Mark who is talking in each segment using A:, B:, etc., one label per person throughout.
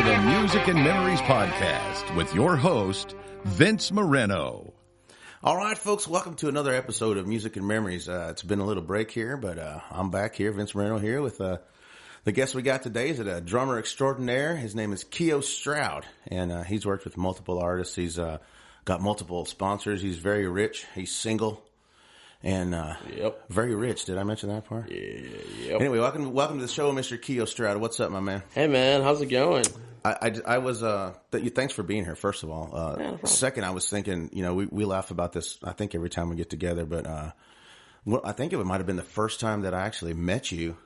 A: the Music and Memories Podcast with your host, Vince Moreno.
B: All right, folks, welcome to another episode of Music and Memories. It's been a little break here, but I'm back here, Vince Moreno here with the guest we got today is a drummer extraordinaire. His name is Keio Stroud, and he's worked with multiple artists. He's got multiple sponsors. He's very rich. He's single. And very rich. Did I mention that part?
C: Yep.
B: Anyway, welcome to the show, Mr. Keio Stroud. What's up, my man?
C: Hey, man. How's it going?
B: I was thanks for being here. First of all,
C: no problem.
B: Second, I was thinking, we laugh about this. I think every time we get together, but I think it might have been the first time that I actually met you.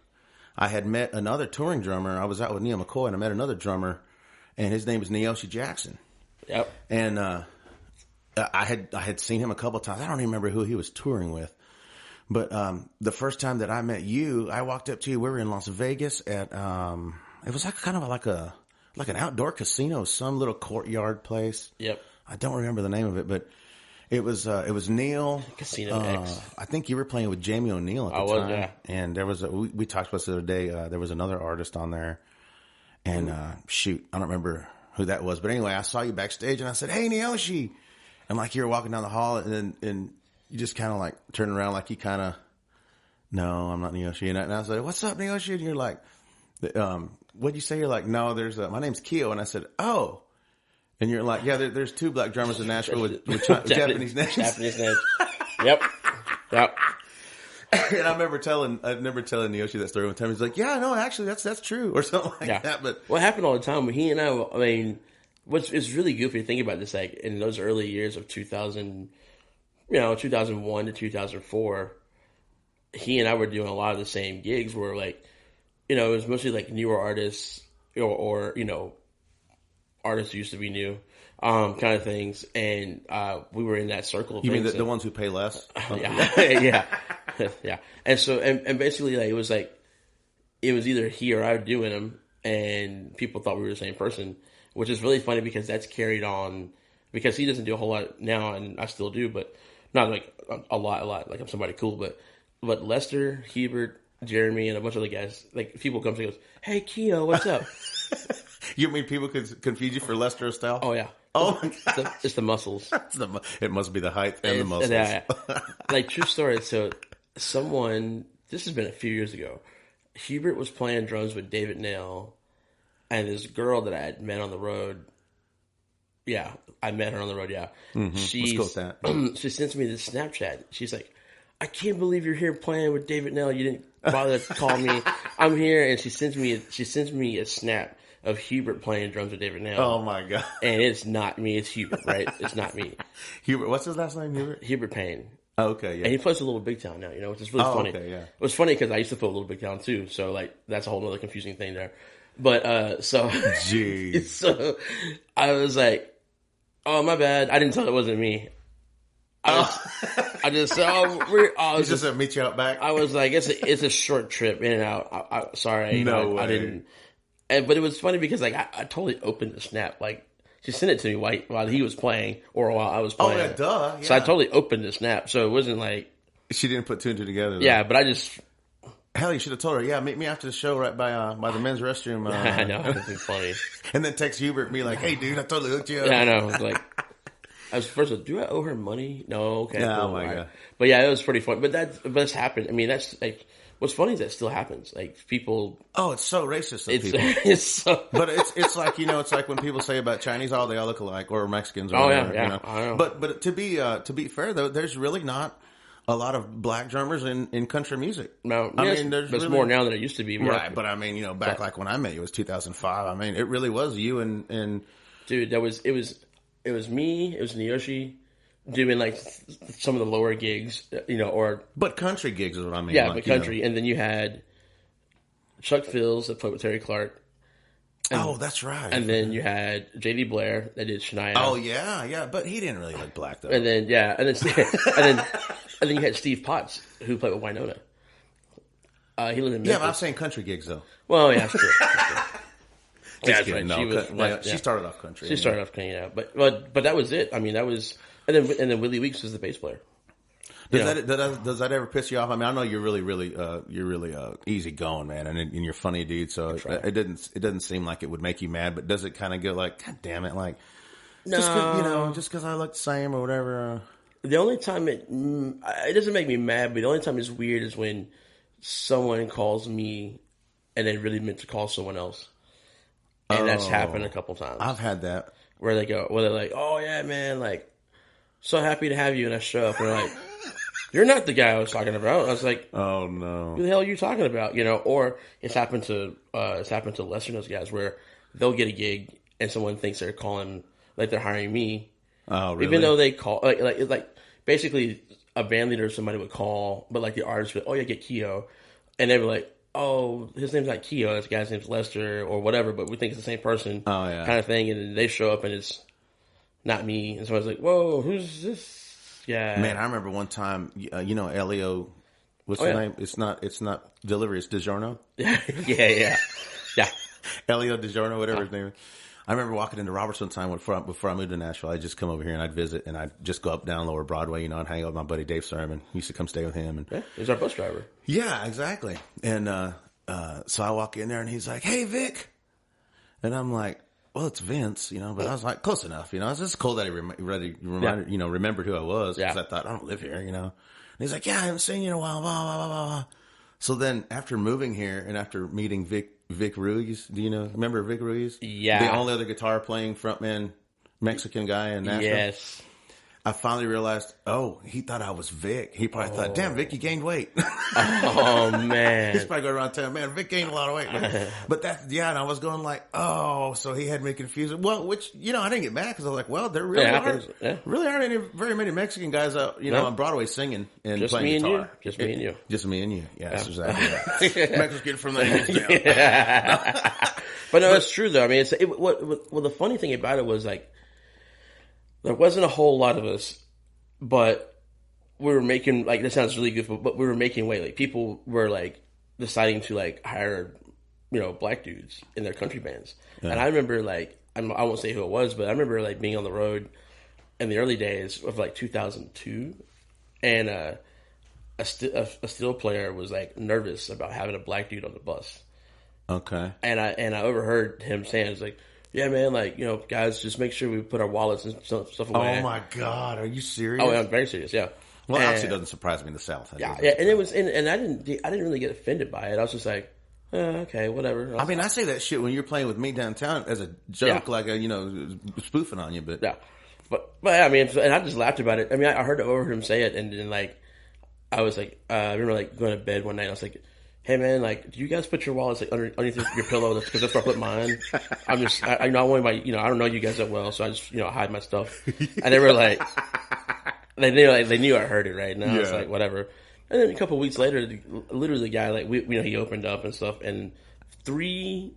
B: I had met another touring drummer. I was out with Neil McCoy, and I met another drummer, and his name was Neoshi Jackson.
C: Yep.
B: And I had seen him a couple times. I don't even remember who he was touring with. But the first time that I met you, I walked up to you. We were in Las Vegas at it was like an outdoor casino, some little courtyard place.
C: Yep.
B: I don't remember the name of it, but it was Neil.
C: Casino X.
B: I think you were playing with Jamie O'Neill at the time. Yeah. And there was we talked about this the other day. There was another artist on there, and I don't remember who that was. But anyway, I saw you backstage, and I said, "Hey, Neoshi." And like you were walking down the hall, and you just kind of like turned around, like you kind of, no, I'm not Neoshi. And I was like, "What's up, Neoshi?" And you're like, "What'd you say?" You're like, "No, my name's Keio." And I said, "Oh," and you're like, "Yeah, there's two black drummers in Nashville with Japanese names."
C: Japanese names. Yep.
B: And I remember telling Neoshi that story one time. He's like, "Yeah, no, actually, that's true," or something like that. But
C: what happened all the time when he and I mean. It's really goofy to think about this, like in those early years of 2000, 2001 to 2004, he and I were doing a lot of the same gigs where like, it was mostly like newer artists or artists who used to be new, kind of things. And, we were in that circle of
B: You
C: things.
B: mean the ones who pay less?
C: Yeah. Yeah. And so, and basically like, it was either he or I doing them and people thought we were the same person. Which is really funny because that's carried on because he doesn't do a whole lot now and I still do, but not like a lot, like I'm somebody cool, but Lester, Hebert, Jeremy, and a bunch of other guys, like people come to me and goes, "Hey, Keio, what's up?"
B: You mean people could confuse you for Lester Estelle?
C: Oh, yeah.
B: Oh, my God.
C: It's the muscles.
B: It must be the height and the muscles.
C: Yeah. Like, true story. So this has been a few years ago, Hebert was playing drums with David Nail. And this girl that I had met on the road, I met her on the road,
B: Mm-hmm. Let's go with that.
C: She sends me this Snapchat. She's like, "I can't believe you're here playing with David Nell. You didn't bother to call me. I'm here." And she sends me a snap of Hubert playing drums with David Nell.
B: Oh, my God.
C: And it's not me. It's Hubert, right? It's not me.
B: Hubert, what's his last name, Hubert?
C: Hubert Payne.
B: Oh, okay, yeah.
C: And he plays a Little Big Town now, which is really funny.
B: Okay, yeah.
C: It was funny because I used to play a Little Big Town too. So, like, that's a whole other confusing thing there. But, so,
B: Jeez.
C: So I was like, "Oh, my bad. I didn't tell it wasn't me." I just said,
B: He just said, "Meet you out back."
C: I was like, it's a short trip in and out. Sorry.
B: No way.
C: I didn't. But it was funny because, like, I totally opened the snap. Like, she sent it to me while he was playing or while I was playing.
B: Oh, yeah, duh. Yeah.
C: So I totally opened the snap. So it wasn't like.
B: She didn't put two and two together, though.
C: Yeah, but I just.
B: Hell, you should have told her, "Yeah, meet me after the show right by the men's restroom."
C: I know, it would be funny.
B: And then text Hubert and be like, "Hey, dude, I totally hooked you up."
C: Yeah, I know. I was like, do I owe her money? No, okay.
B: Yeah,
C: cool,
B: oh my God.
C: But yeah, it was pretty fun. But that's happened. I mean, that's like, what's funny is that still happens. Like people.
B: Oh, it's so racist of people.
C: It's so.
B: But it's like, it's like when people say about Chinese, oh, they all look alike, or Mexicans, or
C: oh
B: whatever,
C: yeah. I know.
B: But to be fair though, there's really not a lot of black drummers in country music.
C: No,
B: I mean, there's
C: really, more now than it used to be.
B: Right, but I mean, back like when I met you, it was 2005. I mean, it really was you and
C: dude, it was me, it was Neoshi doing like some of the lower gigs,
B: but country gigs is what I mean.
C: Yeah, but country, and then you had Chuck Fills that played with Terry Clark.
B: Oh, that's right.
C: And then you had J.D. Blair that did Shania.
B: Oh yeah, but he didn't really look black though.
C: And then and then you had Steve Potts who played with Winona. He lived in Memphis.
B: Yeah, but I'm saying country gigs though.
C: Well, yeah, that's true.
B: Just kidding. Right. No, she started off country.
C: She started off country, yeah. But that was it. I mean, that was, and then Willie Weeks was the bass player.
B: Does that ever piss you off? I mean, I know you're really easy going, man, and you're funny, dude. So it doesn't seem like it would make you mad, but does it kind of get like, God damn it, like, no, just because I look the same or whatever?
C: The only time it doesn't make me mad, but the only time it's weird is when someone calls me and they really meant to call someone else, and that's happened a couple times.
B: I've had that
C: where they're like, "Oh yeah, man, like, so happy to have you," and I show up and they're like, "You're not the guy I was talking about." I was like,
B: "Oh no,
C: who the hell are you talking about?" Or it's happened to lesser known guys where they'll get a gig and someone thinks they're calling, like they're hiring me.
B: Oh, really?
C: Even though they call like basically a band leader or somebody would call, but like the artist would, "Oh yeah, get Keio," and they were like, "Oh, his name's not Keio, this guy's name's Lester or whatever," but we think it's the same person.
B: Oh yeah,
C: kind of thing, and then they show up and it's not me, and so I was like, "Whoa, who's this?" Yeah,
B: man, I remember one time, Elio, what's his name? It's not Delivery, it's DiGiorno.
C: yeah.
B: Elio DiGiorno, whatever his name is. I remember walking into Robertson one time before I moved to Nashville. I'd just come over here and I'd visit, and I'd just go up down Lower Broadway, and hang out with my buddy Dave Sermon. He used to come stay with him. And
C: he's our bus driver.
B: Yeah, exactly. And so I walk in there, and he's like, "Hey, Vic," and I'm like, "Well, it's Vince," but I was like, close enough, It's just cool that he remembered who I was, because I thought, I don't live here, And he's like, "Yeah, I haven't seen you in a while, blah, blah, blah, blah, blah." So then after moving here and after meeting Vic Ruiz, remember Vic Ruiz?
C: Yeah.
B: The only other guitar playing frontman Mexican guy in Nashville?
C: Yes.
B: I finally realized, he thought I was Vic. He probably thought, "Damn, Vic, you gained weight."
C: Oh, man.
B: He's probably going around telling, "Man, Vic gained a lot of weight." But and I was going like, so he had me confused. Well, which, I didn't get mad, because I was like, well, there really aren't very many Mexican guys out, on Broadway singing and
C: just
B: playing guitar.
C: Just me and you.
B: Just me and you. Yes, exactly. Right. Mexican from the hills down.
C: But no, it's true though. I mean, well, the funny thing about it was like, there wasn't a whole lot of us, but we were making, like, this sounds really good, but we were making weight. Like, people were, like, deciding to, like, hire, black dudes in their country bands. Yeah. And I remember, like, I won't say who it was, but I remember, like, being on the road in the early days of, like, 2002, and a steel player was, like, nervous about having a black dude on the bus.
B: Okay.
C: And I overheard him saying, "It's like, yeah, man, like, guys, just make sure we put our wallets and stuff away."
B: Oh my God, are you serious?
C: Oh, yeah, I'm very serious. Yeah.
B: Well, actually, it doesn't surprise me in the South.
C: Yeah, and it was, and I didn't really get offended by it. I was just like, okay, whatever.
B: I mean, I say that shit when you're playing with me downtown as a joke, like spoofing on you, but
C: yeah, but I mean, and I just laughed about it. I mean, I overheard him say it, and then like, I was like, I remember like going to bed one night. I was like, "Hey man, like, do you guys put your wallets like underneath your pillow?" Because that's where I put mine. I'm just, I want my, I don't know you guys that well, so I just, hide my stuff. And they were like, they knew I heard it, right? And I was like, whatever. And then a couple of weeks later, literally the guy, like, he opened up and stuff, and three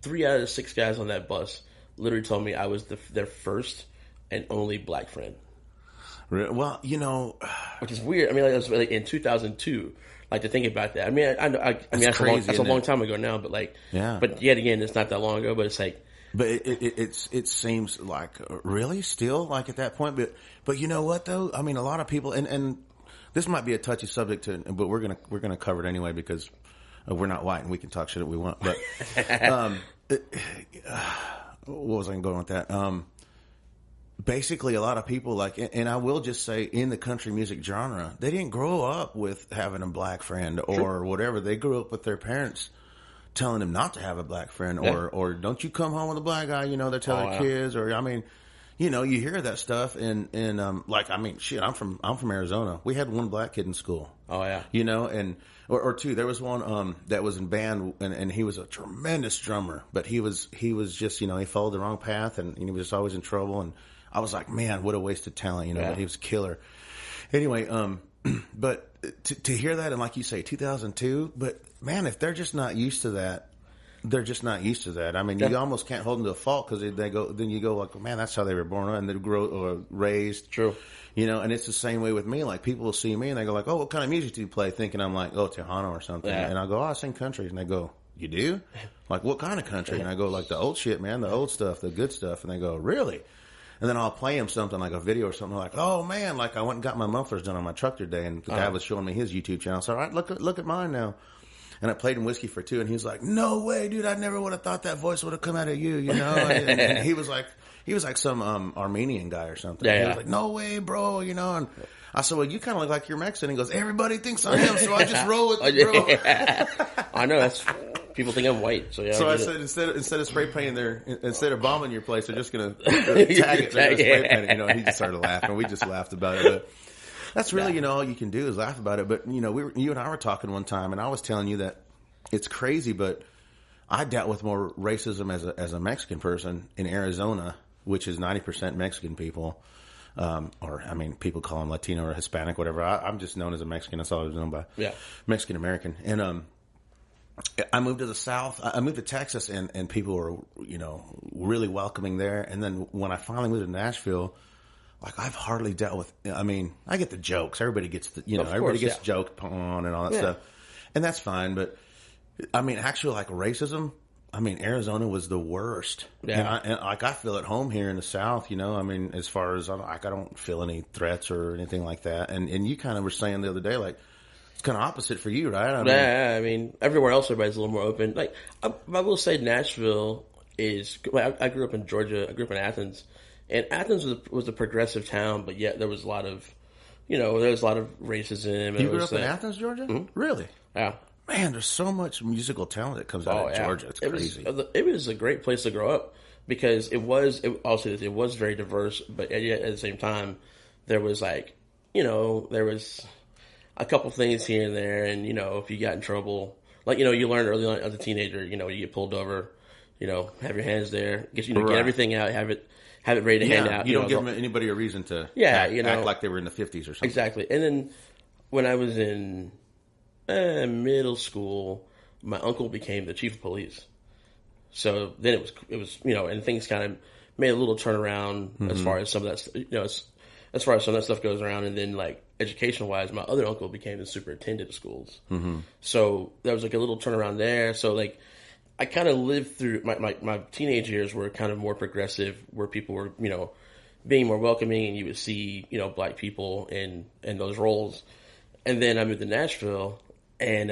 C: out of the 6 guys on that bus literally told me I was their first and only black friend.
B: Well,
C: which is weird. I mean, like, it was like in 2002. Like, to think about that. I mean, I mean, that's crazy, that's a long time ago now, but like, but yet again, it's not that long ago. But it's like,
B: but it seems like really still like at that point. But you know what though? I mean, a lot of people, and this might be a touchy subject, but we're gonna cover it anyway, because we're not white and we can talk shit if we want. But what was I going with that? Basically, a lot of people, like, and I will just say, in the country music genre, they didn't grow up with having a black friend or whatever. They grew up with their parents telling them not to have a black friend, or don't you come home with a black guy, they're telling their kids, or, I mean, you hear that stuff, and like, I mean, shit, I'm from Arizona. We had one black kid in school.
C: Oh, yeah.
B: And, or two, there was one, that was in band, and he was a tremendous drummer, but he was just, he followed the wrong path, and he was just always in trouble, and I was like, man, what a wasted talent, but he was a killer. Anyway, but to hear that, and like you say, 2002, but man, if they're just not used to that, they're just not used to that. I mean, you almost can't hold them to a fault, because then you go like, man, that's how they were born, and they grow or raised.
C: True.
B: And it's the same way with me. Like, people will see me and they go like, "Oh, what kind of music do you play?" Thinking I'm like, "Oh, Tejano or something." Yeah. And I go, "Oh, I sing country." And they go, "You do?" Like, "What kind of country?" And I go like, "The old shit, man, the old stuff, the good stuff." And they go, "Really?" And then I'll play him something like a video or something like, oh man, like I went and got my mufflers done on my truck today, and the guy was showing me his YouTube channel. So all right, look at mine now. And I played him Whiskey for Two, and he was like, no way, dude, I never would have thought that voice would have come out of you, you know? And he was like some Armenian guy or something.
C: Yeah,
B: he was like, no way, bro, you know? And I said, well, you kind of look like you're Mexican. He goes, everybody thinks I am, so I just roll with it, bro.
C: I know, that's... People think I'm white, so yeah.
B: So I said instead of spray painting instead of bombing your place, they're just gonna tag it. They're gonna spray paint it. You know, and he just started laughing. We just laughed about it. But that's really, you know, all you can do is laugh about it. But you know, you and I were talking one time, and I was telling you that it's crazy, but I dealt with more racism as a Mexican person in Arizona, which is 90% Mexican people, or I mean, people call them Latino or Hispanic, whatever. I'm just known as a Mexican. That's all I was known by.
C: Yeah,
B: Mexican American, and I moved to the South. I moved to Texas, and people were, you know, really welcoming there. And then when I finally moved to Nashville, like I've hardly dealt with. I mean, I get the jokes. Everybody gets the, you know, everybody gets joked on and all that stuff, and that's fine. But I mean, actually, like racism. I mean, Arizona was the worst.
C: Yeah,
B: and like I feel at home here in the South. You know, I mean, as far as I don't feel any threats or anything like that. And you kind of were saying the other day, like. It's kind of opposite for you, right?
C: I mean, everywhere else, everybody's a little more open. Like, I will say Nashville is, I grew up in Georgia, I grew up in Athens, and Athens was a progressive town, but yet there was a lot of, you know, there was a lot of racism.
B: You grew up in Athens, Georgia?
C: Mm-hmm.
B: Really?
C: Yeah.
B: Man, there's so much musical talent that comes out of Georgia. It's crazy.
C: It was a great place to grow up because it was very diverse, but yet at the same time, there was like, you know, there was a couple things here and there, and you know, if you got in trouble, like you know, you learn early on as a teenager, you know, you get pulled over, you know, have your hands there, get everything out, have it ready to hand out.
B: You don't give anybody a reason to act like they were in the 50s or something.
C: Exactly. And then when I was in middle school, my uncle became the chief of police. So then it was you know, and things kind of made a little turnaround as far as some of that, you know, as far as some of that stuff goes around, and then like education-wise, my other uncle became the superintendent of schools. Mm-hmm. So there was like a little turnaround there. So like I kind of lived through my teenage years were kind of more progressive, where people were, you know, being more welcoming, and you would see, you know, black people in those roles. And then I moved to Nashville, and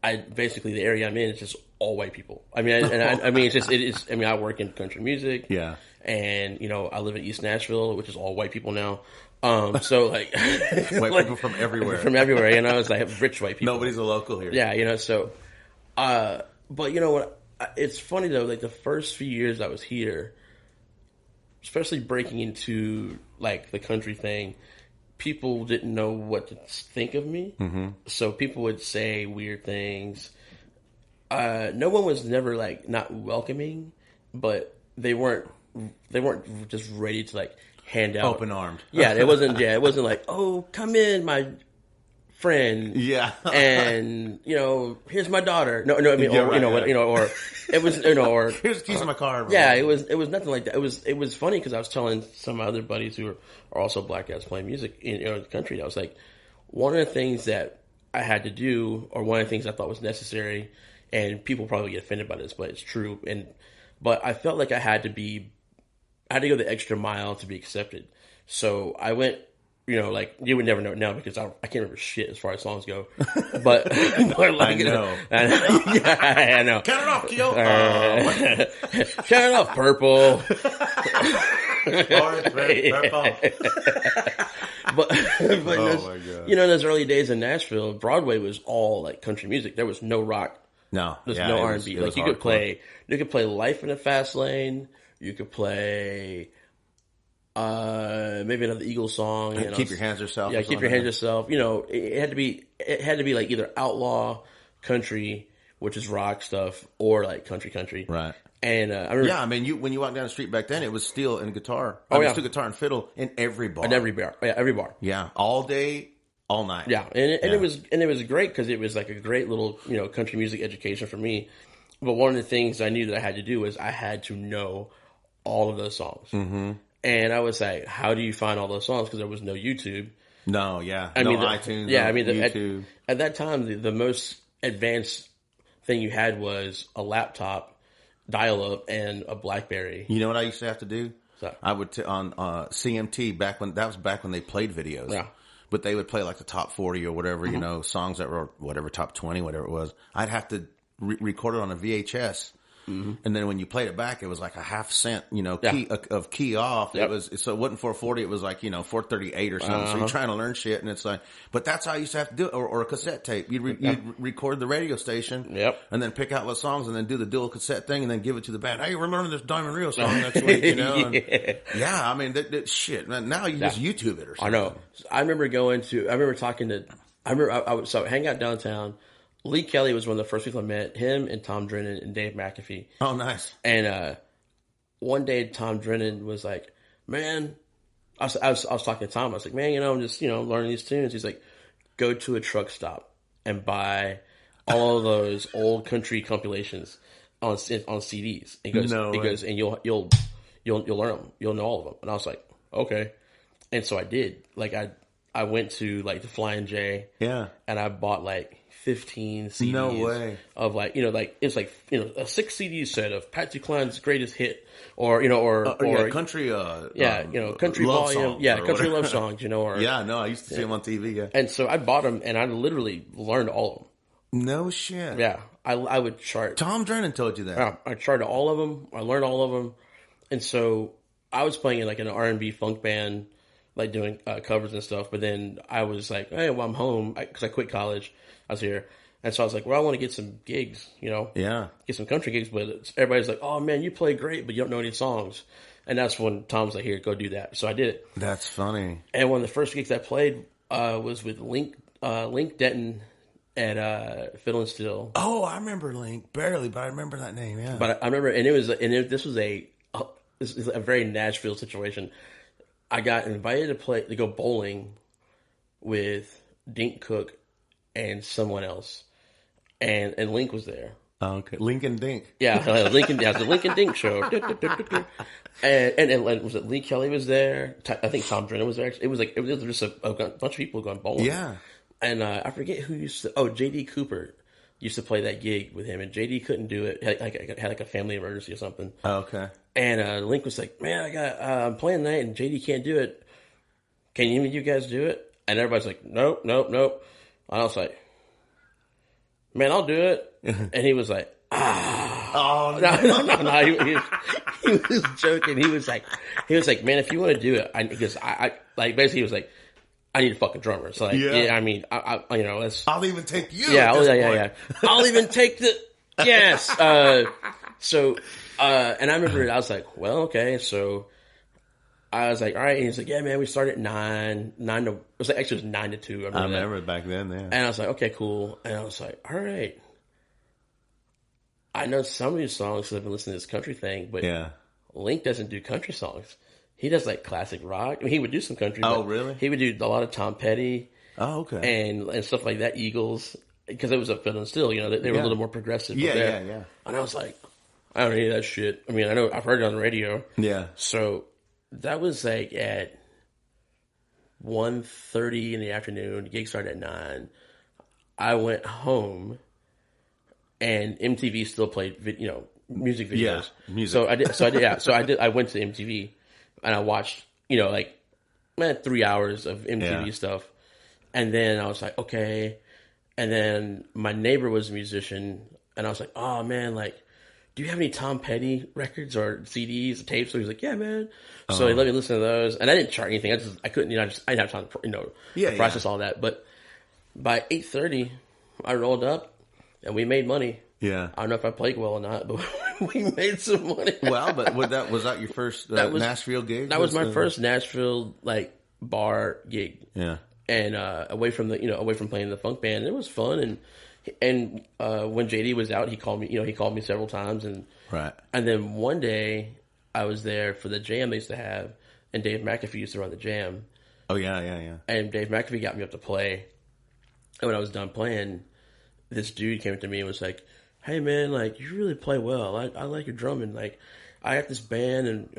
C: I basically, the area I'm in is just all white people. I mean, I mean, it's just, it is, I mean, I work in country music.
B: Yeah.
C: And, you know, I live in East Nashville, which is all white people now. So like
B: white people from everywhere,
C: you know, it's like rich white people.
B: Nobody's a local here.
C: Yeah. You know, so, but you know what, it's funny though, like the first few years I was here, especially breaking into like the country thing, people didn't know what to think of me. Mm-hmm. So people would say weird things. No one was never like not welcoming, but they weren't just ready to like hand out
B: open armed.
C: Yeah, it wasn't like, oh, come in, my friend.
B: Yeah.
C: And you know, here's my daughter. No, I mean, or
B: right,
C: you know, what, you know, or it was, you know, or
B: here's the keys to my car. Bro.
C: Yeah, it was nothing like that. It was funny because I was telling some of my other buddies who are also black guys playing music in the country. I was like, one of the things that I had to do, or one of the things I thought was necessary, and people probably get offended by this, but it's true. But I felt like I had to go the extra mile to be accepted. So I went, you know, like you would never know now because I can't remember shit as far as songs go. But like,
B: I know.
C: Yeah, I know.
B: Count it off, Keio.
C: Count it off, purple.
B: Orange, red, purple.
C: But you know, in those early days in Nashville, Broadway was all like country music. There was no rock.
B: No,
C: there's no R&B. Like you could play Life in a Fast Lane. You could play maybe another Eagles song. You know,
B: Keep Your Hands Yourself.
C: Yeah, Keep Your Hands Yourself. You know, it had to be like either outlaw country, which is rock stuff, or like country.
B: Right.
C: And I remember,
B: yeah, I mean, when you walked down the street back then, it was steel and guitar.
C: Oh, yeah.
B: It was still guitar and fiddle in every bar.
C: Every bar.
B: Yeah, all day, all night.
C: Yeah, and it was great because it was like a great little, you know, country music education for me. But one of the things I knew that I had to do was I had to know all of those songs. Mm-hmm. And I was like, how do you find all those songs? Because there was no YouTube.
B: No, yeah.
C: I mean,
B: iTunes.
C: Yeah, I mean,
B: YouTube.
C: At that time, the most advanced thing you had was a laptop, dial-up, and a BlackBerry.
B: You know what I used to have to do?
C: So.
B: I would on CMT back when they played videos.
C: Yeah.
B: But they would play like the top 40 or whatever, you know, songs that were whatever, top 20, whatever it was. I'd have to record it on a VHS. Mm-hmm. And then when you played it back, it was like a half cent, you know, key off.
C: Yep.
B: So it wasn't 440. It was like, you know, 438 or something. So you're trying to learn shit. And it's like, but that's how you used to have to do it. Or a cassette tape. You'd record the radio station.
C: Yep.
B: And then pick out what songs and then do the dual cassette thing and then give it to the band. Hey, we're learning this Diamond Rio song next week, you know? And, I mean, that shit, man. Now you just YouTube it or something.
C: I know. I remember talking to, I would hang out downtown. Lee Kelly was one of the first people I met. Him and Tom Drennan and Dave McAfee.
B: Oh, nice.
C: And one day Tom Drennan was like, "Man," I was talking to Tom. I was like, "Man, you know, I'm just learning these tunes." He's like, "Go to a truck stop and buy all of those old country compilations on CDs." He goes, and you'll learn them. You'll know all of them. And I was like, "Okay." And so I did. Like I went to like the Flying J.
B: Yeah.
C: And I bought like 15 CDs.
B: No way.
C: Of like, it's like, a 6 CD set of Patsy Cline's greatest hit or
B: country,
C: country
B: love
C: volume.
B: Songs
C: Yeah, country love songs, or.
B: Yeah, no, I used to see them on TV, yeah.
C: And so I bought them and I literally learned all of them.
B: No shit.
C: Yeah. I would chart.
B: Tom Drennan told you that.
C: Yeah, I charted all of them. I learned all of them. And so I was playing in like an R&B funk band, like doing covers and stuff. But then I was like, hey, well, I'm home because I quit college. I was here. And so I was like, well, I want to get some gigs,
B: Yeah.
C: Get some country gigs. But everybody's like, oh, man, you play great, but you don't know any songs. And that's when Tom's like, here, go do that. So I did it.
B: That's funny.
C: And one of the first gigs I played was with Link Denton at Fiddle and Steel.
B: Oh, I remember Link. Barely, but I remember that name, yeah.
C: But I remember, this was a very Nashville situation. I got invited to go bowling with Dink Cook and someone else, and Link was there.
B: Oh, okay, Link and Dink.
C: Yeah, Lincoln. Yeah, it was the Link and Dink show. and was it Lee Kelly was there? I think Tom Drennan was there. It was just a bunch of people going bowling.
B: Yeah,
C: and I forget who used to. Oh, JD Cooper used to play that gig with him, and JD couldn't do it. Had like a family emergency or something.
B: Oh, okay.
C: And Link was like, "Man, I'm playing tonight, and JD can't do it. Can you guys do it?" And everybody's like, "Nope." And I was like, "Man, I'll do it." And he was like,
B: "Oh
C: no!" He was joking. He was like, "Man, if you want to do it," because I basically he was like, "I need a fucking drummer." So I mean, that's.
B: I'll even take you.
C: Yeah, I'll even take the yes. And I remember I was like, well, okay, so. I was like, all right. And he's like, yeah, man, we started at 9 to, it was like, actually it was 9 to 2.
B: I remember back then, yeah.
C: And I was like, okay, cool. And I was like, all right. I know some of these songs because I've been listening to this country thing, but Link doesn't do country songs. He does like classic rock. I mean, he would do some country.
B: Oh, really?
C: He would do a lot of Tom Petty.
B: Oh, okay.
C: And stuff like that, Eagles, because it was a Fiddle and Steel, they were a little more progressive.
B: Yeah.
C: And I was like, I don't need that shit. I mean, I know I've heard it on the radio.
B: Yeah.
C: So that was like at 1:30 in the afternoon. The gig started at 9. I went home, and MTV still played, music videos.
B: Yeah, music.
C: So I went to MTV, and I watched, 3 hours of MTV stuff, and then I was like, okay. And then my neighbor was a musician, and I was like, oh man, like, do you have any Tom Petty records or CDs or tapes? So he was like, yeah, man. So he let me listen to those. And I didn't chart anything. I couldn't, I didn't have time to, process all that. But by 8:30, I rolled up and we made money.
B: Yeah.
C: I don't know if I played well or not, but we made some money.
B: Well, but was that your first Nashville gig?
C: That was my first Nashville, bar gig.
B: Yeah.
C: And away from playing the funk band. It was fun. And when JD was out, he called me several times, and then one day I was there for the jam they used to have, and Dave McAfee used to run the jam.
B: Oh yeah.
C: And Dave McAfee got me up to play, and when I was done playing, this dude came up to me and was like, "Hey man, like you really play well. I like your drumming. Like I have this band, and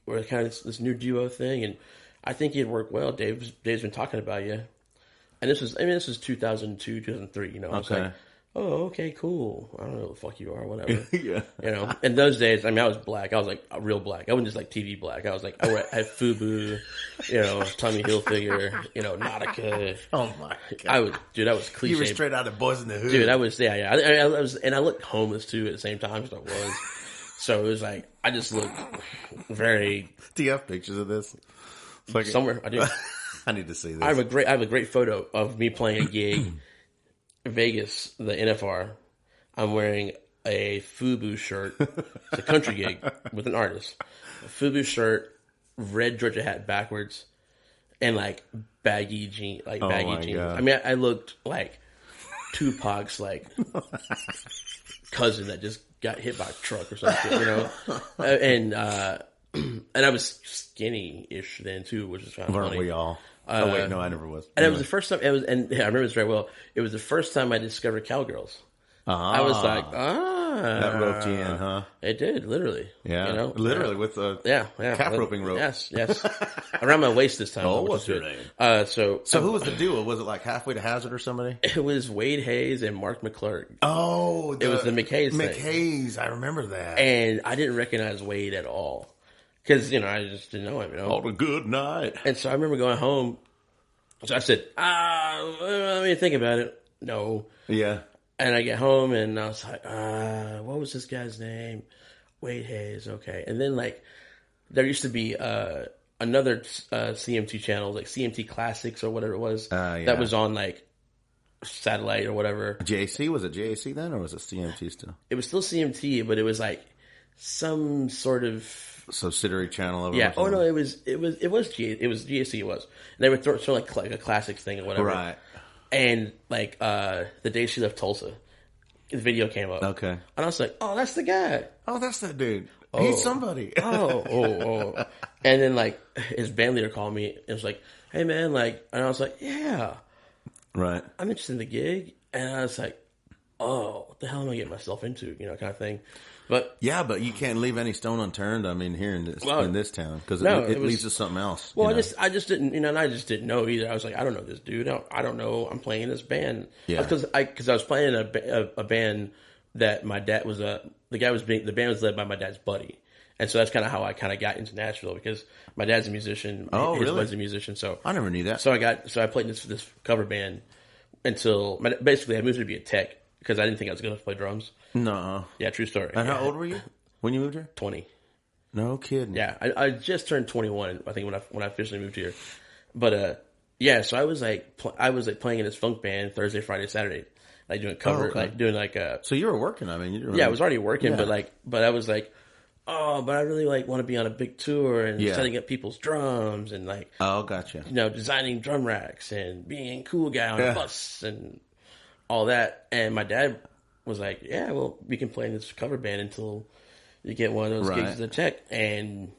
C: we're kind of this new duo thing, and I think you'd work well. Dave's been talking about you." And this was 2002, 2003, I was like, oh, okay, cool. I don't know who the fuck you are, whatever.
B: Yeah.
C: You know, in those days, I mean, I was black. I was like a real black. I wasn't just like TV black. I was like, I had FUBU, you know, Tommy Hilfiger, you know, Nautica.
B: Oh my god.
C: I was cliche.
B: You were straight out of Boys in the Hood.
C: Dude, I was, I was, and I looked homeless too at the same time as I was. So it was like, I just looked very.
B: Do you have pictures of this? Like
C: somewhere, I do.
B: I need to see this.
C: I have a great photo of me playing a gig, Vegas, the NFR. I'm wearing a FUBU shirt. It's a country gig with an artist. A FUBU shirt, red Georgia hat backwards, and like baggy jeans. God. I mean, I looked like Tupac's like cousin that just got hit by a truck or something, you know. And I was skinny-ish then too, which is kind of funny.
B: Weren't we all? Oh wait, no, I never was.
C: And it was the first time. I remember this very well. It was the first time I discovered cowgirls. I was like,
B: that roped you in, huh?
C: It did, literally.
B: Yeah,
C: you know,
B: literally with a calf roping rope.
C: Yes, around my waist this time.
B: Oh, what's your name?
C: So
B: who was the duo? Was it like Halfway to Hazard or somebody?
C: It was Wade Hayes and Mark McClurg.
B: Oh,
C: it was the McHayes thing.
B: McHayes, I remember that.
C: And I didn't recognize Wade at all because I just didn't know him. You know,
B: all the good night.
C: And so I remember going home. So I said, let me think about it. No.
B: Yeah.
C: And I get home and I was like, what was this guy's name? Wade Hayes, okay. And then like there used to be another CMT channel, like CMT Classics or whatever it was, that was on like satellite or whatever.
B: JC, was it JC then, or was it CMT still?
C: It was still CMT, but it was like some sort of
B: subsidiary channel of it.
C: Yeah. Oh no, it was GAC. It was. And they would throw like a classics thing or whatever.
B: Right.
C: And like the day she left Tulsa, the video came up.
B: Okay. And
C: I was like, oh, that's the guy.
B: Oh, that's that dude. Oh. He's somebody.
C: oh. And then like his band leader called me and was like, hey man, like, and I was like, yeah.
B: Right.
C: I'm interested in the gig. And I was like, oh, what the hell am I getting myself into? You know, kind of thing. But
B: yeah, but you can't leave any stone unturned. I mean, here in this town, because it leads to something else.
C: Well, I just didn't, and I just didn't know either. I was like, I don't know this dude. I don't know. I'm playing this band.
B: Yeah,
C: because I was playing a band that my dad was the band was led by my dad's buddy, and so that's kind of how I kind of got into Nashville because my dad's a musician.
B: Oh,
C: his
B: really?
C: buddy's a musician. So
B: I never knew that.
C: So I played in this cover band until basically I moved to be a tech because I didn't think I was going to play drums.
B: No.
C: Yeah, true story.
B: And how old were you when you moved here?
C: 20.
B: No kidding.
C: Yeah, I just turned 21. I think when I officially moved here. But yeah, so I was like playing in this funk band Thursday, Friday, Saturday, like doing cover, like doing like a.
B: So you were working. I mean,
C: I was already working, but I was like, oh, but I really like want to be on a big tour and setting up people's drums and like.
B: Oh, gotcha.
C: Designing drum racks and being a cool guy on a bus and all that. And my dad was like, yeah, well, we can play in this cover band until you get one of those gigs as a tech. And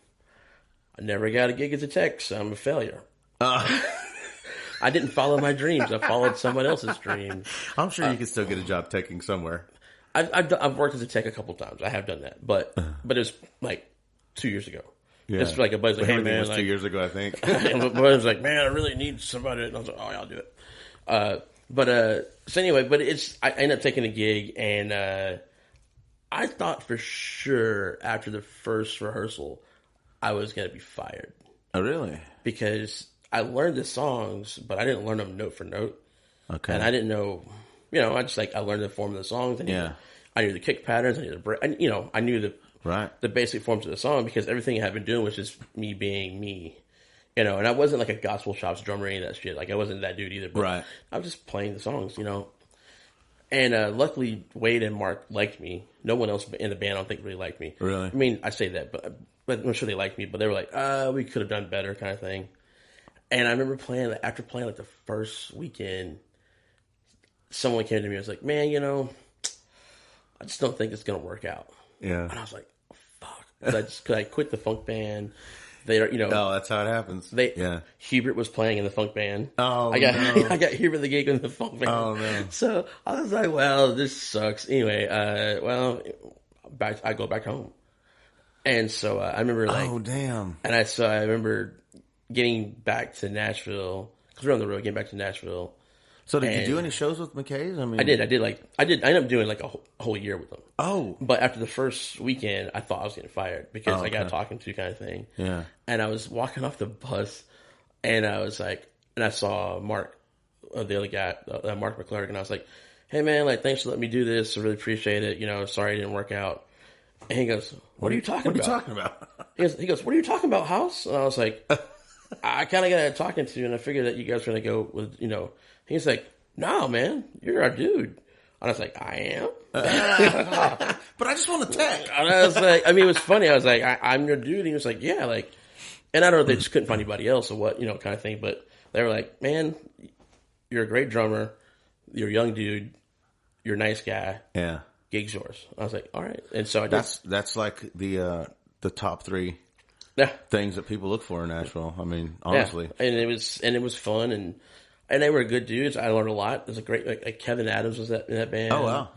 C: I never got a gig as a tech, so I'm a failure. I didn't follow my dreams. I followed someone else's dreams.
B: I'm sure you can still get a job teching somewhere.
C: I've worked as a tech a couple times. I have done that, but it was like 2 years ago. Yeah. It's like a buddy's like, hey man,
B: it was 2 years ago, I think.
C: But I was like, man, I really need somebody, and I was like, oh, yeah, I'll do it. So anyway, I ended up taking a gig, and I thought for sure after the first rehearsal I was going to be fired.
B: Oh, really?
C: Because I learned the songs, but I didn't learn them note for note.
B: Okay.
C: And I didn't know, I learned the form of the songs. I knew the kick patterns. I knew the basic forms of the song because everything I had been doing was just me being me. And I wasn't like a gospel shops drummer or any of that shit. Like, I wasn't that dude either. But I was just playing the songs, And luckily, Wade and Mark liked me. No one else in the band, I don't think, really liked me.
B: Really?
C: I mean, I say that, but I'm sure they liked me. But they were like, we could have done better kind of thing. And I remember after playing like the first weekend, someone came to me and was like, man, I just don't think it's going to work out.
B: Yeah.
C: And I was like, fuck. Because I quit the funk band.
B: Oh, that's how it happens.
C: Hubert was playing in the funk band.
B: Oh,
C: I got Hubert the gig in the funk band.
B: Oh man!
C: So I was like, well, this sucks. Anyway, I go back home, and so I remember like,
B: oh damn!
C: And I remember getting back to Nashville because we're on the road. Getting back to Nashville.
B: So did you do any shows with McKay's? I mean,
C: I did. I ended up doing like a whole year with them.
B: Oh.
C: But after the first weekend, I thought I was getting fired because I got talking to kind of thing.
B: Yeah.
C: And I was walking off the bus and I was like, and I saw Mark, the other guy, Mark McClurg, and I was like, hey man, like, thanks for letting me do this. I really appreciate it. You know, sorry it didn't work out. And he goes, what are you talking about?
B: What are you talking about?
C: He goes, what are you talking about, House? And I was like, I kind of got talking to you, and I figured that you guys were going to go with, you know. He's like, no, man, you're our dude. And I was like, I am?
B: But I just want to tech.
C: And I was like, I mean, it was funny. I was like, I'm your dude. And he was like, yeah, like, and I don't know if they just couldn't find anybody else or what, you know, kind of thing. But they were like, man, you're a great drummer. You're a young dude. You're a nice guy.
B: Yeah.
C: Gig's yours. I was like, all right. And so I
B: that's like the top three things that people look for in Nashville. I mean, honestly.
C: Yeah. And it was fun, and they were good dudes. I learned a lot. There's a great, like Kevin Adams was in that band.
B: Oh wow,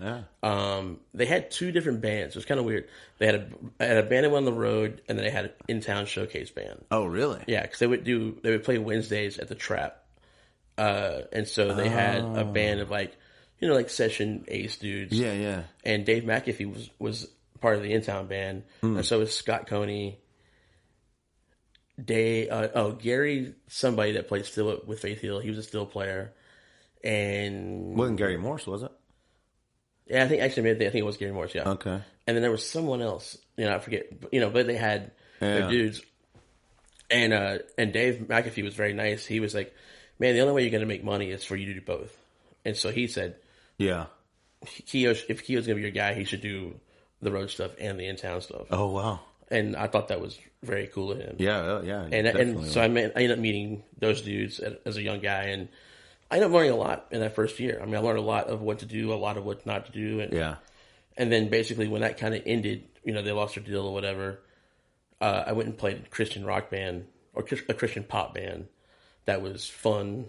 B: yeah.
C: They had two different bands. It was kind of weird. They had a band that went on the road, and then they had an in-town showcase band.
B: Oh really?
C: Yeah, because they would play Wednesdays at the Trap, and so they had a band of like, you know, like session ace dudes.
B: Yeah, yeah.
C: And Dave McAfee was part of the in-town band, and so was Scott Coney. Gary, somebody that played steel with Faith Hill. He was a steel player, and
B: wasn't Gary Morse, was it?
C: Yeah, I think it was Gary Morse. Yeah.
B: Okay.
C: And then there was someone else. You know, I forget. You know, but they had their dudes, and Dave McAfee was very nice. He was like, "Man, the only way you're going to make money is for you to do both." And so he said,
B: "Yeah,
C: if Keio's going to be your guy, he should do the road stuff and the in-town stuff."
B: Oh wow.
C: And I thought that was very cool of him.
B: Yeah, yeah.
C: And so I ended up meeting those dudes as a young guy, and I ended up learning a lot in that first year. I mean, I learned a lot of what to do, a lot of what not to do. And then basically when that kind of ended, you know, they lost their deal or whatever, I went and played a Christian rock band or a Christian pop band that was fun.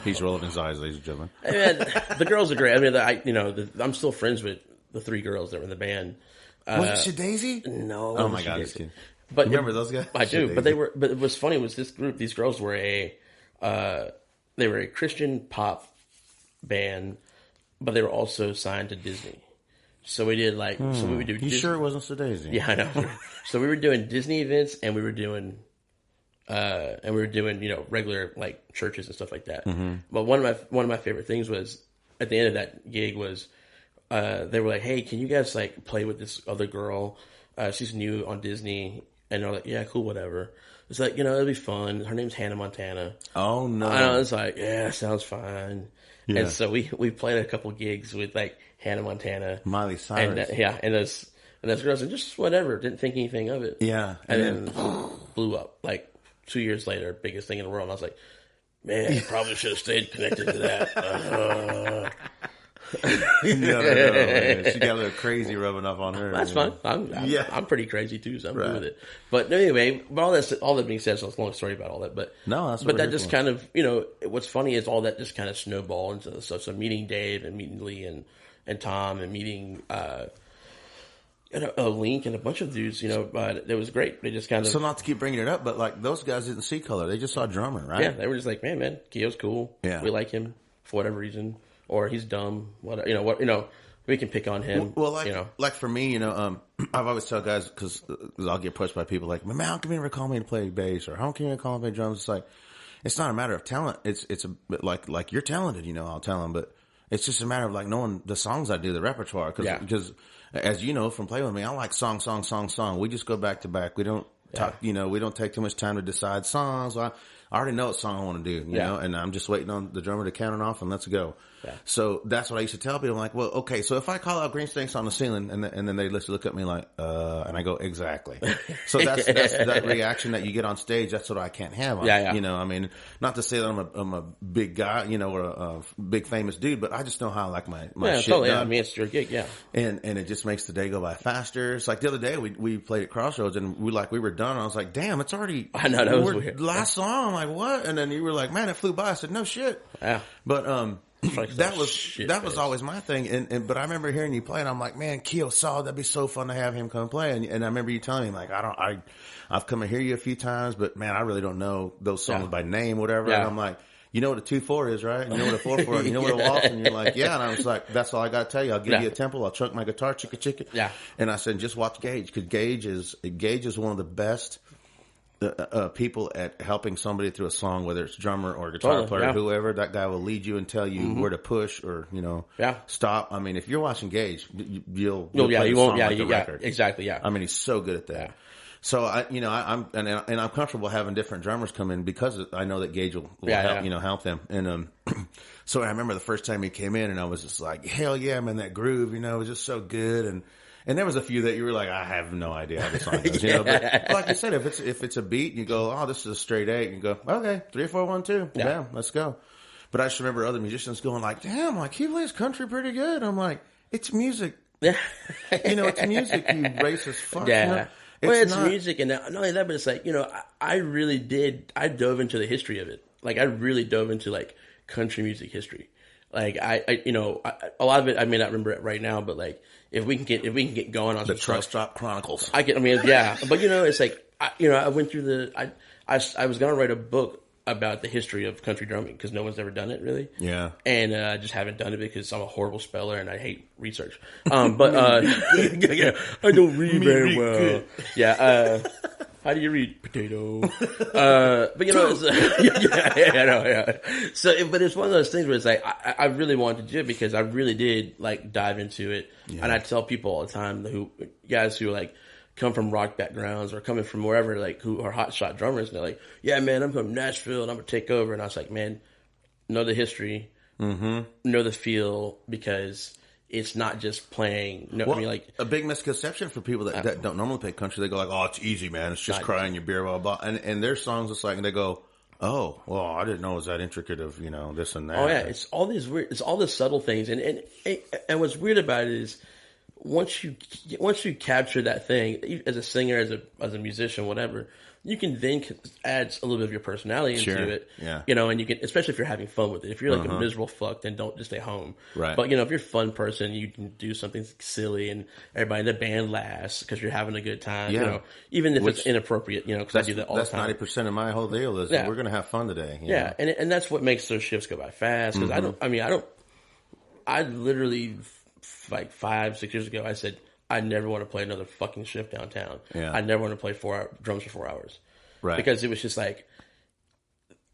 B: He's rolling his eyes, ladies and gentlemen.
C: The girls are great. I mean, I'm still friends with the three girls that were in the band.
B: Was it Shadaisy?
C: No.
B: Oh my God, just kidding.
C: But
B: you remember those guys?
C: I do. Shadaisy. But it was funny was this group, these girls were a Christian pop band, but they were also signed to Disney. So we did so we would do.
B: You sure it wasn't Shadaisy?
C: Yeah, I know. So we were doing Disney events, and we were doing, you know, regular like churches and stuff like that. Mm-hmm. But one of my favorite things was at the end of that gig was. They were like, hey, can you guys like play with this other girl? She's new on Disney. And they're like, yeah, cool, whatever. It's like, you know, it'll be fun. Her name's Hannah Montana.
B: Oh, no.
C: I know, it's like, yeah, sounds fine. Yeah. And so we played a couple gigs with like Hannah Montana.
B: Miley Cyrus.
C: And those girls, and just whatever, didn't think anything of it.
B: Yeah.
C: And then blew up. Like 2 years later, biggest thing in the world. And I was like, man, probably should have stayed connected to that.
B: No, man. She got a little crazy rubbing off on her.
C: That's fine. I'm pretty crazy too, so I'm good with it. But anyway, all that being said, so it's a long story about all that. But that just kind of, you know, what's funny is all that just kind of snowballed into the stuff. So meeting Dave and meeting Lee and Tom and meeting Link and a bunch of dudes, you know, it was great. They just kind of.
B: So not to keep bringing it up, but like those guys didn't see color. They just saw a drummer, right?
C: Yeah, they were just like, man, Keio's cool. Yeah, we like him for whatever reason. Or he's dumb. What we can pick on him.
B: Well, like for me, you know, I've always tell guys because I'll get pushed by people like, man, how come you never call me to play bass or how come you never call me to play drums? It's like, it's not a matter of talent. It's like you're talented, you know. I'll tell them, but it's just a matter of like knowing the songs I do, the repertoire. Because as you know from playing with me, I like song. We just go back to back. We don't talk. You know, we don't take too much time to decide songs. I already know what song I want to do, you know, and I'm just waiting on the drummer to count it off and let's go. Yeah. So that's what I used to tell people. I'm like, well, okay, so if I call out Green Snakes on the Ceiling and then they look at me like, and I go, exactly. So that's that reaction that you get on stage. That's what I can't have. You know, I mean, not to say that I'm a big guy, you know, or a big famous dude, but I just know how I like my shit
C: totally,
B: done.
C: I mean, it's your gig, yeah.
B: And it just makes the day go by faster. It's like the other day we played at Crossroads and we were done. And I was like, damn, it's already.
C: I know, that was weird.
B: Last song. I'm like, what? And then you were like, man, it flew by. I said, no shit.
C: Yeah.
B: But, that was always my thing, but I remember hearing you play, and I'm like, man, Keio Stroud, that'd be so fun to have him come play. And I remember you telling me, like, I've come and hear you a few times, but man, I really don't know those songs by name, whatever. Yeah. And I'm like, you know what a 2/4 is, right? You know what a 4/4, you know what a waltz, and you're like, yeah. And I was like, that's all I got to tell you. I'll give you a tempo. I'll chuck my guitar, chicka.
C: Yeah.
B: And I said, just watch Gage, because Gage is one of the best people at helping somebody through a song, whether it's drummer or guitar player, whoever. That guy will lead you and tell you where to push or stop. I mean, if you're watching Gage, you'll play the song like the record.
C: Exactly. Yeah.
B: I mean, he's so good at that. Yeah. So I'm comfortable having different drummers come in because I know that Gage will help them. And so I remember the first time he came in, and I was just like, hell yeah, man, that groove, it was just so good. And there was a few that you were like, I have no idea how the song goes, But like I said, if it's a beat, and you go, oh, this is a straight 8, and you go, okay, 3, 4, 1, 2, yeah, let's go. But I just remember other musicians going like, damn, like he plays country pretty good. I'm like, it's music. Yeah, it's music. You racist fuck.
C: Yeah. It's music, and not only that, but it's like, I dove into the history of it. Like, I really dove into like country music history. Like, a lot of it I may not remember it right now, but like, if we can get going on
B: the Truck Stop Chronicles,
C: but it's like, I went through I was gonna write a book about the history of country drumming because no one's ever done it really.
B: Yeah.
C: And I just haven't done it because I'm a horrible speller and I hate research. But I don't read very well. Good. Yeah. How do you read potato? But it's, So, but it's one of those things where it's like I really wanted to do it because I really did like dive into it, and I tell people all the time who like come from rock backgrounds or coming from wherever, like who are hotshot drummers, and they're like, yeah, man, I'm from Nashville and I'm gonna take over. And I was like, man, know the history, know the feel, because it's not just playing.
B: A big misconception for people that don't normally play country, they go like, oh, it's easy, man. It's just crying your beer, blah, blah, blah. And their songs, it's like, and they go, oh, well, I didn't know it was that intricate of, this and that.
C: Oh yeah. It's all these weird, it's all the subtle things. And what's weird about it is once you capture that thing as a singer, as a musician, whatever, you can then add a little bit of your personality into it.
B: Yeah.
C: And you can, especially if you're having fun with it. If you're like a miserable fuck, then don't just stay home.
B: Right.
C: But if you're a fun person, you can do something silly and everybody in the band laughs because you're having a good time.
B: Yeah.
C: Even if it's inappropriate, because I do that all the time.
B: That's 90% of my whole deal is we're going to have fun today.
C: Yeah. And that's what makes those shifts go by fast. Cause I literally like 5-6 years ago, I said, I never want to play another fucking shift downtown.
B: Yeah.
C: I never want to play drums for 4 hours.
B: Right.
C: Because it was just like,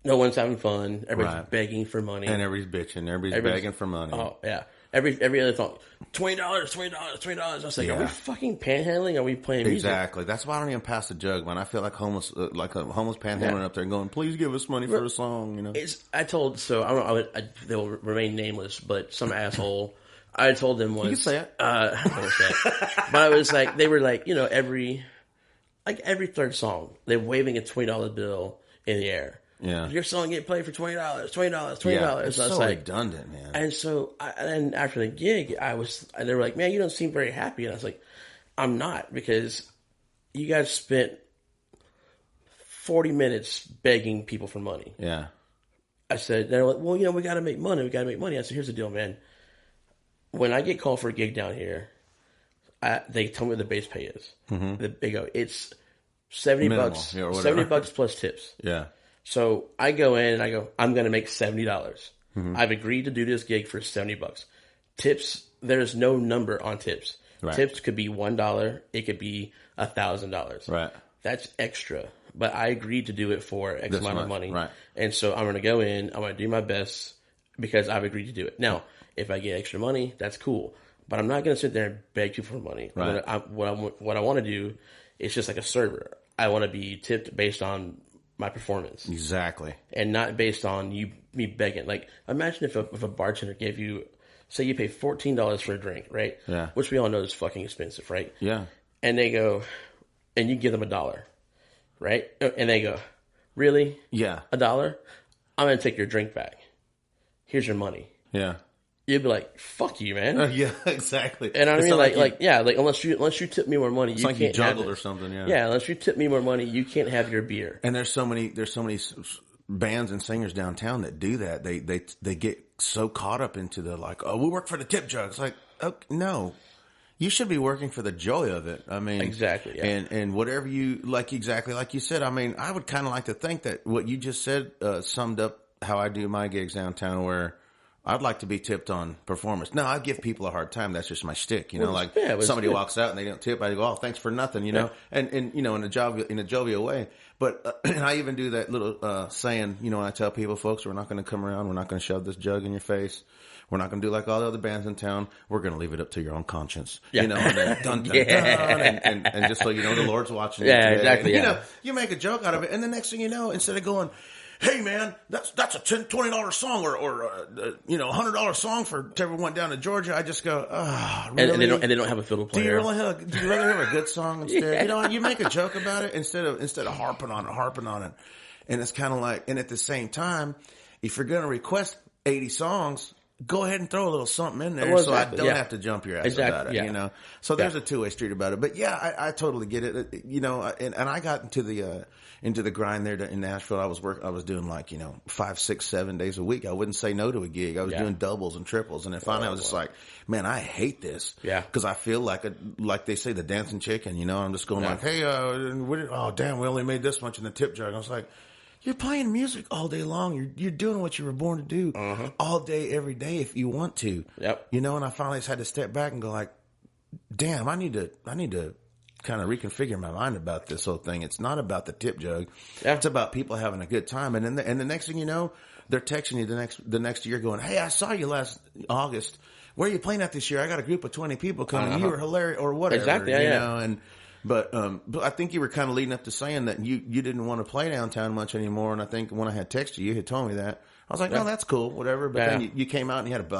C: no one's having fun. Everybody's begging for money.
B: And everybody's bitching. Everybody's begging for money.
C: Oh, yeah. Every other song, $20. I was like, are we fucking panhandling? Are we playing music?
B: Exactly. That's why I don't even pass the jug, man. I feel like a homeless panhandling up there and going, please give us money for a song, they'll remain nameless, but some asshole, I told them once. You can say it.
C: I won't say it. But I was like, they were like, every third song, they're waving a $20 bill in the air.
B: Yeah.
C: Your song get played for $20.
B: Yeah, it's so redundant, man.
C: And so, and after the gig, they were like, man, you don't seem very happy. And I was like, I'm not, because you guys spent 40 minutes begging people for money.
B: Yeah.
C: I said, they're like, well, we got to make money. I said, here's the deal, man. When I get called for a gig down here, they tell me what the base pay is. Mm-hmm. They go, it's $70 $70 plus tips.
B: Yeah.
C: So I go in and I go, I'm going to make $70. Mm-hmm. I've agreed to do this gig for $70. Tips, there's no number on tips.
B: Right.
C: Tips could be $1. It could be $1,000.
B: Right.
C: That's extra. But I agreed to do it for X amount of money.
B: Right. And
C: so I'm going to go in, I'm going to do my best because I've agreed to do it. Now, if I get extra money, that's cool. But I'm not going to sit there and beg you for money.
B: Right.
C: What I want to do is just like a server. I want to be tipped based on my performance.
B: Exactly.
C: And not based on me begging. Like, imagine if a bartender gave you, say you pay $14 for a drink, right?
B: Yeah.
C: Which we all know is fucking expensive, right?
B: Yeah.
C: And they go, and you give them $1, right? And they go, really?
B: Yeah.
C: $1? I'm going to take your drink back. Here's your money.
B: Yeah.
C: You'd be like, "Fuck you, man."
B: Yeah, exactly.
C: And I mean, like, unless you tip me more money,
B: it's
C: you
B: like
C: can't
B: you juggled or something. Yeah,
C: yeah. Unless you tip me more money, you can't have your beer.
B: And there's so many bands and singers downtown that do that. They get so caught up into the like, oh, we work for the tip jug. It's like, okay, no, you should be working for the joy of it. I mean,
C: exactly. Yeah.
B: And whatever you like, exactly like you said. I mean, I would kind of like to think that what you just said summed up how I do my gigs downtown, where I'd like to be tipped on performance. No, I give people a hard time. That's just my shtick, you know. Like somebody walks out and they don't tip, I go, "Oh, thanks for nothing," you know, and you know, in a jovial way. But and I even do that little saying, you know, when I tell people, folks, we're not going to come around, we're not going to shove this jug in your face. We're not going to do like all the other bands in town. We're going to leave it up to your own conscience. Yeah. You know, and then dun, dun, dun, and just so you know, the Lord's watching you. Yeah, exactly. And, you know, you make a joke out of it. And the next thing you know, instead of going, "Hey man, that's a $20 song or you know, $100 song for everyone went down to Georgia," I just go, "Oh, really?" And
C: they don't have a fiddle player.
B: Do you rather have a good song instead? You know, you make a joke about it instead of harping on it. And it's kind of like, and at the same time, if you're going to request 80 songs, go ahead and throw a little something in there so I don't have to jump your ass about it, you know? So there's a two-way street about it. But yeah, I totally get it. You know, and I got into the grind there in Nashville. I was doing like, you know, 5, 6, 7 days a week. I wouldn't say no to a gig. I was doing doubles and triples. And then finally I was just like, man, I hate this. Yeah. Cause I feel like they say the dancing chicken, you know, I'm just going like, hey, oh damn, we only made this much in the tip jar. And I was like, you're playing music all day long. You're doing what you were born to do all day, every day if you want to. Yep. You know, and I finally just had to step back and go like, damn, I need to kind of reconfigure my mind about this whole thing. It's not about the tip jug. Yeah. It's about people having a good time. And then the next thing you know, they're texting you the next year going, hey, I saw you last August. Where are you playing at this year? I got a group of 20 people coming. You were hilarious or whatever. Exactly. You know, and But I think you were kind of leading up to saying that you didn't want to play downtown much anymore. And I think when I had texted you had told me that. I was like, no, that's cool, whatever. But then you came out and you had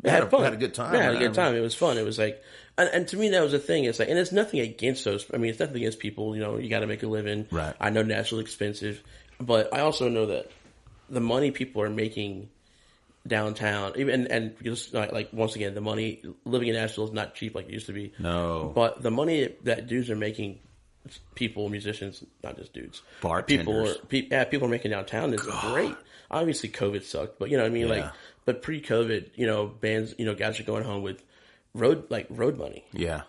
B: had a good time.
C: Yeah, I had a good time. It was fun. It was like, and to me that was the thing. It's like, and it's nothing against those. I mean, it's nothing against people. You know, you got to make a living. Right. I know Nashville's expensive, but I also know that the money people are making downtown, even and because like once again, the money living in Nashville is not cheap like it used to be. No, but the money that dudes are making, people, musicians, not just dudes, bartenders, people are making downtown is great. Obviously, COVID sucked, but you know what I mean. Yeah. Like, but pre-COVID, you know, bands, you know, guys are going home with road money. Yeah,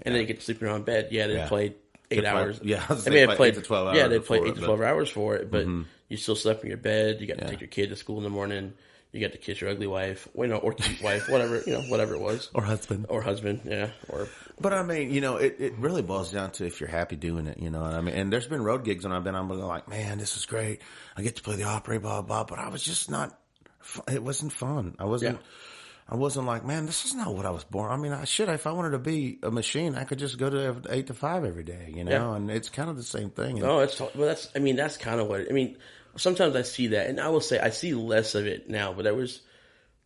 C: and they get to sleep in their own bed. Yeah, they played 8 hours. Yeah, I mean, they played 8 to 12 hours. Yeah, they played 8 to 12 hours for it, but you still slept in your bed. You got to take your kid to school in the morning. You got to kiss your ugly wife, or cute wife, whatever, you know, whatever it was. Or husband, yeah.
B: But I mean, you know, it really boils down to if you're happy doing it, you know what I mean? And there's been road gigs and I've been like, man, this is great. I get to play the Opry, blah, blah, but I was just not, it wasn't fun. I wasn't like, man, this is not what I was born. I mean, if I wanted to be a machine, I could just go to 8 to 5 every day, you know, and it's kind of the same thing.
C: No, that's kind of what, sometimes I see that, and I will say I see less of it now, but there was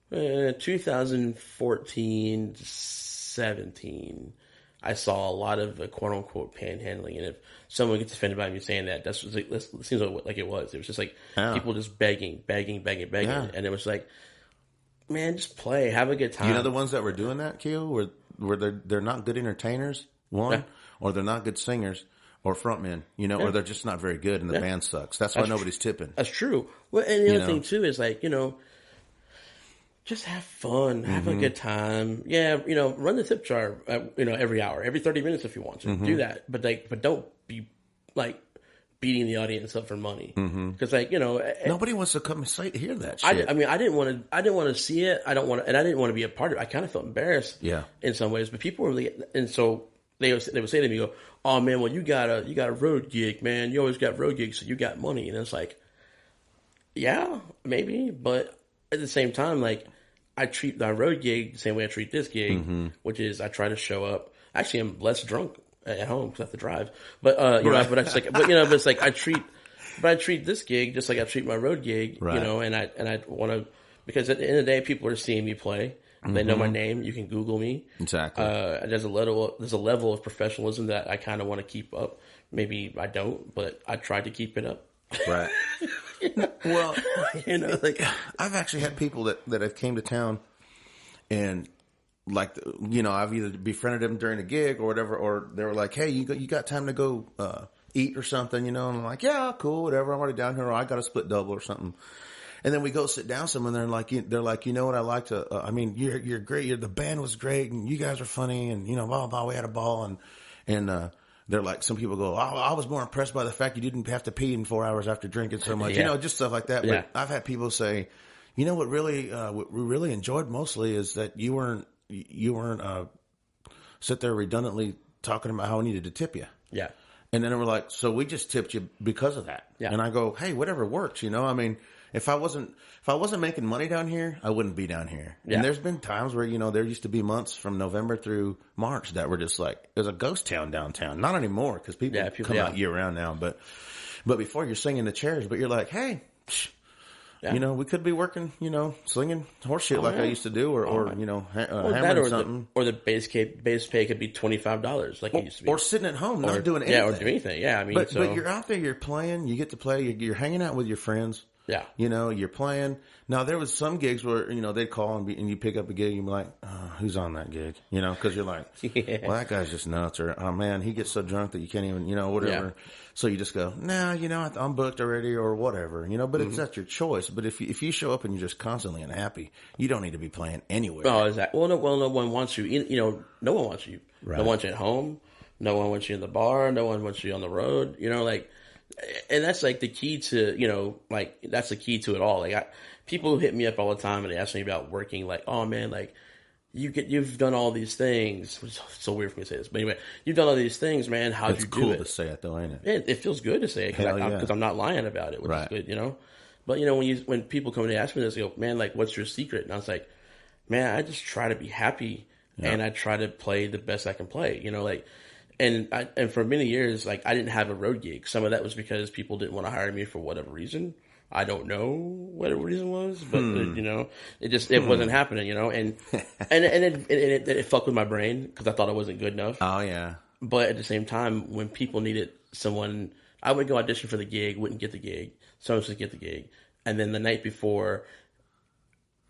C: 2014 to 17, I saw a lot of quote-unquote panhandling, and if someone gets offended by me saying that, that seems like it was. It was just like people just begging, and it was like, man, just play, have a good time.
B: You know the ones that were doing that, Keio, where they're not good entertainers, or they're not good singers, or frontmen, you know, or they're just not very good and the band sucks. That's why nobody's tipping.
C: That's true. Well, and the other thing too is like, you know, just have fun, have a good time. Yeah, you know, run the tip jar, you know, every hour, every 30 minutes if you want to. Do that. But don't be like beating the audience up for money. Because like, you know,
B: nobody wants to come and hear that shit.
C: I didn't want to see it. I didn't want to be a part of it. I kind of felt embarrassed in some ways, but people were really, and so they would say to me, go, oh man, well you got a road gig, man. You always got road gigs, so you got money. And it's like, yeah, maybe, but at the same time, like I treat my road gig the same way I treat this gig, which is I try to show up. Actually, I'm less drunk at home because I have to drive. But you know, but it's like I treat this gig just like I treat my road gig, you know. And I want to, because at the end of the day, people are seeing me play. They know my name. You can Google me. Exactly. There's a level of professionalism that I kind of want to keep up. Maybe I don't, but I try to keep it up. Right.
B: Well, you know, like I've actually had people that have came to town, and like, you know, I've either befriended them during a gig or whatever, or they were like, hey, you got time to go eat or something, you know? And I'm like, yeah, cool, whatever. I'm already down here, or I got a split double or something. And then we go sit down somewhere, and they're like, you know what, I like to, I mean, you're great. The band was great, and you guys are funny, and, you know, blah, blah, blah. We had a ball, and they're like, some people go, I was more impressed by the fact you didn't have to pee in 4 hours after drinking so much, just stuff like that. But I've had people say, what we really enjoyed mostly is that you weren't sit there redundantly talking about how I needed to tip you.
C: Yeah.
B: And then they were like, so we just tipped you because of that. Yeah. And I go, hey, whatever works, I mean, if I wasn't making money down here, I wouldn't be down here. Yeah. And there's been times where, there used to be months from November through March that were just like, it was a ghost town downtown. Not anymore, because people come out year round now. But before, you're singing the chairs, but you're like, hey, we could be working, slinging horse shit I used to do, or hammering something.
C: Or the base pay could be $25, like it used to be.
B: Or sitting at home, not doing anything.
C: Yeah, or doing anything. Yeah, I mean,
B: but you're out there, you're playing, you get to play, you're hanging out with your friends.
C: Yeah.
B: You're playing. Now, there was some gigs where, they'd call and you pick up a gig and you'd be like, who's on that gig? Because you're like, well, that guy's just nuts. Or, oh, man, he gets so drunk that you can't even, whatever. Yeah. So you just go, nah, I'm booked already or whatever, but it's not your choice. But if you show up and you're just constantly unhappy, you don't need to be playing anywhere.
C: Oh, exactly. Well, no one wants you. No one wants you. Right. No one wants you at home. No one wants you in the bar. No one wants you on the road. And that's like the key to, that's the key to it all. Like people hit me up all the time and they ask me about working, like, oh man, like you've done all these things. It's so weird for me to say this, but anyway, you've done all these things, man. How'd you do it?
B: It's cool to say it though, ain't it?
C: Yeah, it feels good to say it because I'm not lying about it, which is good, But when people come and ask me this, they go, man, like, what's your secret? And I was like, man, I just try to be happy and I try to play the best I can play, And for many years, like, I didn't have a road gig. Some of that was because people didn't want to hire me for whatever reason. I don't know what the reason was, but it wasn't happening, and it fucked with my brain because I thought I wasn't good enough.
B: Oh yeah.
C: But at the same time, when people needed someone, I would go audition for the gig, wouldn't get the gig. Someone would get the gig, and then the night before,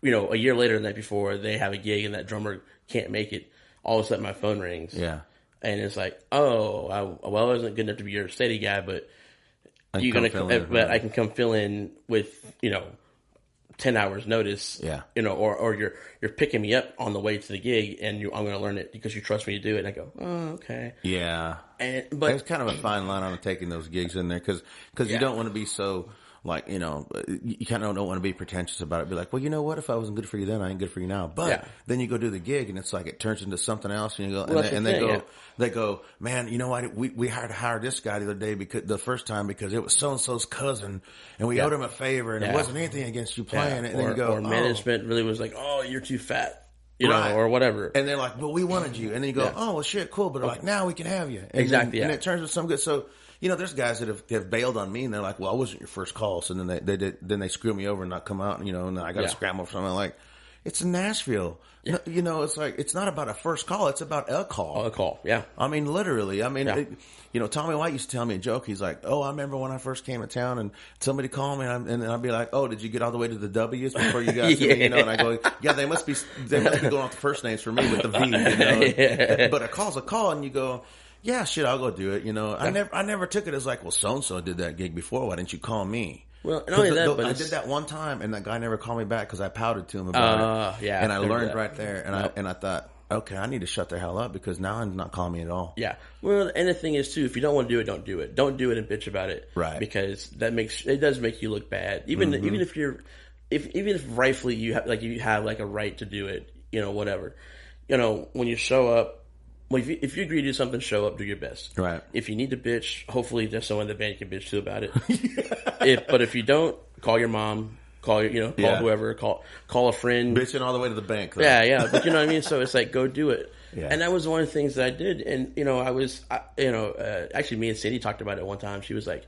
C: a year later, the night before they have a gig and that drummer can't make it. All of a sudden, my phone rings.
B: Yeah.
C: And it's like, I wasn't good enough to be your steady guy, but I can come fill in with 10 hours notice.
B: Yeah.
C: Or you're picking me up on the way to the gig, and I'm going to learn it because you trust me to do it. And I go, oh, okay.
B: Yeah. But there's kind of a fine line on taking those gigs in there because you don't want to be so. Like, you kind of don't want to be pretentious about it. Be like, well, you know what? If I wasn't good for you then, I ain't good for you now. But then you go do the gig and it's like it turns into something else. And you go, they go, man, you know what? We had to hire this guy the other day the first time because it was so and so's cousin, and we owed him a favor, and it wasn't anything against you playing it. And then you go,
C: or management really was like, oh, you're too fat. Or whatever.
B: And they're like, well, we wanted you. And then you go, oh, well, shit, cool. But they're like, now we can have you. And
C: exactly.
B: And it turns into some good. So, there's guys that have bailed on me and they're like, well, I wasn't your first call. So then they screw me over and not come out, and I got to scramble for something. Like, it's in Nashville. Yeah. It's like, it's not about a first call. It's about a call.
C: A call. Yeah.
B: I mean, literally. I mean, Tommy White used to tell me a joke. He's like, oh, I remember when I first came to town and somebody called me and I'd be like, oh, did you get all the way to the W's before you got to me? And I go, yeah, they must be going off the first names for me with the V, But a call's a call and you go, yeah, shit, I'll go do it. I never took it as like, well, so-and-so did that gig before. Why didn't you call me?
C: Well, not only that, but
B: I did that one time, and that guy never called me back because I pouted to him about it. Yeah, and I learned right there, and I thought, okay, I need to shut the hell up because now I'm not calling me at all.
C: Yeah. Well, and the thing is too, if you don't want to do it, don't do it. Don't do it and bitch about it,
B: right?
C: Because it does make you look bad. Even if rightfully you have like a right to do it, whatever. When you show up. Well, if you agree to do something, show up, do your best.
B: Right.
C: If you need to bitch, hopefully there's someone in the band you can bitch to about it. But if you don't, call your mom, call whoever, call a friend.
B: Bitching all the way to the bank. Though.
C: Yeah. But you know what I mean? So it's like, go do it.
B: Yeah.
C: And that was one of the things that I did. And, actually me and Cindy talked about it one time. She was like,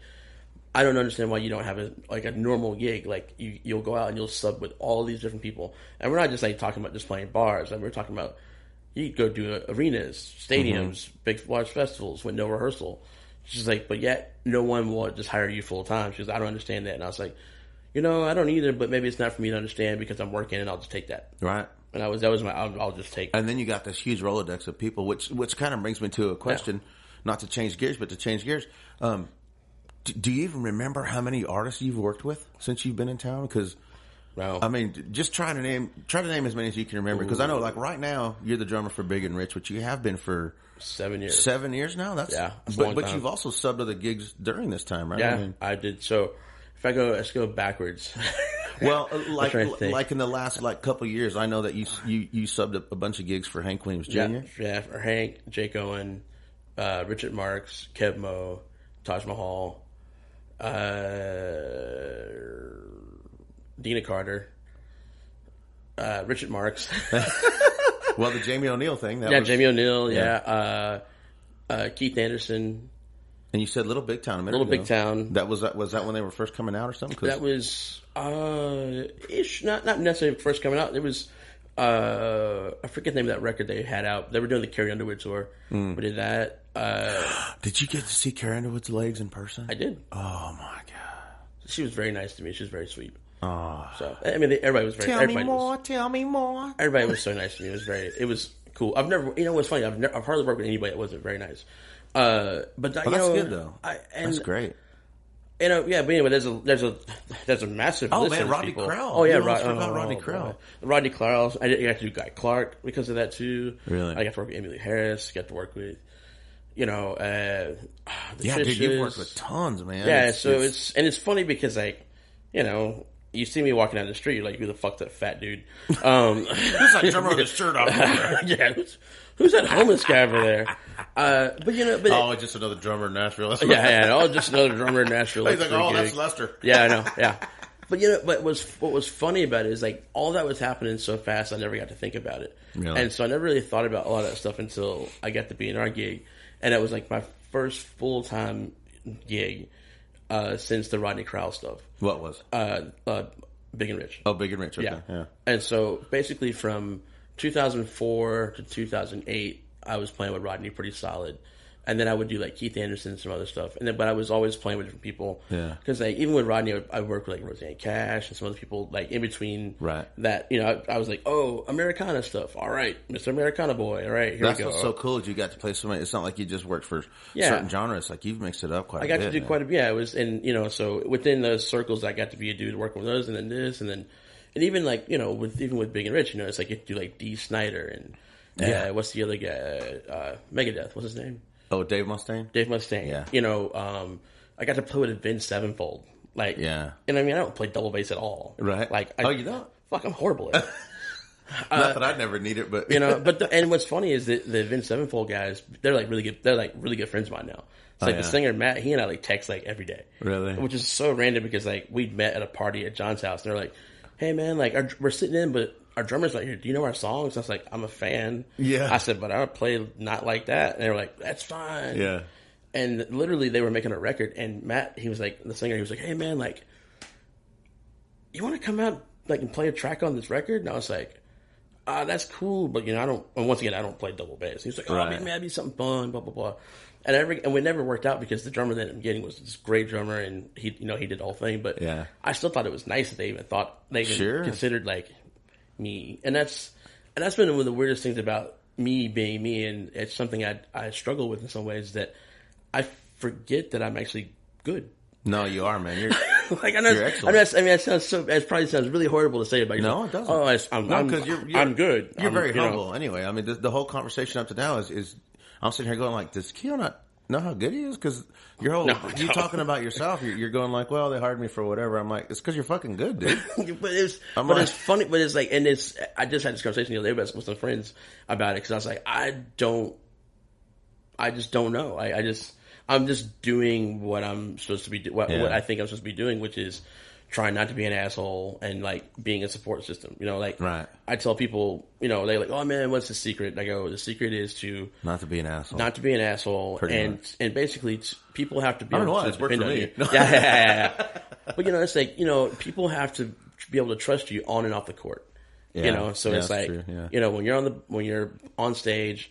C: I don't understand why you don't have a normal gig. Like you'll go out and you'll sub with all these different people. And we're not just like talking about just playing bars. Like we're talking about, you go do arenas, stadiums, big large festivals with no rehearsal. She's like, but yet no one will just hire you full time. She's like, I don't understand that. And I was like, I don't either, but maybe it's not for me to understand because I'm working and I'll just take that.
B: Right.
C: And that was my, I'll just take.
B: And then you got this huge Rolodex of people, which kind of brings me to a question, not to change gears, but to change gears. Do you even remember how many artists you've worked with since you've been in town? Because
C: No.
B: I mean, just try to name as many as you can remember. Because I know, like right now, you're the drummer for Big and Rich, which you have been for
C: 7 years.
B: 7 years now. That's but you've also subbed other gigs during this time, right?
C: Yeah, I did. So if let's go backwards.
B: Well, like in the last couple of years, I know that you subbed a bunch of gigs for Hank Williams Jr.
C: Yeah, for Hank, Jake Owen, Richard Marx, Kev Mo, Taj Mahal, Dina Carter, Richard Marx.
B: Well, the Jamie O'Neill thing.
C: Jamie O'Neill. Yeah. Keith Anderson.
B: And you said Little Big Town a minute ago.
C: Big Town.
B: Was that when they were first coming out or something?
C: That was ish, not necessarily first coming out. It was I forget the name of that record they had out. They were doing the Carrie Underwood tour. We did that.
B: Did you get to see Carrie Underwood's legs in person?
C: I did.
B: Oh my god.
C: She was very nice to me. She was very sweet.
B: Oh.
C: So I mean, everybody was very.
B: Tell me more.
C: Everybody was so nice to me. It was cool. I've never, what's funny? I've hardly worked with anybody that wasn't very nice. But
B: that's good though. That's great.
C: But anyway, there's a massive.
B: Oh
C: list
B: man,
C: of
B: Rodney
C: people.
B: Crowell.
C: Oh yeah,
B: Rodney Crowell.
C: Rodney Crowell. I got to do Guy Clark because of that too.
B: Really?
C: I got to work with Emily Harris. Got to work with, the
B: Fishes. Dude, you've worked with tons, man.
C: Yeah, it's funny because you see me walking down the street, you're like, who the fuck's that fat dude?
B: Who's that drummer with his shirt off?
C: Yeah, who's that homeless guy over there?
B: Just another drummer in Nashville.
C: Just another drummer in Nashville.
B: He's like, that's Lester.
C: Yeah, I know. Yeah, but what was funny about it is like all that was happening so fast, I never got to think about it, and so I never really thought about a lot of that stuff until I got to be in our gig, and it was like my first full time gig since the Rodney Crowell stuff.
B: What was?
C: Big and Rich.
B: Oh, Big and Rich. Okay. Yeah.
C: And so basically from 2004 to 2008, I was playing with Rodney pretty solid. And then I would do like Keith Anderson and some other stuff. But I was always playing with different people.
B: Yeah.
C: Because like even with Rodney, I worked with like Roseanne Cash and some other people like in between.
B: Right.
C: That I was like, oh, Americana stuff. All right, Mr. Americana boy. All right, here
B: That's
C: we go.
B: What's so cool is you got to play so many. It's not like you just worked for certain genres. Like you've mixed it up quite a bit.
C: I got to do quite a bit. Yeah, it was, and so within those circles, I got to be a dude working with those, and then this, and even like with Big and Rich, it's like you do like Dee Snider and what's the other guy? Megadeth. What's his name?
B: Oh, Dave Mustaine?
C: Dave Mustaine.
B: Yeah.
C: I got to play with Vince Sevenfold. Like,
B: yeah.
C: And I mean, I don't play double bass at all.
B: Right.
C: Like,
B: you don't?
C: Fuck, I'm horrible at it.
B: Not that I'd never need it, but
C: and what's funny is that the Vince Sevenfold guys, they're like really good. They're like really good friends of mine now. It's like the singer Matt, he and I like text like every day.
B: Really?
C: Which is so random because like we'd met at a party at John's house and they're like, hey man, like we're sitting in, but our drummer's not here. Do you know our songs? I was like, I'm a fan.
B: Yeah.
C: I said, but I don't play not like that. And they were like, that's fine.
B: Yeah.
C: And literally they were making a record and Matt, he was like, the singer, he was like, hey man, like, you want to come out like and play a track on this record? And I was like, that's cool, but I don't, and once again, I don't play double bass. He was like, man, that'd be something fun, blah, blah, blah. And we never worked out because the drummer that I'm getting was this great drummer and he did the whole thing, but I still thought it was nice that they even thought, they even considered like me. And that's been one of the weirdest things about me being me, and it's something I struggle with in some ways, that I forget that I'm actually good.
B: No, you are, man. You're
C: like you're excellent. It probably sounds really horrible to say about yourself.
B: No, it doesn't.
C: I'm good.
B: You're very humble. Anyway, I mean, the whole conversation up to now is I'm sitting here going like, does Keio not know how good he is? Because you talking about yourself, you're going like, well, they hired me for whatever. I'm like, it's because you're fucking good, dude.
C: It's funny, but it's like, and I just had this conversation the other day with some friends about it because I was like, I just don't know. I'm just doing what I'm supposed to be what I think I'm supposed to be doing, which is trying not to be an asshole and like being a support system.
B: Right.
C: I tell people, they're like, oh man, what's the secret? And I go, the secret is to
B: not to be an asshole.
C: Not to be an asshole, and basically people have to be able to
B: depend on you.
C: Yeah. But it's like people have to be able to trust you on and off the court.
B: Yeah.
C: So it's like when you're on stage,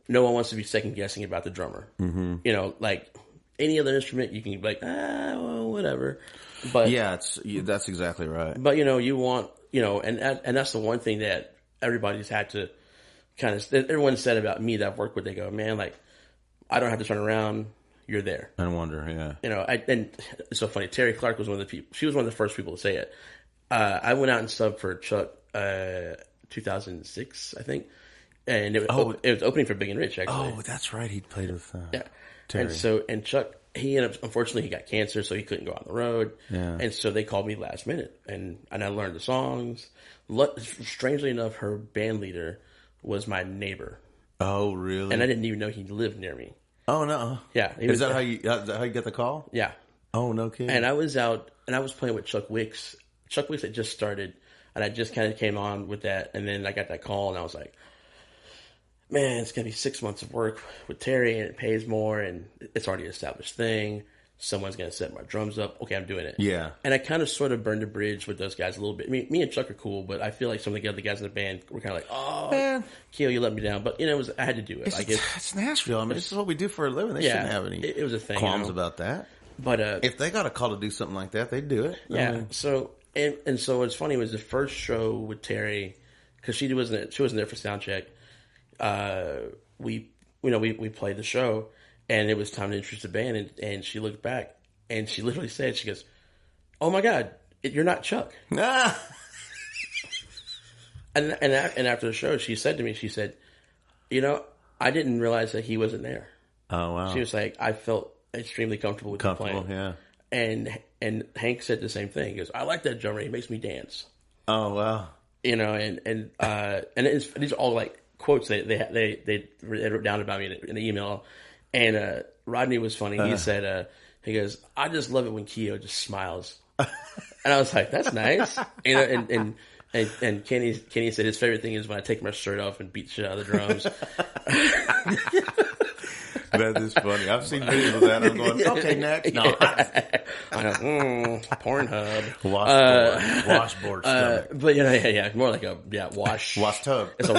C: no one wants to be second guessing about the drummer. Mm-hmm. Like any other instrument, you can be like, well, whatever. But
B: that's exactly right.
C: But you want and that's the one thing that everybody's had to everyone said about me that I've worked with. They go, man, like I don't have to turn around. You're there.
B: I wonder, yeah.
C: And it's so funny. Terry Clark was one of the people. She was one of the first people to say it. I went out and subbed for Chuck 2006, I think. And it was opening for Big and Rich, actually.
B: Oh, that's right. He played with
C: Terry. And Chuck, he ended up, unfortunately, he got cancer, so he couldn't go on the road.
B: Yeah.
C: And so they called me last minute, and I learned the songs. Strangely enough, her band leader was my neighbor.
B: Oh, really?
C: And I didn't even know he lived near me.
B: Oh, no.
C: Yeah.
B: Is that how you get the call?
C: Yeah.
B: Oh, no kidding.
C: And I was out, and I was playing with Chuck Wicks. Chuck Wicks had just started, and I just kind of came on with that, and then I got that call, and I was like, man, it's going to be 6 months of work with Terry, and it pays more, and it's already an established thing. Someone's going to set my drums up. Okay, I'm doing it.
B: Yeah.
C: And I kind of sort of burned a bridge with those guys a little bit. I mean, me and Chuck are cool, but I feel like some of the other guys in the band were kind of like, oh, man, Keio, you let me down. But, I had to do it.
B: It's Nashville. I mean, this is what we do for a living. They shouldn't have any
C: it was a thing,
B: qualms about that.
C: But
B: if they got a call to do something like that, they'd do it.
C: Yeah.
B: I mean,
C: so what's funny was the first show with Terry, because she wasn't there for sound check. We played the show, and it was time to introduce the band, and she looked back, and she literally said, she goes, "Oh my God, you're not Chuck." and after the show, she said to me, she said, I didn't realize that he wasn't there.
B: Oh wow.
C: She was like, I felt extremely comfortable with him playing.
B: Yeah.
C: And Hank said the same thing. He goes, I like that drummer. He makes me dance.
B: Oh wow.
C: And these are all like quotes they wrote down about me in the email. And Rodney was funny. He said, he goes, I just love it when Keio just smiles. And I was like, that's nice. And Kenny said his favorite thing is when I take my shirt off and beat shit out of the drums.
B: That is funny. I've seen videos of that. I'm going, okay, next. No.
C: I know, Pornhub.
B: Washboard stomach.
C: But yeah, more like a wash.
B: Wash tub.
C: It's a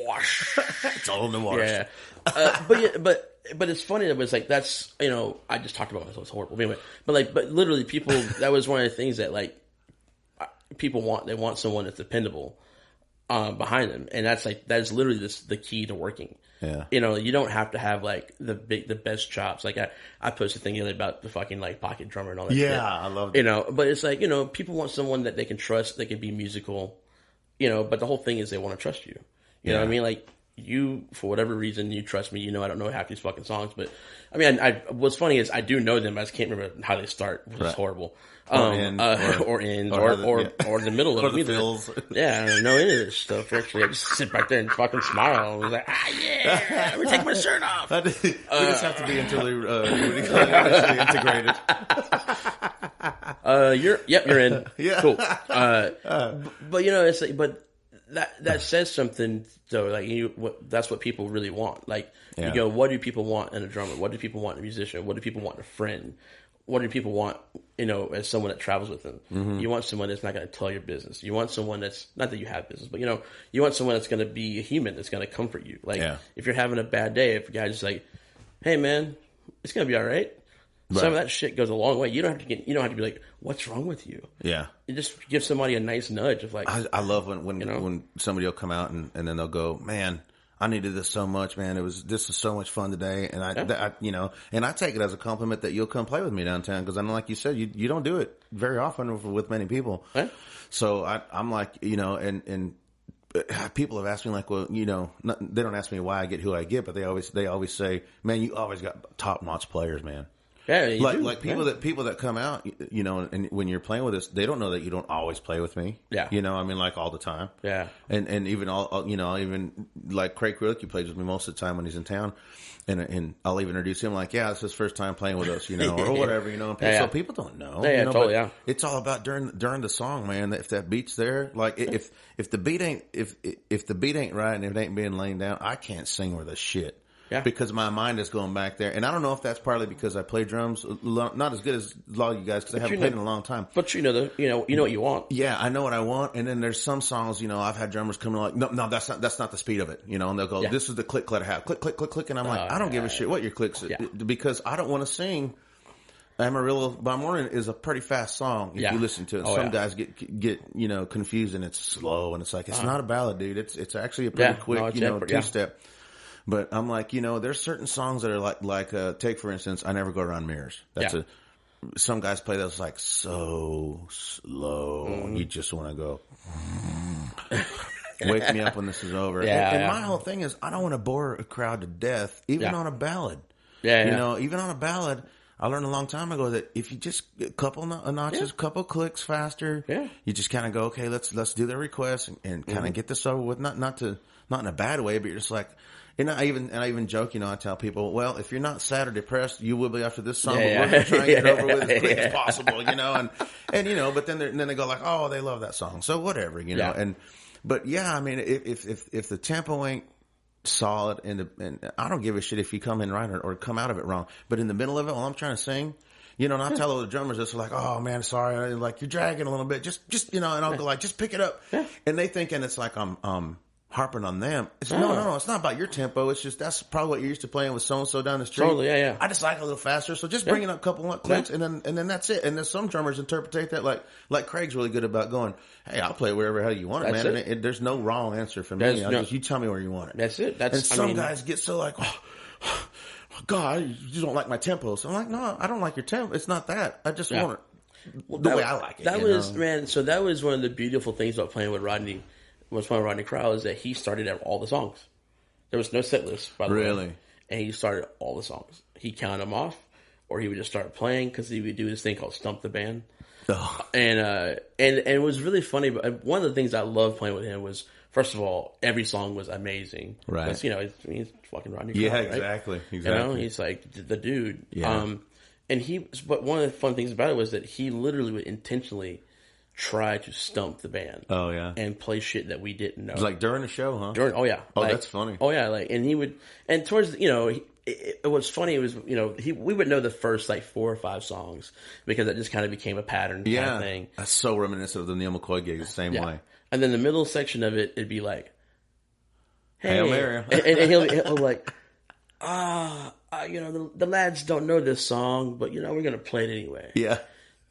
C: wash.
B: It's all in the water.
C: Yeah. But it's funny that it's like, that's, I just talked about myself. It's horrible. Anyway, but literally people, that was one of the things that like people want. They want someone that's dependable behind them. And that is literally the key to working.
B: Yeah.
C: You don't have to have like the best chops. Like I posted a thing the other day about the fucking like pocket drummer and all that shit.
B: Yeah, I love that.
C: But it's like, people want someone that they can trust, they can be musical, but the whole thing is they want to trust you. You know what I mean? Like, you, for whatever reason, you trust me. I don't know half these fucking songs, but I mean, what's funny is I do know them, I just can't remember how they start, which is horrible. Or in the middle of
B: the
C: it.
B: fills.
C: Yeah, I don't know any of this stuff. Actually, I just sit back there and fucking smile. I was like, yeah, let me take my shirt off.
B: We just have to be intellectually integrated.
C: You're in.
B: Yeah.
C: Cool. But it's like, but that says something though. Like that's what people really want. Like you go, what do people want in a drummer? What do people want in a musician? What do people want in a friend? What do people want, as someone that travels with them? Mm-hmm. You want someone that's not going to tell your business. You want someone that's, not that you have business, but you want someone that's going to be a human, that's going to comfort you. Like if you're having a bad day, if a guy's just like, hey man, it's going to be all right. Right. Some of that shit goes a long way. You don't have to be like, what's wrong with you? Yeah. You just give somebody a nice nudge of like,
B: I love when somebody will come out and then they'll go, man, I needed this so much, man. This was so much fun today. And I take it as a compliment that you'll come play with me downtown. Cause I'm like you said, you don't do it very often with many people. Right. So I'm like, and people have asked me like, well, they don't ask me why I get who I get, but they always say, man, you always got top notch players, man.
C: Yeah,
B: like people that come out, and when you're playing with us, they don't know that you don't always play with me. Yeah, I mean, like all the time. Yeah, and even even like Craig Quillicky plays with me most of the time when he's in town, and I'll even introduce him like, yeah, it's his first time playing with us, or whatever, So people don't know.
C: Yeah, totally. Yeah,
B: it's all about during the song, man. If that beat's there, like if the beat ain't if the beat ain't right and if it ain't being laid down, I can't sing worth a shit. Yeah. Because my mind is going back there. And I don't know if that's partly because I play drums not as good as a lot of you guys because I haven't played in a long time.
C: But you know what you want.
B: Yeah, I know what I want. And then there's some songs, I've had drummers come in like, no, that's not the speed of it. And they'll go, this is the click let it have. Click, click, click, click. And I'm like, I don't give a shit what your clicks because I don't want to sing. Amarillo by Moreno is a pretty fast song if you listen to it. Some guys get confused and it's slow and it's like, it's not a ballad, dude. It's actually a pretty quick, two-step. But I'm like, there's certain songs that are like take for instance, I Never Go Around Mirrors. some guys play that's like so slow. You just want to go, wake me up when this is over. And my whole thing is, I don't want to bore a crowd to death, even on a ballad. You know, even on a ballad, I learned a long time ago that if you just a couple notches, couple clicks faster, you just kind of go, okay, let's do the request and kind of get this over with. Not in a bad way, but you're just like, and I even joke, you know, I tell people, well, if you're not sad or depressed, you will be after this song, but we're going to try and get it over with as quick as possible, you know, and you know, but then they go like, oh, they love that song, so whatever, you know, but yeah, I mean, if the tempo ain't solid and I don't give a shit if you come in right or come out of it wrong, but in the middle of it while I'm trying to sing, you know, and I tell all the drummers this, like, oh man, sorry, like you're dragging a little bit, just you know, and I'll go like, just pick it up, and they thinking it's like I'm harping on them. It's no, it's not about your tempo. It's just that's probably what you're used to playing with so and so down the street.
C: Totally, I
B: just like a little faster, so just bringing up a couple of clicks, and then that's it. And then some drummers interpret that like Craig's really good about going, hey, I'll play wherever the hell you want it, man. And there's no wrong answer for me. You tell me where you want it.
C: That's it.
B: And some guys get so like, oh, God, you don't like my tempo. So I'm like, no, I don't like your tempo. It's not that. I just want it the way I like it.
C: That was man. So that was one of the beautiful things about playing with Rodney. What's fun with Rodney Crowell is that he started out all the songs. There was no set list, by the way. And he started all the songs. He counted them off, or he would just start playing because he would do this thing called Stump the Band. Oh. And it was really funny. But one of the things I loved playing with him was, first of all, every song was amazing.
B: Right.
C: Because, you know, he's fucking Rodney Crowell. Yeah,
B: exactly.
C: Right? You know, he's like the dude. Yeah. But one of the fun things about it was that he literally would intentionally try to stump the band.
B: Oh yeah.
C: And play shit that we didn't know.
B: It was like during the show, huh?
C: Oh,
B: that's funny.
C: Oh yeah, like, and he would, and towards, you know, it was funny. It was, you know, we would know the first like 4 or 5 songs because it just kind of became a pattern kind of thing.
B: That's so reminiscent of the Neil McCoy gigs, the same way.
C: And then the middle section of it, it'd be like, hey,
B: Mary.
C: and he'll like, you know, the lads don't know this song, but you know, we're going to play it anyway.
B: Yeah.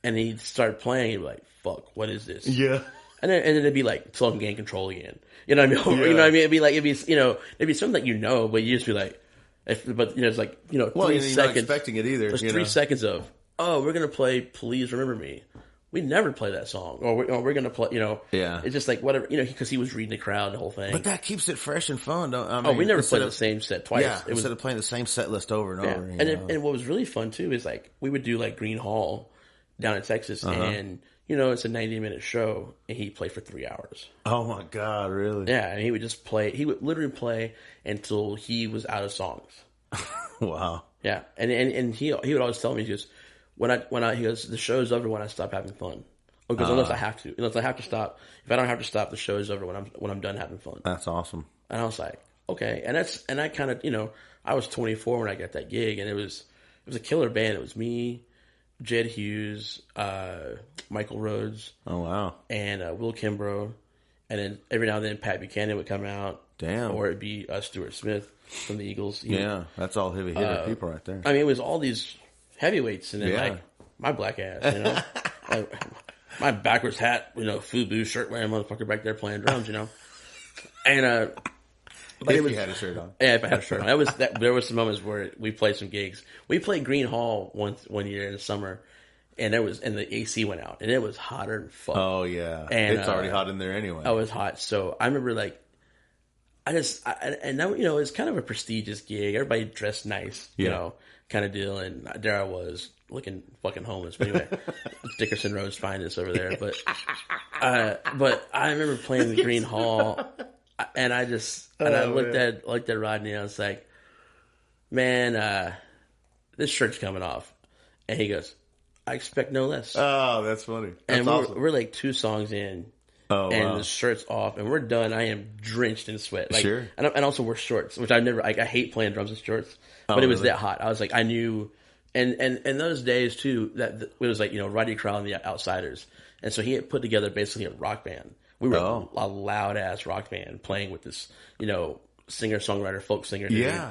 C: And he'd start playing, he'd be like, fuck, what is this?
B: Yeah.
C: And then it'd be like, so I'm gain control again. You know what I mean? You know what I mean? It'd be, you know, it'd be something that you know, but you just be like, but you know, it's like, you know, 3 seconds.
B: You're not expecting it either.
C: There's 3 seconds of, oh, we're going to play Please Remember Me. We never play that song. Or we're going to play, you know.
B: Yeah.
C: It's just like, whatever, you know, because he was reading the crowd, the whole thing.
B: But that keeps it fresh and fun, I mean,
C: we never played the same set twice.
B: Yeah, instead of playing the same set list over and over.
C: And what was really fun, too, is like, we would do like Green Hall down in Texas, and you know, it's a 90-minute show, and he played for 3 hours.
B: Oh my God, really?
C: Yeah, and he would just play. He would literally play until he was out of songs.
B: Wow.
C: Yeah, and he would always tell me, he goes, he goes, the show's over when I stop having fun. Because unless I have to stop. If I don't have to stop, the show's over when I'm done having fun.
B: That's awesome.
C: And I was like, okay, and I kind of, you know, I was 24 when I got that gig, and it was a killer band. It was me, Jed Hughes, Michael Rhodes.
B: Oh wow!
C: And Will Kimbrough, and then every now and then Pat Buchanan would come out.
B: Damn.
C: Or it'd be Stuart Smith from the Eagles.
B: That's all heavy hitter people right there.
C: I mean, it was all these heavyweights, and then like my black ass, you know, my backwards hat, you know, FUBU shirt wearing motherfucker back there playing drums, you know, and
B: but if you had a shirt on.
C: Yeah, if I had a shirt on. There was some moments where we played some gigs. We played Green Hall one year in the summer, and the AC went out, and it was hotter than fuck.
B: Oh yeah,
C: and
B: it's already hot in there anyway.
C: Oh, it was hot. So I remember like, and that, you know, it's kind of a prestigious gig. Everybody dressed nice, you know, kind of deal. And there I was looking fucking homeless. But anyway, Dickerson Road's finest over there. But I remember playing the Green Hall. And I looked at Rodney, and I was like, man, this shirt's coming off. And he goes, I expect no less.
B: Oh, that's funny. That's
C: and
B: awesome.
C: we're like 2 songs in, and the shirt's off, and we're done. I am drenched in sweat. Like,
B: sure. And
C: also wear shorts, which I hate playing drums in shorts, but it was that hot. I was like, I knew, and those days too, that it was like, you know, Rodney Crowell and the Outsiders. And so he had put together basically a rock band. We were a loud-ass rock band playing with this, you know, singer-songwriter, folk singer.
B: Yeah.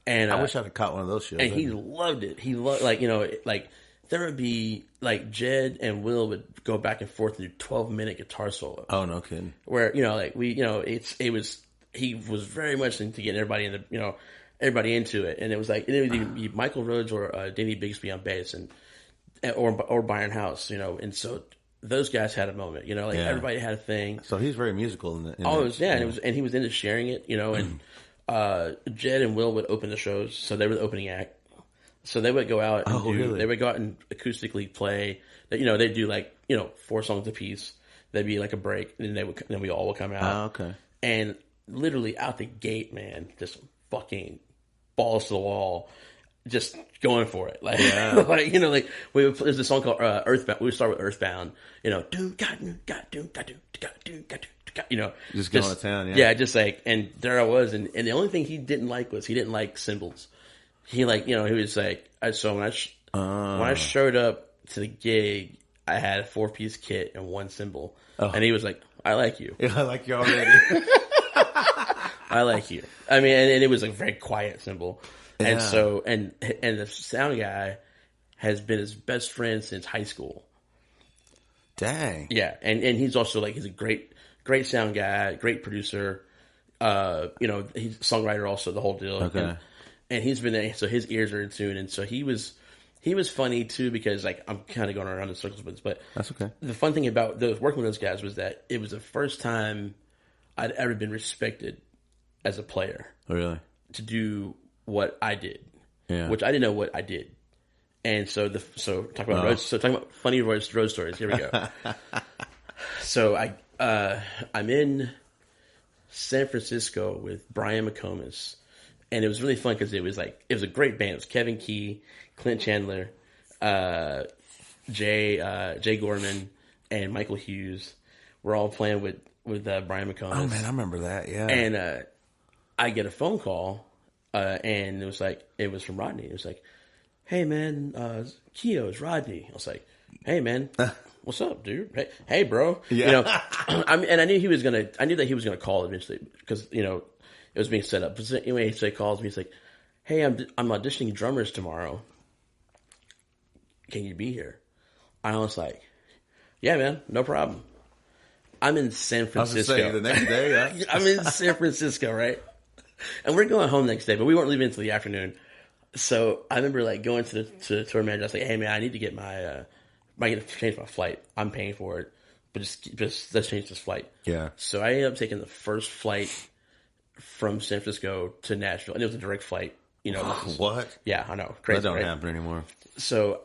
C: And
B: I wish I could caught one of those shows.
C: And he loved it. He loved, like, you know, like, there would be, like, Jed and Will would go back and forth and do 12-minute guitar solos.
B: Oh, no kidding.
C: Where, you know, like, he was very much into getting everybody into it. And it was like, it would either be Michael Rhodes or Danny Bigsby on bass. And or Byron House, and so those guys had a moment, everybody had a thing.
B: So he's very musical in
C: and he was into sharing it, and Jed and Will would open the shows, so they were the opening act. So they would go out and they would go out and acoustically play. They'd do 4 songs a piece. There'd be like a break, and then we all would come out.
B: Oh, okay.
C: And literally out the gate, man, just fucking balls to the wall, just going for it. There's a song called Earthbound. We would start with Earthbound.
B: Just going to town.
C: Yeah, and there I was, and the only thing he didn't like was he didn't like cymbals. He he was like, so when I showed up to the gig, I had a 4-piece kit and 1 cymbal, and he was like, I like you.
B: Yeah, I like you already.
C: I like you. I mean, and it was a very quiet cymbal. Yeah. And so, and the sound guy has been his best friend since high school.
B: Dang.
C: Yeah. And he's also he's a great sound guy, great producer. He's a songwriter also, the whole deal.
B: Okay.
C: And he's been there, so his ears are in tune. And so he was funny too, because I'm kind of going around in circles with this, but
B: that's okay.
C: The fun thing about working with those guys was that it was the first time I'd ever been respected as a player.
B: Oh, really?
C: To do what I did,
B: which
C: I didn't know what I did. And so talking about funny road stories. Here we go. So I'm in San Francisco with Brian McComas. And it was really fun because it was a great band. It was Kevin Key, Clint Chandler, Jay Gorman, and Michael Hughes. We're all playing with Brian McComas.
B: Oh man, I remember that. Yeah.
C: And I get a phone call, and it was from Rodney. It was like, "Hey man, Keio, it's Rodney." I was like, "Hey man, what's up, dude? Hey bro."
B: Yeah.
C: I knew that he was gonna call eventually because it was being set up. But anyway, so he calls me. He's like, "Hey, I'm auditioning drummers tomorrow. Can you be here?" I was like, "Yeah, man, no problem." I'm in San Francisco.
B: I was saying, the next day, yeah.
C: I'm in San Francisco, right? And we're going home next day, but we weren't leaving until the afternoon. So I remember going to the tour manager. I was like, "Hey, man, I need to get I get to change my flight. I'm paying for it, but just let's change this flight."
B: Yeah.
C: So I ended up taking the first flight from San Francisco to Nashville, and it was a direct flight.
B: What?
C: Yeah, I know. Crazy.
B: That don't
C: right?
B: happen anymore.
C: So,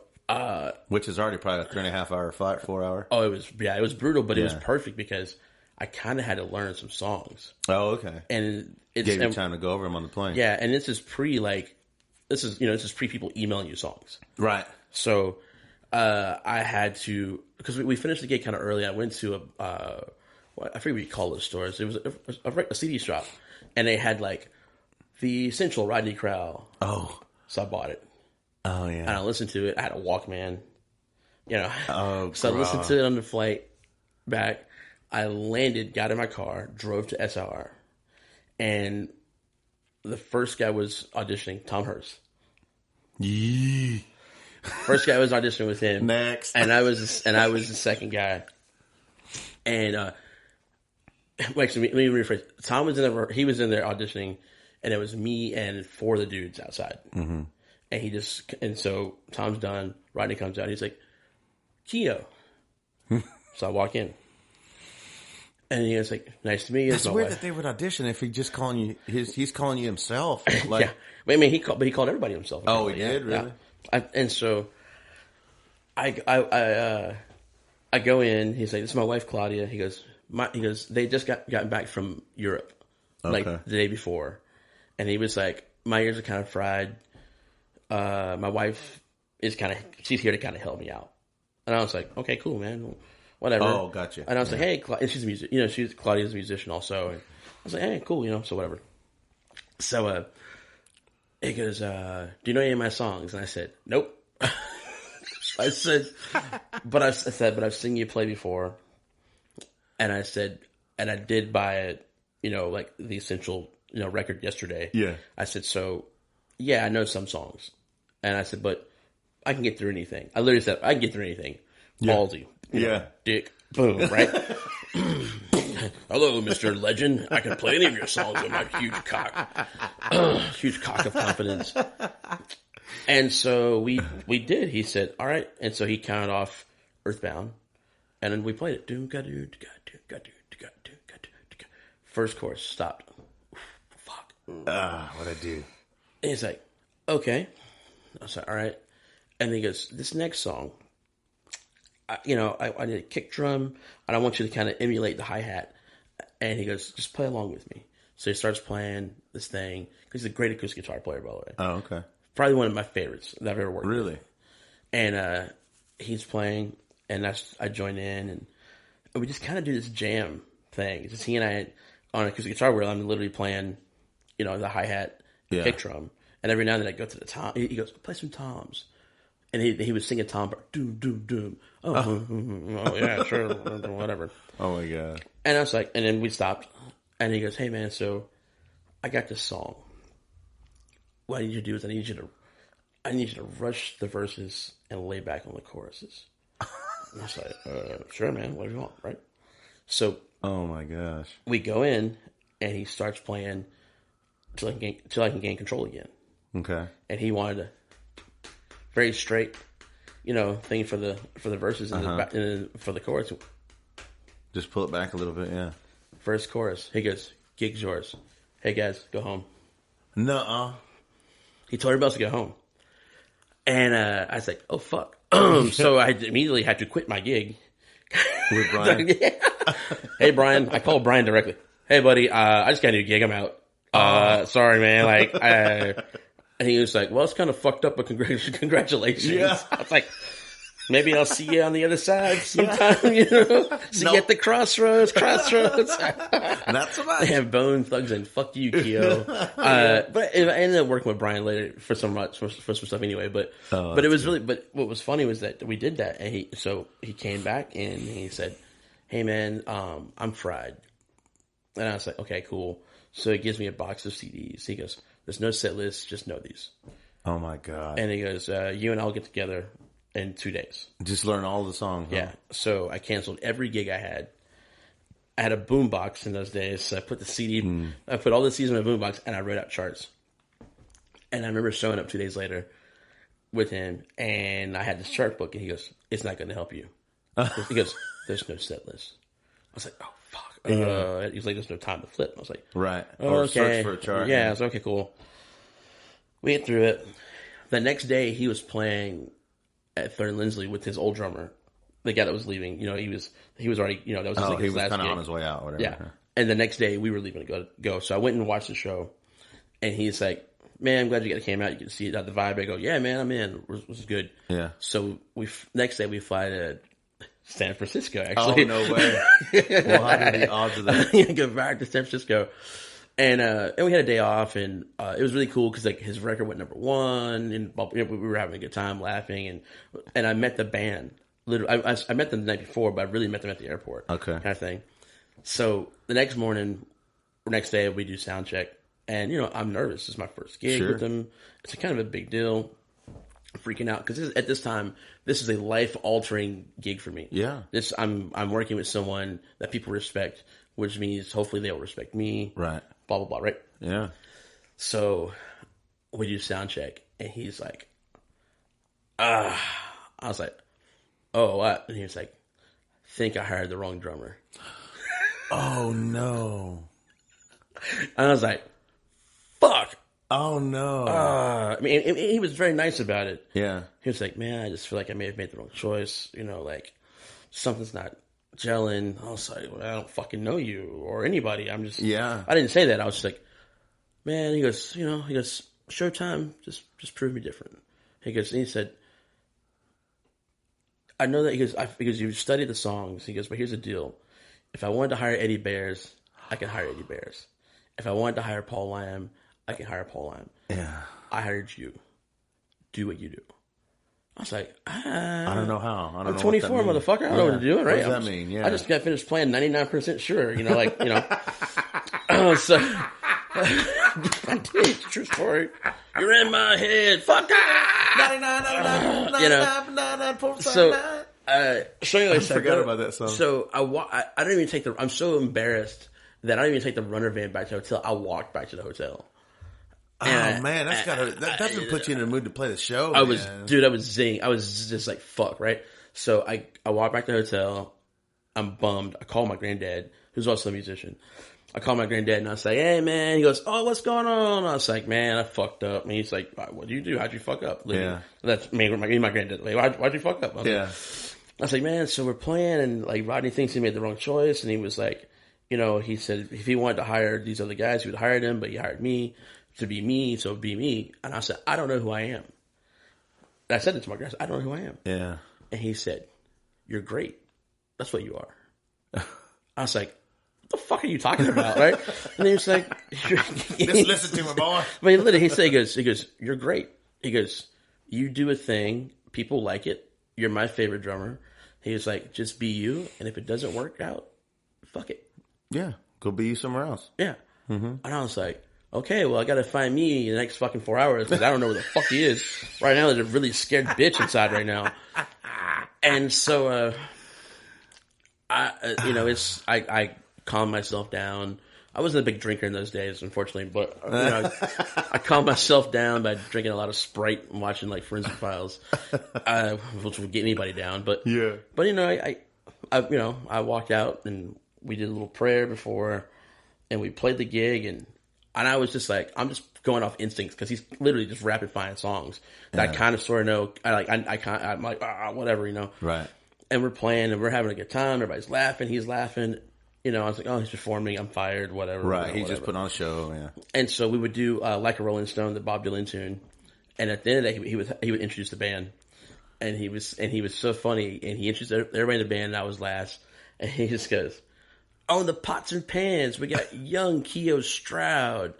B: which is already probably a 3.5 hour flight, 4 hour.
C: Oh, it was brutal, but it was perfect because I kind of had to learn some songs.
B: Oh, okay.
C: And it
B: gave you time to go over them on the plane.
C: Yeah, and this is pre people emailing you songs,
B: right?
C: So, I had to, because we finished the gig kind of early. I went to I forget what you call those stores. It was a CD shop. And they had the Essential Rodney Crowell.
B: Oh.
C: So I bought it.
B: Oh, yeah.
C: And I listened to it. I had a Walkman.
B: Oh,
C: so I listened to it on the flight back. I landed, got in my car, drove to SLR. And the first guy was auditioning, Tom Hurst.
B: Yee.
C: First guy was auditioning with him.
B: Next.
C: And I was the second guy. And actually, let me rephrase. Tom was he was in there auditioning, and it was me and 4 of the dudes outside. Mm-hmm. And so Tom's done. Rodney comes out. He's like, "Keio." So I walk in, and he was like, "Nice to meet you."
B: That's weird that they would audition if he just calling you. He's calling you himself.
C: Yeah, I mean he called everybody himself.
B: Oh, he did, really?
C: Yeah. And so I go in. He's like, "This is my wife Claudia." He goes, "They just gotten back from Europe, the day before," and he was like, "My ears are kind of fried. My wife she's here to kind of help me out." And I was like, "Okay, cool, man, whatever."
B: Oh, gotcha.
C: And I was like, "Hey," and she's a musician. Claudia's a musician also. And I was like, "Hey, cool, so whatever." So he goes, "Do you know any of my songs?" And I said, "Nope." I said, but I've seen you play before. And I said, and I did buy it, the Essential, record yesterday.
B: Yeah.
C: I said, so, yeah, I know some songs. And I said, but I can get through anything. I literally said, I can get through anything.
B: Yeah.
C: Ballsy. Dick. Boom, right? "Hello, Mr. Legend. I can play any of your songs with my huge cock. Huge cock of confidence." And so we did. He said, all right. And so he counted off Earthbound. And then we played it. First chorus stopped. Fuck.
B: What'd I do?
C: And he's like, okay. I was like, all right. And he goes, this next song, I need a kick drum, and I want you to kind of emulate the hi-hat. And he goes, just play along with me. So he starts playing this thing. He's a great acoustic guitar player, by the way.
B: Oh, okay.
C: Probably one of my favorites that I've ever worked with.
B: Really?
C: And he's playing, and I join in, and we just kind of do this jam thing. It's just he and I on an acoustic guitar where I'm literally playing, the hi-hat, kick drum. And every now and then I go to the tom. He goes, play some toms. And he was singing tom, doom, doom, doom. Oh, yeah, sure, whatever.
B: Oh, my God.
C: And I was like, and then we stopped. And he goes, hey, man, so I got this song. What I need you to do is I need you to rush the verses and lay back on the choruses. And I was like, sure, man, whatever you want, right? So,
B: oh my gosh,
C: we go in and he starts playing till I can gain control again.
B: Okay.
C: And he wanted a very straight, thing for the verses and for the chorus.
B: Just pull it back a little bit, yeah.
C: First chorus, he goes, gig's yours. Hey guys, go home.
B: Nuh-uh.
C: He told everybody else to go home. And I was like, oh, fuck. So I immediately had to quit my gig.
B: With Brian?
C: Yeah. Hey, Brian. I called Brian directly. Hey, buddy, I just got a new gig. I'm out. Sorry, man. And he was like, well, it's kind of fucked up, but congratulations.
B: Yeah.
C: I was like, maybe I'll see you on the other side sometime, See you at the crossroads.
B: Not so much.
C: They have Bone Thugs and fuck you, Keio. But I ended up working with Brian later for some stuff anyway. But it was really. But what was funny was that we did that, and he came back and he said, "Hey man, I'm fried," and I was like, "Okay, cool." So he gives me a box of CDs. He goes, "There's no set list, just know these."
B: Oh my God!
C: And he goes, "You and I'll get together in 2 days.
B: Just learn all the songs." Huh?
C: Yeah. So I canceled every gig I had. I had a boombox in those days. So I put the CD, I put all the CDs in my boombox, and I wrote out charts. And I remember showing up 2 days later with him, and I had this chart book, and he goes, "It's not going to help you." He goes, "There's no set list." I was like, "Oh fuck." He's like, "There's no time to flip." I was like,
B: "Right."
C: Or
B: okay. Search for a chart.
C: Yeah. I was like, "Okay, cool." We get through it. The next day, he was playing at Third and Lindsley with his old drummer, the guy that was leaving. He was already, that was his,
B: he was
C: last
B: kind of
C: gig.
B: on his way out, whatever.
C: Yeah. And the next day we were leaving to go. So I went and watched the show, and he's like, "Man, I'm glad you guys came out. You can see the vibe." I go, "Yeah, man, I'm in. It was good."
B: Yeah.
C: So next day we fly to San Francisco. Actually,
B: oh no way! Well, how are the odds of that?
C: Go back to San Francisco. And we had a day off, and it was really cool because his record went #1, and we were having a good time, laughing, and I met the band. Literally, I met them the night before, but I really met them at the airport.
B: Okay,
C: kind of thing. So the next day, we do sound check, and I'm nervous. It's my first gig with them. It's kind of a big deal. I'm freaking out because at this time, this is a life altering gig for me.
B: Yeah,
C: I'm working with someone that people respect, which means hopefully they'll respect me.
B: Right.
C: Blah, blah, blah, right?
B: Yeah.
C: So we do sound check, and he's like, I was like, "Oh, what?" And he was like, "Think I hired the wrong drummer."
B: Oh, no.
C: And I was like, "Fuck."
B: Oh, no.
C: I mean, he was very nice about it.
B: Yeah.
C: He was like, "Man, I just feel like I may have made the wrong choice. Something's not gelling." I was like, "Well, I don't fucking know you or anybody. I'm just..."
B: Yeah.
C: I didn't say that. I was just like, "Man," he goes, "Showtime, just prove me different." And he said, "I know that," because you studied the songs. He goes, "But here's the deal. If I wanted to hire Eddie Bears, I can hire Eddie Bears. If I wanted to hire Paul Lamb, I can hire Paul Lamb.
B: Yeah.
C: I hired you. Do what you do." I was like,
B: I don't know how.
C: I'm 24, motherfucker. I don't know what to do, right?
B: What does that mean? Yeah.
C: I just got finished playing 99% sure, So, it's a true story. You're in my head. Fuck that!
B: 99.
C: So anyway,
B: I forgot about that song.
C: So I don't even I'm so embarrassed that I don't even take the runner van back to the hotel. I walked back to the hotel.
B: Man, that doesn't put you in the mood to play the show.
C: I was zing. I was just like, fuck, right? So I walked back to the hotel. I'm bummed. I call my granddad, who's also a musician. I call my granddad and I say, hey man, he goes, oh, what's going on? I was like, man, I fucked up. And he's like, what did you do? How'd you fuck up? Yeah. That's me and my granddad. Like, why'd you fuck up? I was like, man, so we're playing and like Rodney thinks he made the wrong choice. And he was like, he said if he wanted to hire these other guys, he would hire them, but he hired me to be me, so be me. And I said, I don't know who I am. And I said it to my guys, I don't know who I am. Yeah. And he said, you're great. That's what you are. I was like, what the fuck are you talking about, right? And he was like,
B: just listen to my boy.
C: But he said, he goes, you're great. He goes, you do a thing, people like it. You're my favorite drummer. He was like, just be you, and if it doesn't work out, fuck it.
B: Yeah, go be you somewhere else.
C: Yeah. Mm-hmm. And I was like, okay, well, I got to find me in the next fucking 4 hours because I don't know where the fuck he is. Right now, there's a really scared bitch inside right now. And so, I calmed myself down. I wasn't a big drinker in those days, unfortunately, but I calmed myself down by drinking a lot of Sprite and watching like Forensic Files, which would get anybody down. But I walked out and we did a little prayer before, and we played the gig, and I was just like, I'm just going off instincts because he's literally just rapid firing songs that I kind of sort of know. I'm like whatever, Right. And we're playing and we're having a good time. Everybody's laughing. He's laughing. I was like, oh, he's performing. I'm fired. Whatever.
B: Right. He's just putting on a show. Yeah.
C: And so we would do Like a Rolling Stone, the Bob Dylan tune. And at the end of the day, he would introduce the band, and he was so funny. And he introduced everybody in the band. And I was last, and he just goes, "Oh, the pots and pans. We got young Keio Stroud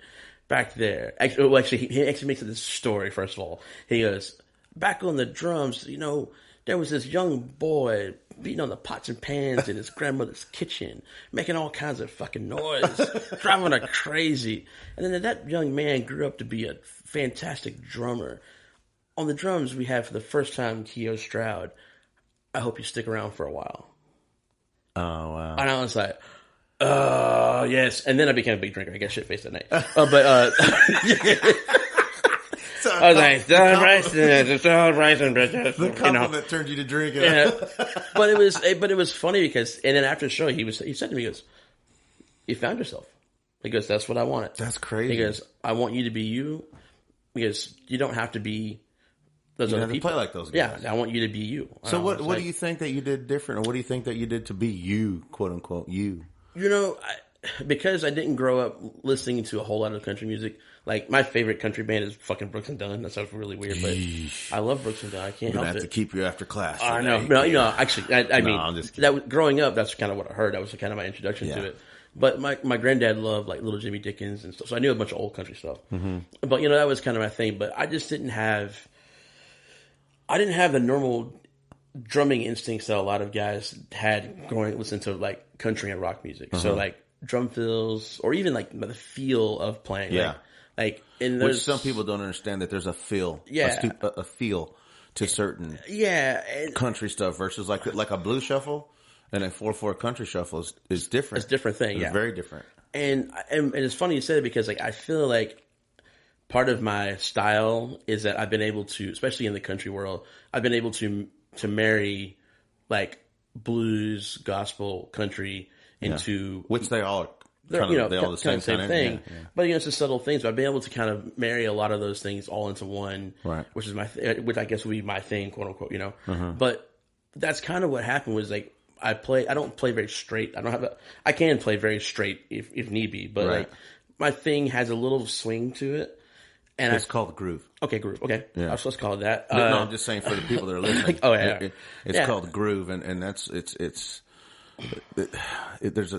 C: back there." Actually, he actually makes it this story. First of all, he goes, "Back on the drums, there was this young boy beating on the pots and pans in his grandmother's kitchen, making all kinds of fucking noise, driving her crazy. And then that young man grew up to be a fantastic drummer. On the drums, we had for the first time Keio Stroud. I hope you stick around for a while."
B: Oh, wow.
C: And I was like, yes. And then I became a big drinker. I got shit-faced that night. I was like,
B: the compliment turned you to drinking.
C: Yeah. But it was funny because, and then after the show, he said to me, he goes, "You found yourself." He goes, "That's what I wanted."
B: That's crazy.
C: He goes, "I want you to be you." Because you don't have to be those other people.
B: Play like those guys.
C: Yeah, I want you to be you.
B: So what do you think that you did different, or what do you think that you did to be you, quote unquote, you?
C: Because I didn't grow up listening to a whole lot of country music. Like, my favorite country band is fucking Brooks and Dunn. That sounds really weird, but I love Brooks and Dunn. I can't help it.
B: I have to keep you after class.
C: I know. No, actually, I mean, I'm just kidding. Growing up, that's kind of what I heard. That was kind of my introduction to it. But my granddad loved like Little Jimmy Dickens and stuff, so I knew a bunch of old country stuff. Mm-hmm. But that was kind of my thing. But I just didn't have the normal drumming instincts that a lot of guys had listening to like country and rock music. Mm-hmm. So like drum fills, or even like the feel of playing. Yeah.
B: Which some people don't understand, that there's a feel. Yeah. A feel to certain country stuff versus like a blues shuffle. And a 4/4 country shuffle is different.
C: It's a different thing,
B: It's very different.
C: And it's funny you said it, because like I feel like part of my style is that I've been able to, especially in the country world, I've been able to marry like blues, gospel, country into
B: which they all they all the same
C: thing.
B: Yeah.
C: But it's just subtle things. But I've been able to kind of marry a lot of those things all into one,
B: right?
C: Which is which I guess would be my thing, quote unquote.
B: Uh-huh.
C: But that's kind of what happened. Was like, I don't play very straight. I can play very straight if need be, but like my thing has a little swing to it. And
B: it's called groove.
C: Okay, groove. Okay. Yeah. Let's call it that.
B: No, I'm just saying for the people that are listening. It's called groove, and that's there's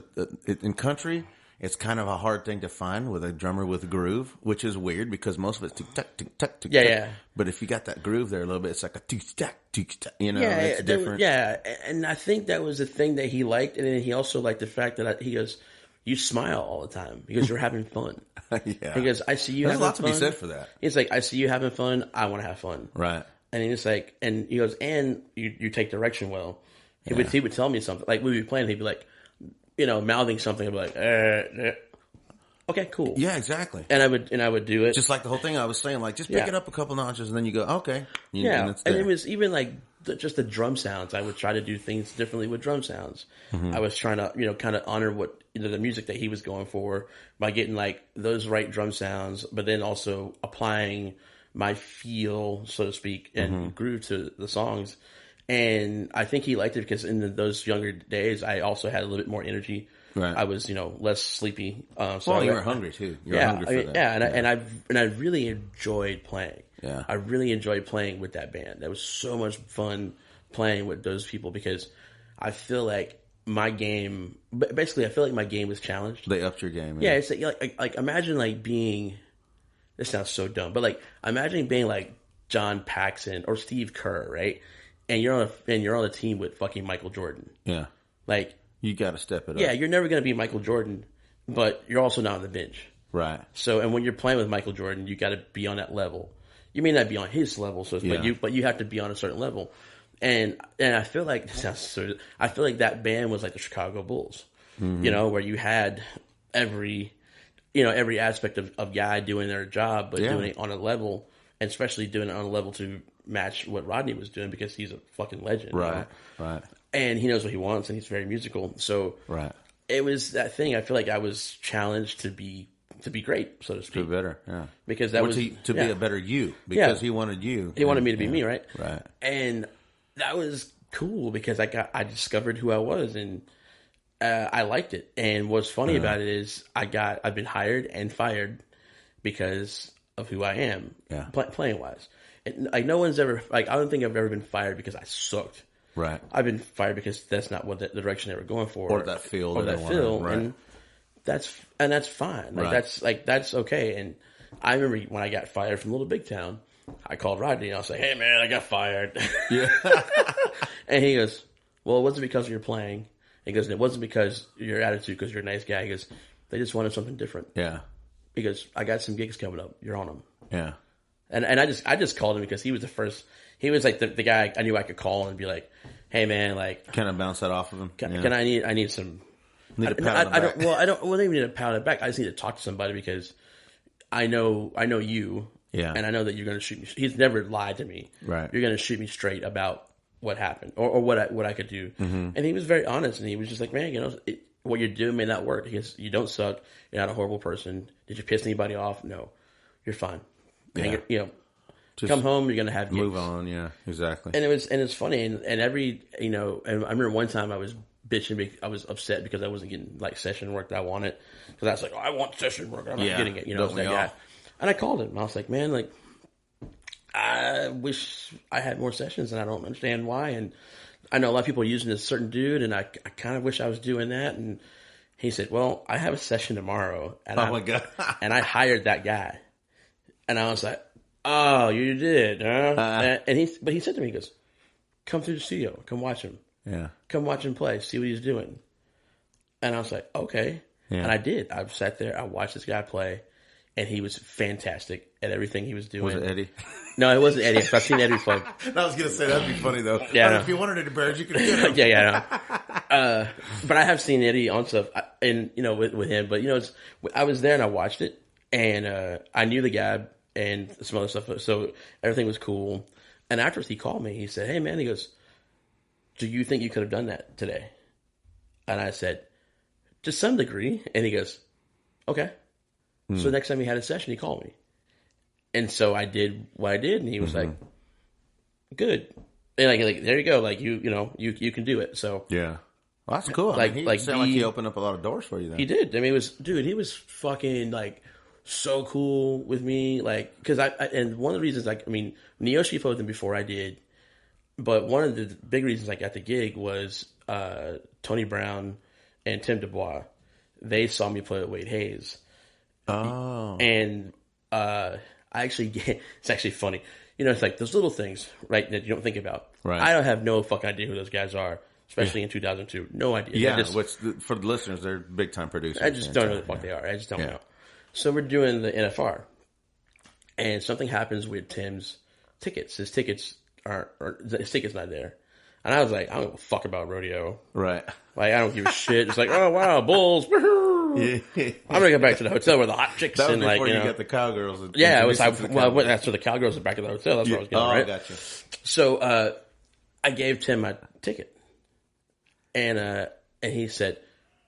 B: in country. It's kind of a hard thing to find with a drummer with a groove, which is weird because most of it's tick tack, tick tack, tick tack.
C: Yeah.
B: But if you got that groove there a little bit, it's like a tick tack, tick tack. It's different.
C: And I think that was the thing that he liked, and then he also liked the fact that he goes, "You smile all the time because you're having fun."
B: Yeah.
C: He goes, "I see you having fun."
B: There's a lot to be said for that.
C: He's like, "I see you having fun. I want to have fun."
B: Right.
C: And he's like, and he goes, "And you take direction well." He would tell me something, like we'd be playing, he'd be like, mouthing something, I'd be like, okay, cool.
B: Yeah, exactly.
C: And I would do it.
B: Just like the whole thing I was saying, like, just pick it up a couple notches and then you go, okay.
C: And it was even like just the drum sounds. I would try to do things differently with drum sounds. I was trying to, kind of honor what, the music that he was going for by getting like those right drum sounds, but then also applying my feel, so to speak, and groove to the songs. And I think he liked it because in those younger days, I also had a little bit more energy.
B: Right.
C: I was, less sleepy.
B: So you were hungry too. You were hungry for that.
C: Yeah, and I really enjoyed playing.
B: Yeah.
C: I really enjoyed playing with that band. That was so much fun playing with those people because I feel like my game, basically, I feel like my game was challenged.
B: They upped your game.
C: Yeah, it's like imagine like being. This sounds so dumb, but like imagine being like John Paxson or Steve Kerr, right? And you're on a team with fucking Michael Jordan.
B: Yeah,
C: like
B: you got to step it up.
C: Yeah, you're never going to be Michael Jordan, but you're also not on the bench,
B: right?
C: So, and when you're playing with Michael Jordan, you got to be on that level. You may not be on his level, but you have to be on a certain level. And I feel like this sounds sort I feel like that band was like the Chicago Bulls, where you had every aspect of guy doing their job, but doing it on a level, and especially doing it on a level to match what Rodney was doing because he's a fucking legend.
B: Right. Right.
C: And he knows what he wants and he's very musical. So it was that thing. I feel like I was challenged to be great, so to speak.
B: To be better, yeah.
C: Because that
B: to be a better you. Because he wanted you.
C: He wanted me to be me, right?
B: Right.
C: And that was cool because I discovered who I was and I liked it. And what's funny about it is I've been hired and fired because of who I am, playing wise. And, like, no one's ever, like, I don't think I've ever been fired because I sucked.
B: Right.
C: I've been fired because that's not what the direction they were going for.
B: Or that feel.
C: Right. And that's fine. That's okay. And I remember when I got fired from Little Big Town, I called Rodney and I was like, hey man, I got fired. Yeah. And he goes, well, it wasn't because of your playing. He goes, it wasn't because of your attitude, because you're a nice guy. He goes, they just wanted something different.
B: Yeah.
C: He goes, I got some gigs coming up. You're on them.
B: Yeah.
C: And I just called him because he was the first. He was like the guy I knew I could call and be like, "Hey man, like,
B: kind of bounce that off of him."
C: Can I need some?
B: Need a pat on the back.
C: I don't even need a pat on the back. I just need to talk to somebody because I know you.
B: Yeah.
C: And I know that you're going to shoot me. He's never lied to me.
B: Right.
C: You're going to shoot me straight about what happened or what I could do. And he was very honest and he was just like, man, what you're doing may not work. He goes, you don't suck. You're not a horrible person. Did you piss anybody off? No, you're fine.
B: Yeah.
C: Just come home. You're gonna have gigs.
B: Move on. Yeah, exactly.
C: And it's funny. And every and I remember one time I was bitching. I was upset because I wasn't getting like session work that I wanted. Because I was like, oh, I want session work. I'm not getting it. I was that guy. And I called him. I was like, man, like, I wish I had more sessions, and I don't understand why. And I know a lot of people are using this certain dude, and I kind of wish I was doing that. And he said, well, I have a session tomorrow. And
B: my God.
C: And I hired that guy. And I was like, oh, you did, huh? And he said to me, he goes, come through the studio, come watch him.
B: Yeah.
C: Come watch him play, see what he's doing. And I was like, okay. Yeah. And I did. I sat there, I watched this guy play, and he was fantastic at everything he was doing.
B: Was it Eddie?
C: No, it wasn't Eddie. I've seen Eddie play.
B: I was going to say, that'd be funny, though.
C: Yeah,
B: if you wanted Eddie Barrett, you could get him.
C: Yeah. But I have seen Eddie on stuff, and with him. But I was there and I watched it, and I knew the guy and some other stuff, so everything was cool. And afterwards, he called me. He said, "Hey, man," he goes, "Do you think you could have done that today?" And I said, "To some degree." And he goes, "Okay." So next time he had a session, he called me, and so I did what I did, and he was like, "Good." And like there you go, like you you can do it. So
B: yeah. Well, that's cool. Like he opened up a lot of doors for you then.
C: He did. I mean, he was fucking like so cool with me. Like, cause and one of the reasons, like, I mean, Neoshi played with him before I did, but one of the big reasons I got the gig was, Tony Brown and Tim Dubois. They saw me play with Wade Hayes.
B: Oh.
C: And, it's actually funny. It's like those little things, right, that you don't think about.
B: Right.
C: I don't have no fucking idea who those guys are. Especially in 2002. No idea.
B: Yeah, for the listeners, they're big-time producers.
C: I just don't know who the fuck they are. I just don't know. So we're doing the NFR. And something happens with Tim's tickets. His ticket's not there. And I was like, I don't give a fuck about rodeo.
B: Right.
C: Like, I don't give a shit. It's like, oh, wow, bulls. I'm gonna go back to the hotel where the hot chicks
B: that was
C: and
B: before
C: like,
B: you got the cowgirls.
C: Yeah, it was like, that's where the cowgirls are back at the hotel. That's where I was going, right?
B: Gotcha.
C: So, I gave Tim my ticket. And he said,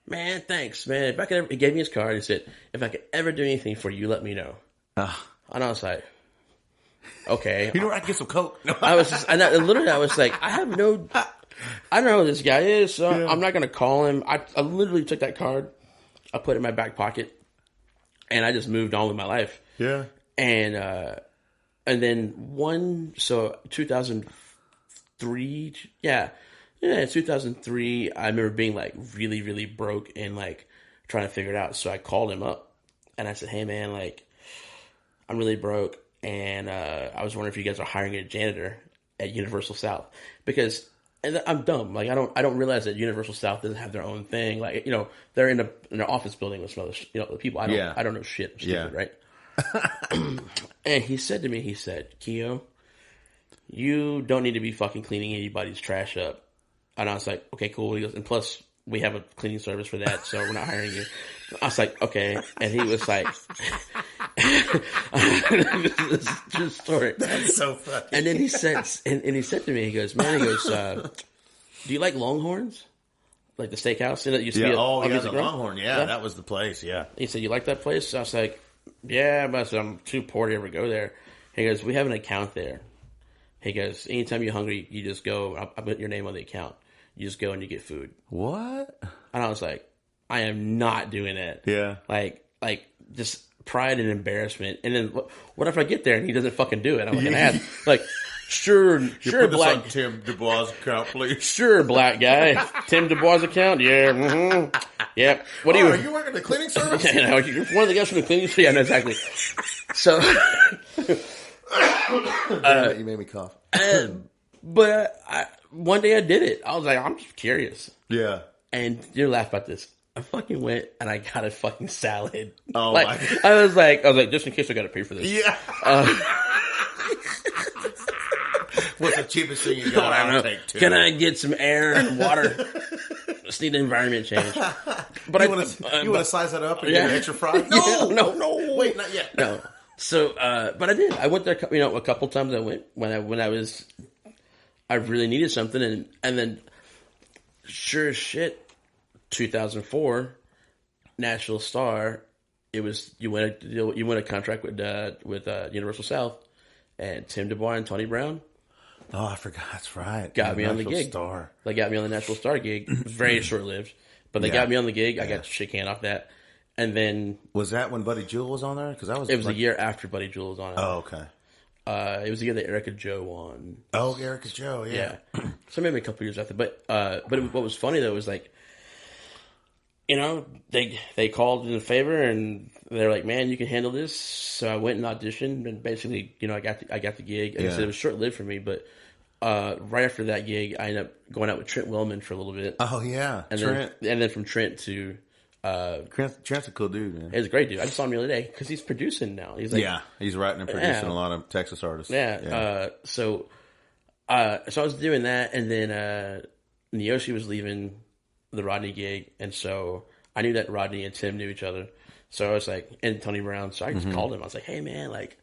C: man, thanks, man. If I could ever, he gave me his card. He said, if I could ever do anything for you, let me know. And I was like, okay.
B: You know where I can get some Coke? No.
C: I was like, I don't know who this guy is, so I'm not going to call him. I literally took that card, I put it in my back pocket, and I just moved on with my life.
B: Yeah.
C: And then 2003, 2003, I remember being like really, really broke and like trying to figure it out. So I called him up and I said, hey man, like I'm really broke and I was wondering if you guys are hiring a janitor at Universal South, because and I'm dumb. Like I don't realize that Universal South doesn't have their own thing. Like, you know, they're in an office building with some other, the people. I don't know shit. I'm stupid, right? And he said to me, Keio, you don't need to be fucking cleaning anybody's trash up. And I was like, okay, cool. He goes, and plus we have a cleaning service for that, so we're not hiring you. I was like, okay. And he was like, this is a true story.
B: That's so funny.
C: And then he said to me, he goes, do you like Longhorns? Like the steakhouse? It used to be
B: the
C: Longhorn.
B: Longhorn. Yeah, that was the place. Yeah.
C: He said, you like that place? So I was like, yeah, but I'm too poor to ever go there. He goes, we have an account there. He goes, anytime you're hungry, you just go. I'll put your name on the account. You just go and you get food.
B: What?
C: And I was like, I am not doing that.
B: Yeah.
C: Like just pride and embarrassment. And then what if I get there and he doesn't fucking do it? I'm like an ass. Like, sure,
B: put
C: black.
B: this on Tim Dubois' account, please.
C: Sure, black guy. Tim Dubois' account? Yeah. Mm-hmm. Yep. What do you?
B: Are you working the cleaning service?
C: You're one of the guys from the cleaning service? Yeah, no, exactly. So.
B: You made me cough.
C: But one day I did it. I was like, I'm just curious.
B: Yeah.
C: And you're laughing about this. I fucking went and I got a fucking salad.
B: Oh
C: like,
B: my God.
C: I was like, just in case I got to pay for this.
B: Yeah. What's the cheapest thing you got? I'll take two.
C: Can I get some air and water? Just need an environment change. But
B: you want to size that up and get an extra fry?
C: No, no.
B: Wait, not yet.
C: No. So, but I did. I went there, a couple times. I went when I really needed something, and then, sure as shit, 2004, Nashville Star. It was you win a contract with Universal South, and Tim Dubois and Tony Brown.
B: Oh, I forgot. That's right.
C: Got me on the gig.
B: Star.
C: They got me on the Nashville Star gig. It was very short lived, but they got me on the gig. I got to shake hand off that. And then
B: was that when Buddy Jewell was on there? Because
C: it was a year after Buddy Jewell was on it.
B: Oh, okay.
C: It was the year that Erica Joe won.
B: Oh, Erica Joe, yeah.
C: So maybe a couple years after. But what was funny though was like, they called in a favor and they're like, man, you can handle this. So I went and auditioned and basically, I got the gig. Like I said, it was short lived for me, but right after that gig, I ended up going out with Trent Wellman for a little bit.
B: Oh yeah,
C: and
B: Trent.
C: Then from Trent to.
B: Trent's a cool dude, man.
C: He's a great dude. I just saw him the other day because he's producing now. He's like,
B: he's writing and producing a lot of Texas artists.
C: So I was doing that, and then Neoshi was leaving the Rodney gig, and so I knew that Rodney and Tim knew each other. So I was like, and Tony Brown. So I just called him. I was like, hey man, like,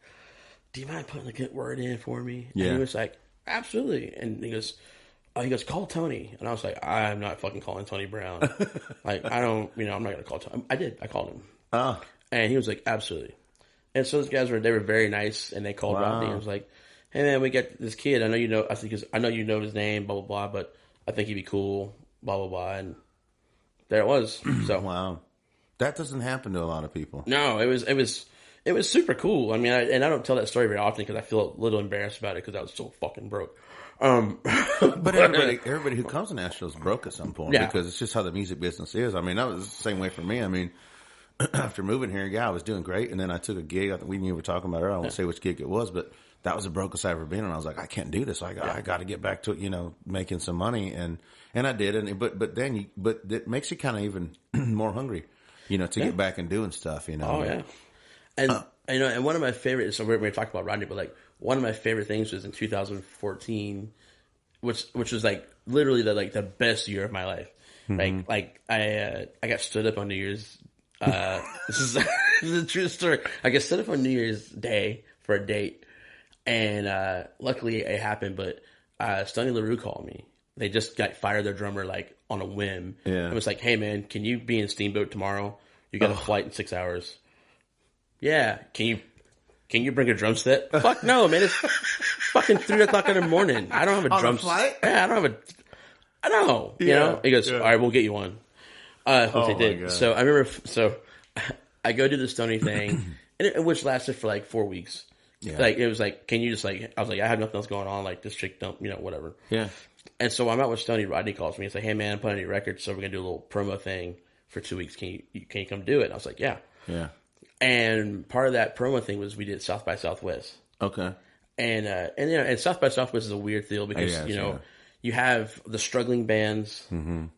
C: do you mind putting a good word in for me?
B: Yeah.
C: And he was like, absolutely. And he goes, call Tony. And I was like, I'm not fucking calling Tony Brown. Like, I don't, I'm not going to call Tony. I did. I called him.
B: Oh.
C: And he was like, absolutely. And so those guys they were very nice, and they called Rodney. And I was like, hey man, we got this kid. I know you know, I know you know his name, blah, blah, blah, but I think he'd be cool, blah, blah, blah. And there it was. So
B: wow. That doesn't happen to a lot of people.
C: No, it was super cool. I mean, I don't tell that story very often because I feel a little embarrassed about it because I was so fucking broke.
B: But everybody who comes to Nashville is broke at some point because it's just how the music business is. I mean, that was the same way for me. I mean, after moving here, I was doing great, and then I took a gig. We knew we were talking about it. I won't say which gig it was, but that was the brokest I ever been. And I was like, I can't do this. I got to get back to making some money, and I did. But it makes you kind of even more hungry, to get back and doing stuff.
C: Oh yeah, and one of my favorites. So we talked about Rodney, but like. One of my favorite things was in 2014, which was like literally the best year of my life. Like I got stood up on New Year's. This is a true story. I got stood up on New Year's Day for a date, and luckily it happened. But Stoney LaRue called me. They just fired their drummer like on a whim.
B: Yeah.
C: It was like, hey man, can you be in Steamboat tomorrow? You got a flight in 6 hours. Yeah. Can you bring a drum set? Fuck no, man. It's fucking 3 o'clock in the morning. I don't have a drum set. Yeah, I don't have a. I know. You know. He goes, all right, we'll get you one. Which they did. God. So I remember. So I go do the Stoney thing, which lasted for like 4 weeks. Yeah. Like it was like, can you just like? I was like, I have nothing else going on. Like this chick don't, whatever.
B: Yeah.
C: And so I'm out with Stoney. Rodney calls me and says, hey man, I'm putting a new record, so we're gonna do a little promo thing for 2 weeks. Can you come do it? And I was like, yeah.
B: Yeah.
C: And part of that promo thing was we did South by Southwest.
B: Okay.
C: And South by Southwest is a weird deal because you have the struggling bands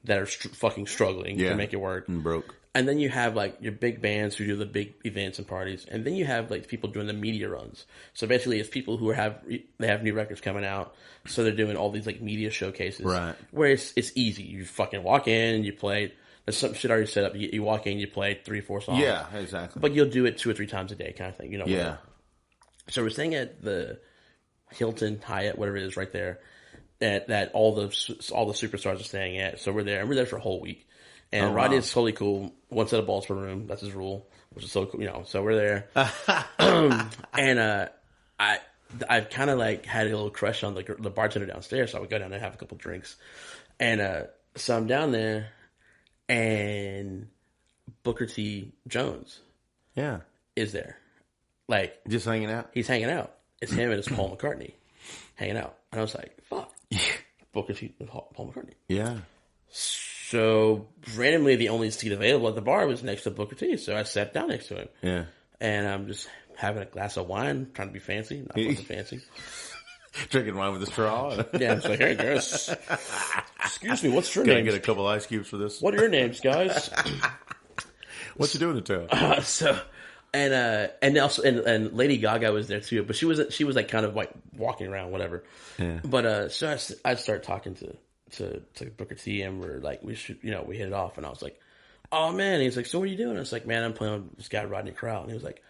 C: that are fucking struggling to make it work.
B: And broke.
C: And then you have like your big bands who do the big events and parties, and then you have like people doing the media runs. So basically, it's people who have new records coming out, so they're doing all these like media showcases.
B: Right.
C: Where it's easy. You fucking walk in, you play. There's some shit already set up. You walk in, you play 3-4 songs.
B: Yeah, exactly.
C: But you'll do it 2 or 3 times a day, kind of thing.
B: Yeah.
C: Whatever. So we're staying at the Hilton, Hyatt, whatever it is, right there. That all the superstars are staying at. So we're there, and we're there for a whole week. And Rodney is totally cool. 1 set of balls per room. That's his rule, which is so cool. So we're there. And I've kind of like had a little crush on the bartender downstairs. So I would go down there and have a couple drinks. And so I'm down there, and Booker T. Jones is there. Like,
B: just hanging out?
C: He's hanging out. It's him and it's Paul McCartney hanging out. And I was like, fuck. Booker T. and Paul McCartney.
B: Yeah.
C: So randomly, the only seat available at the bar was next to Booker T. So I sat down next to him.
B: Yeah.
C: And I'm just having a glass of wine, trying to be fancy. Not fucking fancy.
B: Drinking wine with a straw.
C: Yeah, I'm just like, hey guys. Excuse me, what's your
B: name?
C: name?
B: Can I get a couple ice cubes for this?
C: What are your names, guys?
B: What you doing in town?
C: And also Lady Gaga was there too, but she was like kind of like walking around, whatever. Yeah. But so I started talking to Booker T, and we're like, we should, we hit it off, and I was like, oh man, and he's like, so what are you doing? I was like, man, I'm playing with this guy Rodney Crowell, and he was like,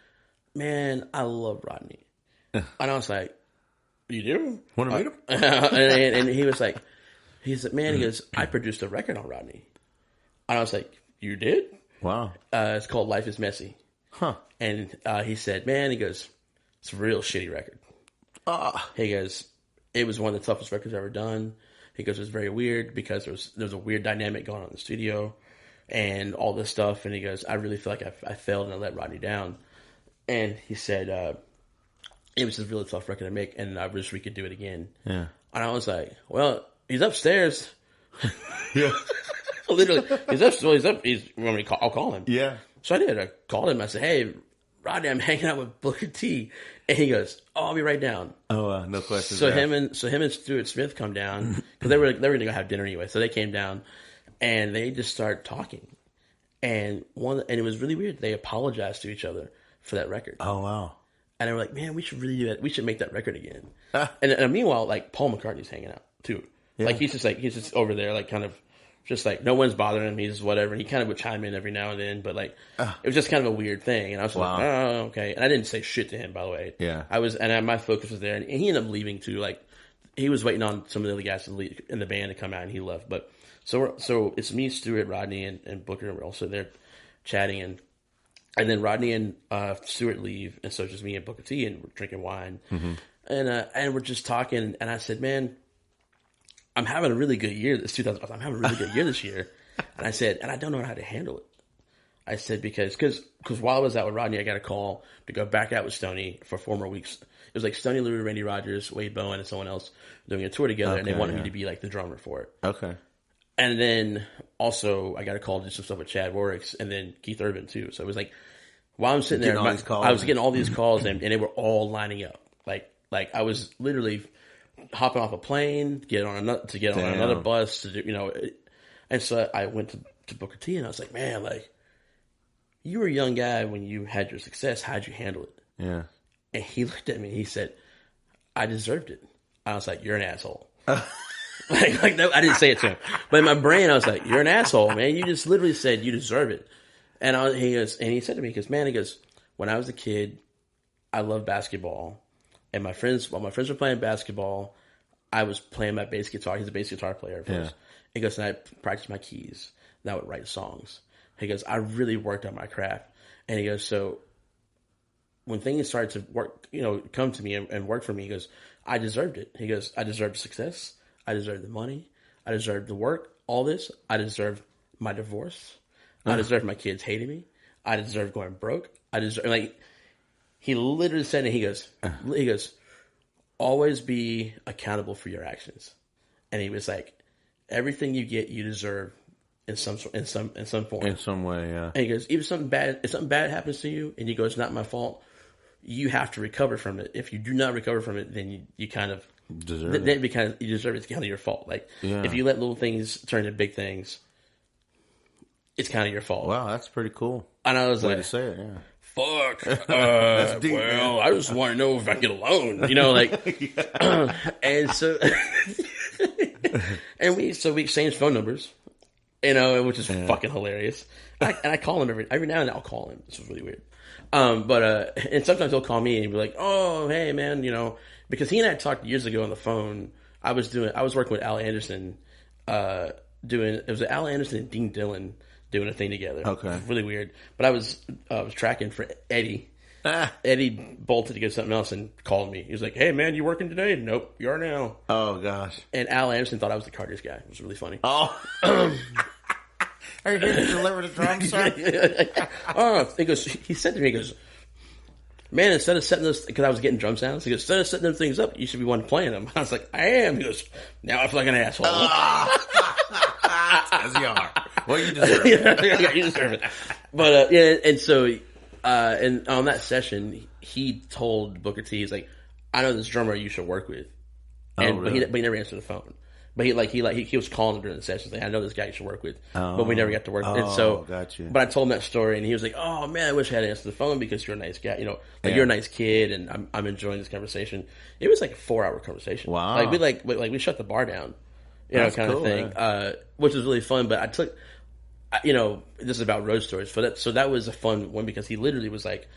C: man, I love Rodney, and I was like, you do?
B: Want to meet him?
C: And he was like, man, he goes, I produced a record on Rodney, and I was like, you did?
B: Wow.
C: It's called Life is Messy.
B: Huh.
C: And he said, man, he goes, it's a real shitty record. He goes, it was one of the toughest records I've ever done. He goes, it was very weird because there was a weird dynamic going on in the studio and all this stuff. And he goes, I really feel like I failed and I let Rodney down. And he said, it was a really tough record to make, and I wish we could do it again.
B: Yeah.
C: And I was like, well, he's upstairs.
B: Yeah.
C: Literally, he's up. I'll call him.
B: Yeah.
C: So I did. I called him. I said, hey, Rodney, I'm hanging out with Booker T. And he goes, oh, I'll be right down.
B: Oh, no question.
C: So him and Stuart Smith come down because they were going to go have dinner anyway. So they came down and they just started talking. And it was really weird. They apologized to each other for that record.
B: Oh, wow.
C: And they were like, man, we should really do that. We should make that record again. And meanwhile, like Paul McCartney's hanging out too. Yeah. Like he's just over there, like kind of just like no one's bothering him. He's whatever. And he kind of would chime in every now and then, but like it was just kind of a weird thing. And I was like, oh, okay. And I didn't say shit to him, by the way.
B: Yeah.
C: My focus was there, and he ended up leaving too. Like he was waiting on some of the other guys to leave in the band to come out, and he left. But so it's me, Stuart, Rodney, and Booker, and we're also there chatting, and then Rodney and Stuart leave, and so it's just me and Booker T, and we're drinking wine, and we're just talking. And I said, man, I'm having a really good year. I'm having a really good year this year. And I said, and I don't know how to handle it. I said, because while I was out with Rodney, I got a call to go back out with Stoney for 4 more weeks. It was like Stoney, LaRue, Randy Rogers, Wade Bowen, and someone else doing a tour together, and they wanted me to be like the drummer for it.
B: Okay.
C: And then also I got a call to do some stuff with Chad Warricks, and then Keith Urban too. So it was like while I'm sitting there, I was getting all these calls, and they were all lining up. Like I was literally hopping off a plane, get on another bus to do, and so I went to Booker T, and I was like, man, like you were a young guy when you had your success. How'd you handle it?
B: Yeah.
C: And he looked at me, and he said, I deserved it. I was like, you're an asshole. Like no, I didn't say it to him, but in my brain I was like, "You're an asshole, man. You just literally said you deserve it." And he said to me, "Man, when I was a kid, I loved basketball, and while my friends were playing basketball, I was playing my bass guitar. He's a bass guitar player first. Yeah. He goes, and I practiced my keys, and I would write songs. He goes, I really worked on my craft, and he goes, so when things started to work, come to me and work for me, he goes, I deserved it. He goes, I deserved success. I deserved the money. I deserved the work. All this. I deserved my divorce. I deserved my kids hating me. I deserved going broke. He literally said it. He goes, always be accountable for your actions. And he was like, everything you get, you deserve in some form.
B: In some way, yeah.
C: And he goes, if something bad happens to you, and you go, it's not my fault, you have to recover from it. If you do not recover from it, then you kind of deserve it. Because you deserve it. It's kind of your fault. If you let little things turn into big things, it's kind of your fault.
B: Wow, that's pretty cool.
C: And I was
B: way
C: like,
B: to say it, yeah.
C: Fuck. That's deep, well, man. I just want to know if I get a loan, and so, and we exchanged phone numbers, which is fucking hilarious. And I call him every now and then. I'll call him. This was really weird. And sometimes he'll call me and he'll be like, "Oh, hey, man," because he and I talked years ago on the phone. I was working with Al Anderson, it was Al Anderson and Dean Dillon doing a thing together.
B: Okay.
C: It was really weird. But I was tracking for Eddie. Eddie bolted to get something else and called me. He was like, "Hey, man, you working today?" "Nope, you are now."
B: Oh, gosh.
C: And Al Anderson thought I was the Carter's guy. It was really funny.
B: Oh. Are you here to deliver the drums, sir?
C: He said to me, he goes, "Man, instead of setting this," because I was getting drum sounds, he goes, "Instead of setting them things up, you should be one playing them." I was like, "I am." He goes, "Now I feel like an asshole."
B: As you are. Well, you deserve it.
C: Yeah, you deserve it. But, and so, and on that session, he told Booker T, he's like, "I know this drummer you should work with." Really? But he never answered the phone. But he was calling him during the session, like, "I know this guy you should work with," but we never got to work. And so,
B: gotcha.
C: But I told him that story, and he was like, "Oh man, I wish I had answered the phone because you're a nice guy, you're a nice kid, and I'm enjoying this conversation." It was like a 4-hour conversation.
B: Wow.
C: We shut the bar down, kind
B: cool,
C: of thing, which was really fun. But I took, this is about road stories. So that was a fun one because he literally was like,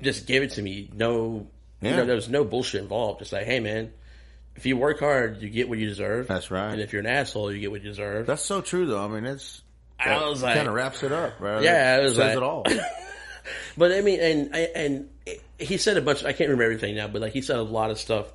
C: just gave it to me. No, there was no bullshit involved. Just like, "Hey man, if you work hard, you get what you deserve."
B: That's right.
C: And if you're an asshole, you get what you deserve.
B: That's so true, though. I mean,
C: I was like,
B: kind of wraps it up, right?
C: Yeah, it
B: says it all.
C: But I mean, and he said a bunch. I can't remember everything now, but he said a lot of stuff.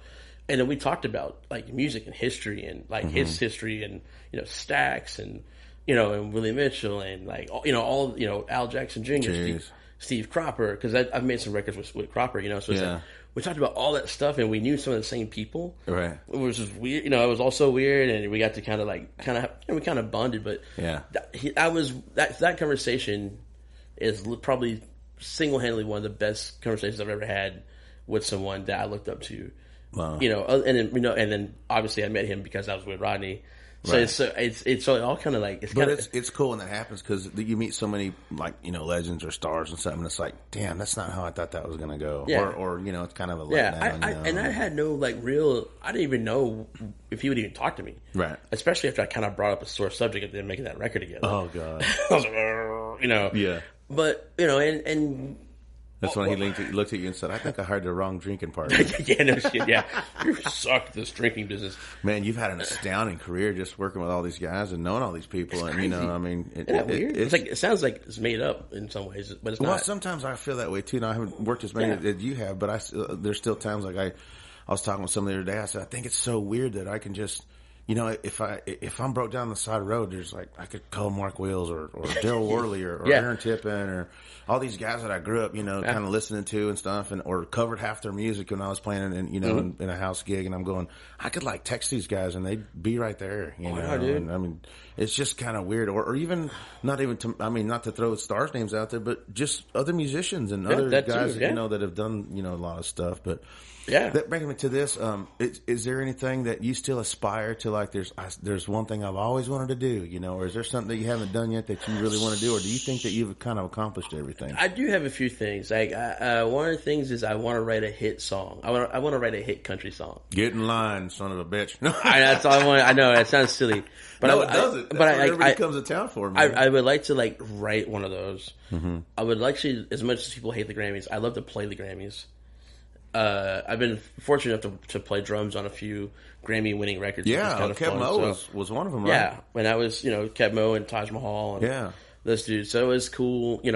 C: And then we talked about music and history and his history and Stax and and Willie Mitchell and all Al Jackson Jr., Steve Cropper, because I've made some records with Cropper, so it's like, we talked about all that stuff and we knew some of the same people,
B: right?
C: Which was weird, it was also weird, and we got to we kind of bonded, but that conversation is probably single-handedly one of the best conversations I've ever had with someone that I looked up to.
B: Wow.
C: And then obviously I met him because I was with Rodney. So right. it's all kind of like
B: it's cool when that happens because you meet so many legends or stars and something. It's like, damn, that's not how I thought that was going to go.
C: Yeah.
B: Or it's kind of a letdown.
C: And I had no I didn't even know if he would even talk to me.
B: Right.
C: Especially after I kind of brought up a sore subject of them making that record together.
B: Oh god.
C: I was like,
B: Yeah.
C: But and.
B: That's when he looked at you and said, "I think I hired the wrong drinking partner."
C: Yeah, no shit. Yeah, you suck at this drinking business.
B: Man, you've had an astounding career just working with all these guys and knowing all these people, and I mean,
C: isn't that weird? It sounds like it's made up in some ways, but it's not.
B: Well, sometimes I feel that way too. Now I haven't worked as many as you have, but there's still times like I was talking with somebody the other day. I said, I think it's so weird that I can just. If I'm broke down the side of the road, there's I could call Mark Wills or Daryl Worley or Aaron Tippin or all these guys that I grew up, kind of listening to and stuff, or covered half their music when I was playing in a house gig, and I'm going, I could text these guys and they'd be right there,
C: dude.
B: And I mean, it's just kind of weird. Or even not to throw stars' names out there, but just other musicians and other guys
C: too, yeah.
B: that have done a lot of stuff. But
C: yeah,
B: that brings me to this. Is there anything that you still aspire to? Like, there's one thing I've always wanted to do, or is there something that you haven't done yet that you really want to do, or do you think that you've kind of accomplished everything?
C: I do have a few things. Like, one of the things is I want to write a hit song. I want to write a hit country song.
B: Get in line, son of a bitch.
C: That's all I want. I know that sounds silly, but
B: no, it doesn't. That's what everybody comes to town for. Man.
C: I would like to write one of those. Mm-hmm. I would like to, as much as people hate the Grammys, I love to play the Grammys. I've been fortunate enough to play drums on a few Grammy-winning records.
B: Yeah, Kev Mo was one of them, right?
C: Yeah, when I was, Kev Mo and Taj Mahal and those dudes. So it was cool, and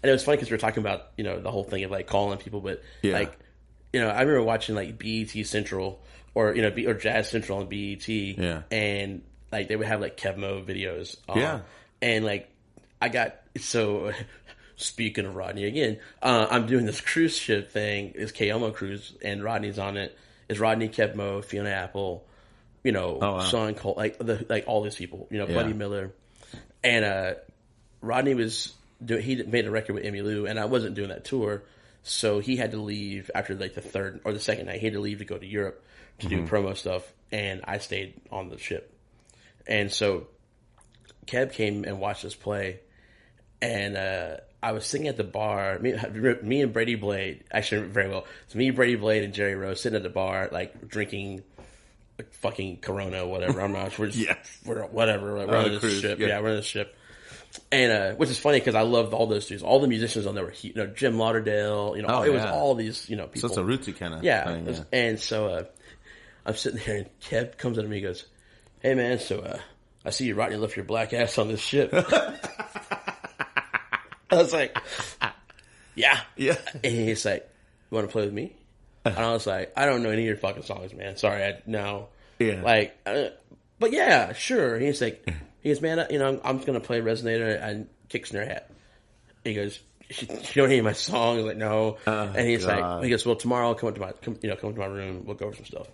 C: it was funny because we were talking about, the whole thing of, calling people, but, I remember watching, BET Central or Jazz Central on BET, and, they would have, Kev Mo videos. And, I got, so... Speaking of Rodney again, I'm doing this cruise ship thing. It's Keio cruise, and Rodney's on it. It's Rodney, Kev Mo, Fiona Apple, Sean Cole, all these people, Buddy Miller, and Rodney he made a record with Emmylou, and I wasn't doing that tour, so he had to leave after the third or the second night. He had to leave to go to Europe to do promo stuff, and I stayed on the ship, and so Kev came and watched us play, and I was sitting at the bar. Me and Brady Blade, actually very well. It's me, Brady Blade, and Jerry Rose sitting at the bar, drinking fucking Corona, whatever. I'm not sure. We're whatever. We're on this ship. Yeah, we're on this ship. And which is funny because I loved all those dudes. All the musicians on there were, Jim Lauderdale. It was all these, people.
B: So it's a rootsy kind of thing.
C: Yeah. And so I'm sitting there, and Kev comes up to me and goes, "Hey man, so I see you Rodney left your black ass on this ship." I was like, yeah. And he's like, "You want to play with me?" And I was like, "I don't know any of your fucking songs, man. Sorry, no." Yeah. But yeah, sure. He goes, "Man, I'm just gonna play Resonator and kick snare hat." He goes, "You don't hear my song?" I was like, "No." And he goes, "Well, tomorrow I'll come to my room. We'll go over some stuff."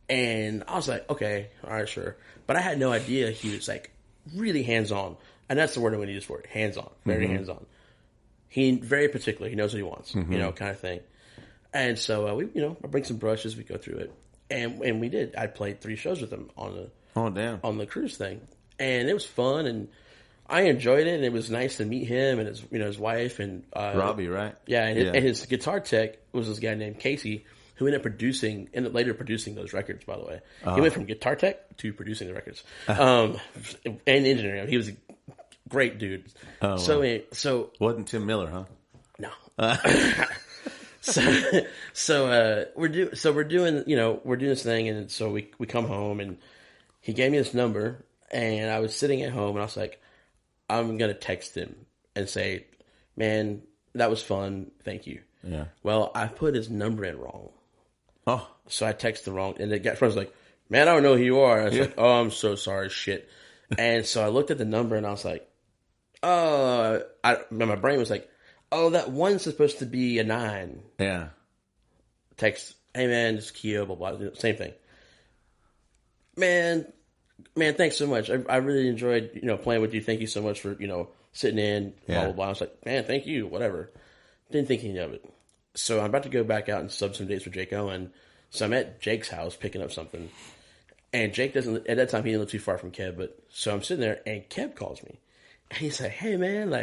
C: And I was like, "Okay, all right, sure." But I had no idea he was really hands on. And that's the word I'm going to use for it. Hands-on. Very hands-on. He very particular. He knows what he wants, kind of thing. And so, I bring some brushes. We go through it. And we did. I played 3 shows with him on the cruise thing. And it was fun. And I enjoyed it. And it was nice to meet him and his wife. And
B: Robbie, right?
C: Yeah. And his guitar tech was this guy named Casey, who ended up later producing those records, by the way. He went from guitar tech to producing the records. And engineering. He was great dude. Oh, so
B: wasn't Tim Miller, huh?
C: No. So we're doing this thing, and so we come home, and he gave me this number, and I was sitting at home, and I was like, I'm gonna text him and say, "Man, that was fun, thank you." Yeah. Well, I put his number in wrong. Oh. So I texted the wrong, and the guy was like, "Man, I don't know who you are." I was like, "Oh, I'm so sorry, shit." And so I looked at the number, and I was like, my brain was like, "Oh, that one's supposed to be a 9."
B: Yeah.
C: Text, "Hey man, it's Keio, blah blah." Same thing. Man, thanks so much. I really enjoyed playing with you. Thank you so much for sitting in. Blah blah blah. I was like, "Man, thank you." Whatever. Didn't think any of it. So I'm about to go back out and sub some dates with Jake Owen. So I'm at Jake's house picking up something, and Jake doesn't. At that time, he didn't live too far from Kev, but so I'm sitting there, and Kev calls me. And he's like, "Hey man,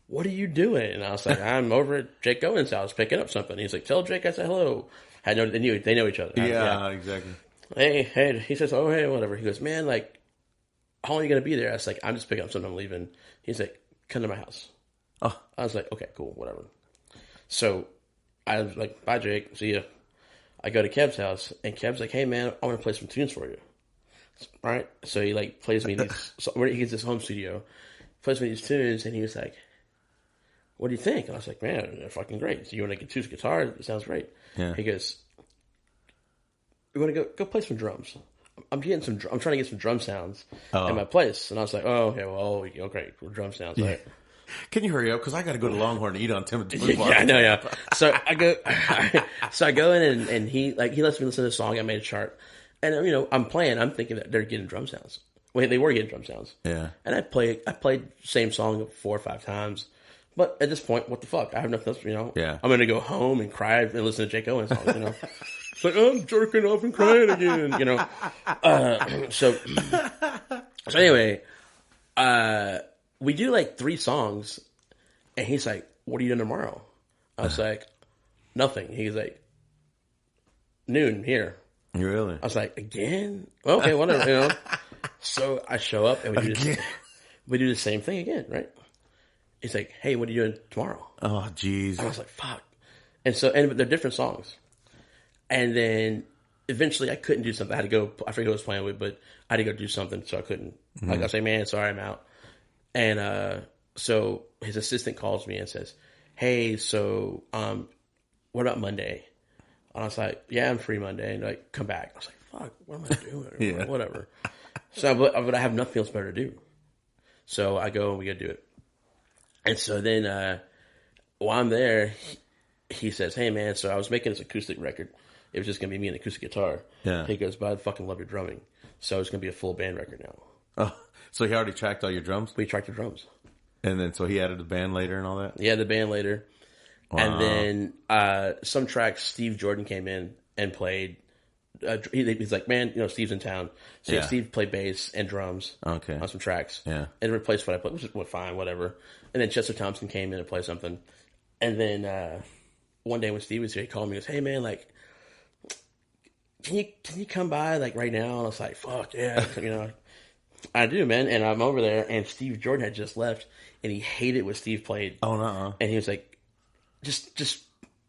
C: what are you doing?" And I was like, "I'm over at Jake Owen's house picking up something." He's like, "Tell Jake I said hello." They know each other.
B: Yeah, exactly.
C: Hey. He says, "Oh, hey, whatever." He goes, "Man, how long are you gonna be there?" I was like, "I'm just picking up something. I'm leaving." He's like, "Come to my house." Oh, I was like, "Okay, cool, whatever." So I was like, "Bye, Jake. See ya." I go to Kev's house, and Kev's like, "Hey man, I want to play some tunes for you." All right, so he plays me these. He gets this home studio. Plays me these tunes, and he was like, "What do you think?" And I was like, "Man, they're fucking great. So you want to get 2 guitars? It sounds great." Yeah. He goes, "You want to go play some drums? I'm trying to get some drum sounds at my place." And I was like, "Oh, okay, well, great, drum sounds." Yeah. Right.
B: Can you hurry up? Because I got to go to Longhorn to eat on Tim.
C: Yeah, I know. Yeah. So I go in, and he lets me listen to the song. I made a chart, and I'm playing. I'm thinking that they're getting drum sounds. Well, they were getting drum sounds.
B: Yeah.
C: And I played the same song 4 or 5 times. But at this point, what the fuck? I have nothing else,
B: Yeah.
C: I'm going to go home and cry and listen to Jake Owen songs, It's like, I'm jerking off and crying again, So anyway, we do like 3 songs, and he's like, what are you doing tomorrow? I was like, nothing. He's like, noon here.
B: Really?
C: I was like, again? Okay, whatever, So I show up and we do the same thing again, right? He's like, hey, what are you doing tomorrow?
B: Oh, jeez.
C: I was like, fuck. And they're different songs. And then eventually I couldn't do something. I had to go, I forget who I was playing with, but I had to go do something, so I couldn't. Like, I was like, man, sorry, I'm out. And so his assistant calls me and says, hey, so what about Monday? And I was like, yeah, I'm free Monday. And like, come back. I was like, fuck, what am I doing?
B: Yeah.
C: Whatever. So, but I have nothing else better to do. So I go and we go do it. And so then while I'm there, he says, hey, man, so I was making this acoustic record. It was just going to be me and acoustic guitar.
B: Yeah.
C: He goes, but I fucking love your drumming. So it's going to be a full band record now.
B: Oh, so he already tracked all your drums?
C: We tracked the drums.
B: And then, so he added the band later and all that?
C: Yeah, the band later. Wow. And then some tracks, Steve Jordan came in and played. He's like, man, Steve's in town. So yeah. Steve played bass and drums on some tracks. Yeah. And replaced what I played, which was fine, whatever. And then Chester Thompson came in and played something. And then one day when Steve was here, he called me and goes, hey, man, like, can you come by, like, right now? And I was like, fuck, yeah. I do, man. And I'm over there, and Steve Jordan had just left, and he hated what Steve played.
B: Oh, no.
C: And he was like, just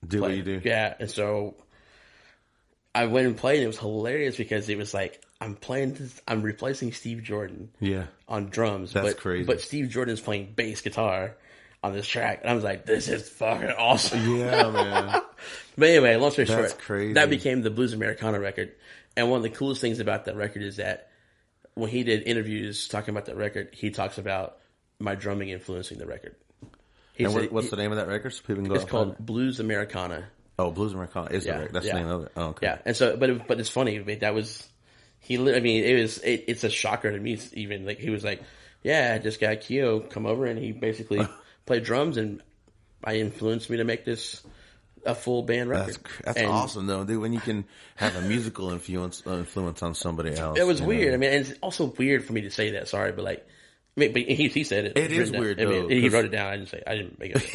B: do
C: play.
B: What you do.
C: Yeah. And so I went and played, and it was hilarious because it was like, I'm replacing Steve Jordan on drums.
B: That's crazy.
C: But Steve Jordan's playing bass guitar on this track. And I was like, this is fucking awesome.
B: Yeah, man.
C: But anyway, long story short,
B: that's crazy.
C: That became the Blues Americana record. And one of the coolest things about that record is that when he did interviews talking about that record, he talks about my drumming influencing the record.
B: What's the name of that record? So people can go.
C: It's called Blues Americana.
B: Oh, Blues Americana is the that's the name of it. Oh, okay.
C: Yeah, and so, but it's funny. That was it's a shocker to me. Even like he was like, yeah, I just got Keio come over and he basically played drums and I influenced me to make this a full band record.
B: That's awesome though, dude. When you can have a musical influence on somebody else.
C: It was weird. I mean, and it's also weird for me to say that. Sorry, but like, I mean, but he said it.
B: It is weird though.
C: He wrote it down. I didn't make it.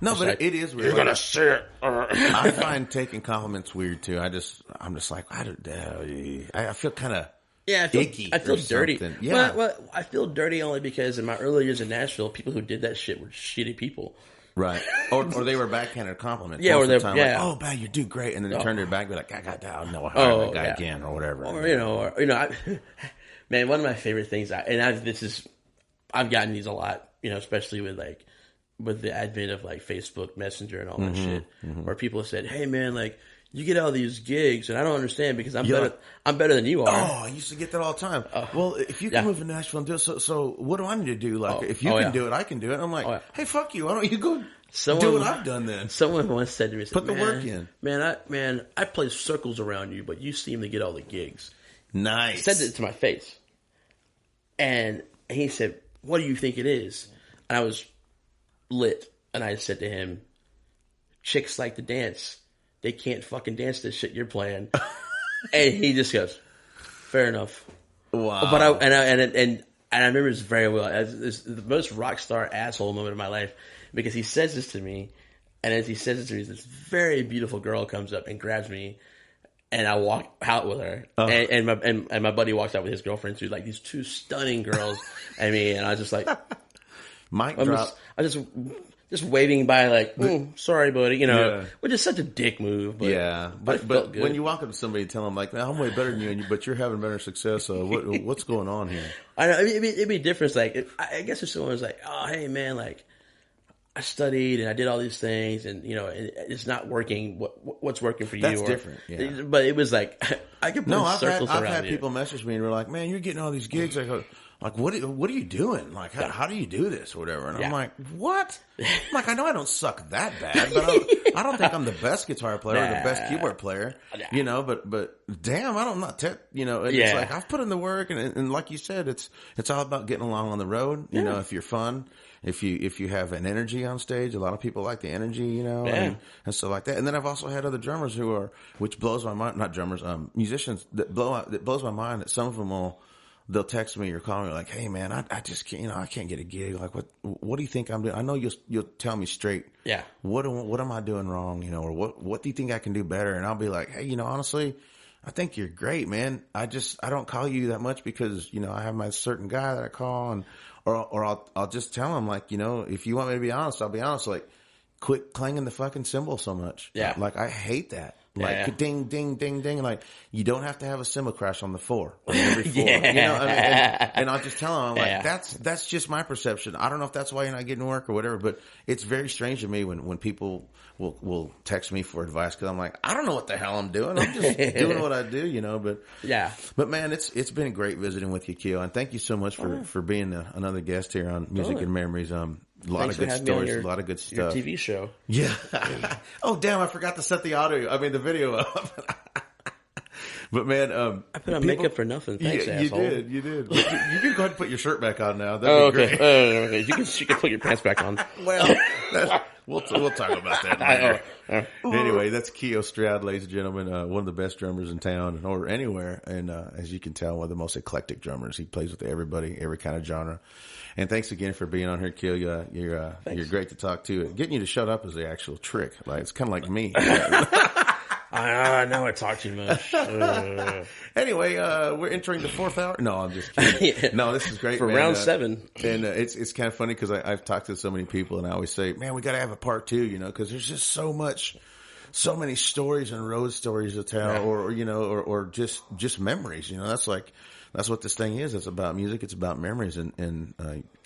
B: No, but like, it is weird.
C: You're gonna say it.
B: I find taking compliments weird too. I'm just like, I feel kind of icky.
C: I feel dirty.
B: Yeah.
C: Well, I feel dirty only because in my early years in Nashville, people who did that shit were shitty people.
B: Right. Or they were backhanded compliments.
C: Yeah,
B: most
C: or
B: of
C: they
B: the time, like, oh, man, you do great, and then they turned their back, and be like, I got that. No, I'll hire that guy again, or whatever.
C: Or man, one of my favorite things, I've gotten these a lot, especially with the advent of like Facebook Messenger and all that shit, where people have said, hey man, like, you get all these gigs, and I don't understand because I'm better than you are.
B: Oh, I used to get that all the time. Well, if you can move to Nashville and do it, so what do I need to do? Like, if you can do it, I can do it. I'm like, hey, fuck you. Why don't you go do what I've done then?
C: Someone once said to me,
B: put the work in.
C: Man, I play circles around you, but you seem to get all the gigs.
B: Nice.
C: He said it to my face. And he said, what do you think it is? And I was lit. And I said to him, chicks like to dance. They can't fucking dance this shit you're playing. And he just goes, fair enough.
B: Wow.
C: But I remember this very well. It's the most rock star asshole moment of my life because he says this to me, and as he says it to me, this very beautiful girl comes up and grabs me, and I walk out with her, and my buddy walks out with his girlfriend too, like these two stunning girls, and I was just like,
B: mic drop.
C: I just waving by like, sorry, buddy, which is such a dick move. But,
B: but when you walk up to somebody and tell them like, man, I'm way better than you, but you're having better success. What's going on here?
C: I know it'd be different. Like, I guess if someone was like, oh, hey man, like, I studied and I did all these things, and it's not working. What's working for you?
B: That's different. Yeah.
C: But it was like I could put circles around you.
B: I've had people message me and were like, man, you're getting all these gigs. I go, like, what are you doing? Like, how do you do this or whatever? And I'm like, what? I'm like, I know I don't suck that bad, but I don't think I'm the best guitar player or the best keyboard player, you know, but damn, I'm not, you know, and it's like, I've put in the work and like you said, it's all about getting along on the road, you know, if you're fun, if you have an energy on stage, a lot of people like the energy, you know, and stuff like that. And then I've also had other drummers which blows my mind, not drummers, musicians that blows my mind that some of them they'll text me or call me like, hey man, I just can't, you know, I can't get a gig. Like, what do you think I'm doing? I know you'll tell me straight. Yeah. What am I doing wrong? You know, or what do you think I can do better? And I'll be like, hey, you know, honestly, I think you're great, man. I don't call you that much because, you know, I have my certain guy that I call or I'll just tell him like, you know, if you want me to be honest, I'll be honest. Like, quit clanging the fucking cymbal so much. Yeah. Like, I hate that. Like, ding, ding, ding, ding. Like, you don't have to have a cymbal crash on the 4, on every 4. You know, I mean, and I'll just tell them, I'm like, that's just my perception. I don't know if that's why you're not getting work or whatever, but it's very strange to me when people will text me for advice because I'm like, I don't know what the hell I'm doing. I'm just doing what I do, you know, but man, it's been great visiting with you, Keio, and thank you so much for being another guest here on Music and Memories. A lot of good stories, a lot of good stuff.
C: Your TV show.
B: Yeah. Oh, damn, I forgot to set the video up. But man,
C: I put on makeup for nothing. Thanks, asshole.
B: You did. You can go ahead and put your shirt back on now. That'd be great.
C: Okay. You can put your pants back on.
B: Well, we'll talk about that later. Anyway, that's Keio Stroud, ladies and gentlemen, one of the best drummers in town or anywhere. And as you can tell, one of the most eclectic drummers. He plays with everybody, every kind of genre. And thanks again for being on here, Keio. You're great to talk to. Getting you to shut up is the actual trick. Like, it's kind of like me.
C: I know I talk too much.
B: Anyway, we're entering the 4th hour. No, I'm just kidding. No, this is great
C: for round 7.
B: And it's kind of funny because I've talked to so many people, and I always say, man, we got to have a part 2, you know, because there's just so many stories and road stories to tell, or you know, or just memories. You know, that's what this thing is. It's about music. It's about memories, and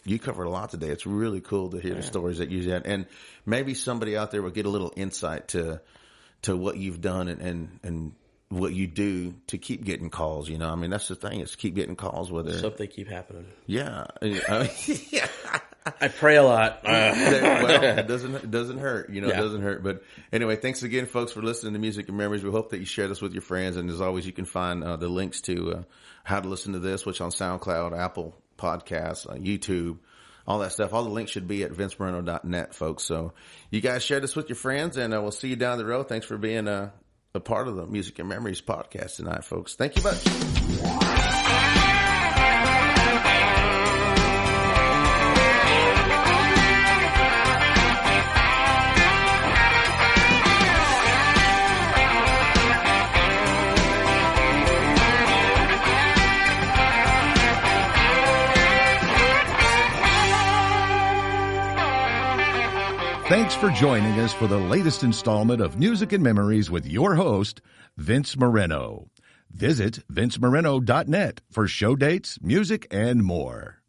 B: you covered a lot today. It's really cool to hear the stories that you had, and maybe somebody out there will get a little insight to what you've done and what you do to keep getting calls. You know, I mean, that's the thing, is keep getting calls, whether
C: something keep happening.
B: Yeah.
C: I pray a lot.
B: Well, it doesn't hurt, you know, it doesn't hurt. But anyway, thanks again, folks, for listening to Music and Memories. We hope that you share this with your friends. And as always, you can find the links to how to listen to this, which on SoundCloud, Apple Podcasts, YouTube, all that stuff. All the links should be at vincemoreno.net, folks. So you guys share this with your friends, and we'll see you down the road. Thanks for being a part of the Music and Memories podcast tonight, folks. Thank you much.
A: Thanks for joining us for the latest installment of Music and Memories with your host, Vince Moreno. Visit vincemoreno.net for show dates, music, and more.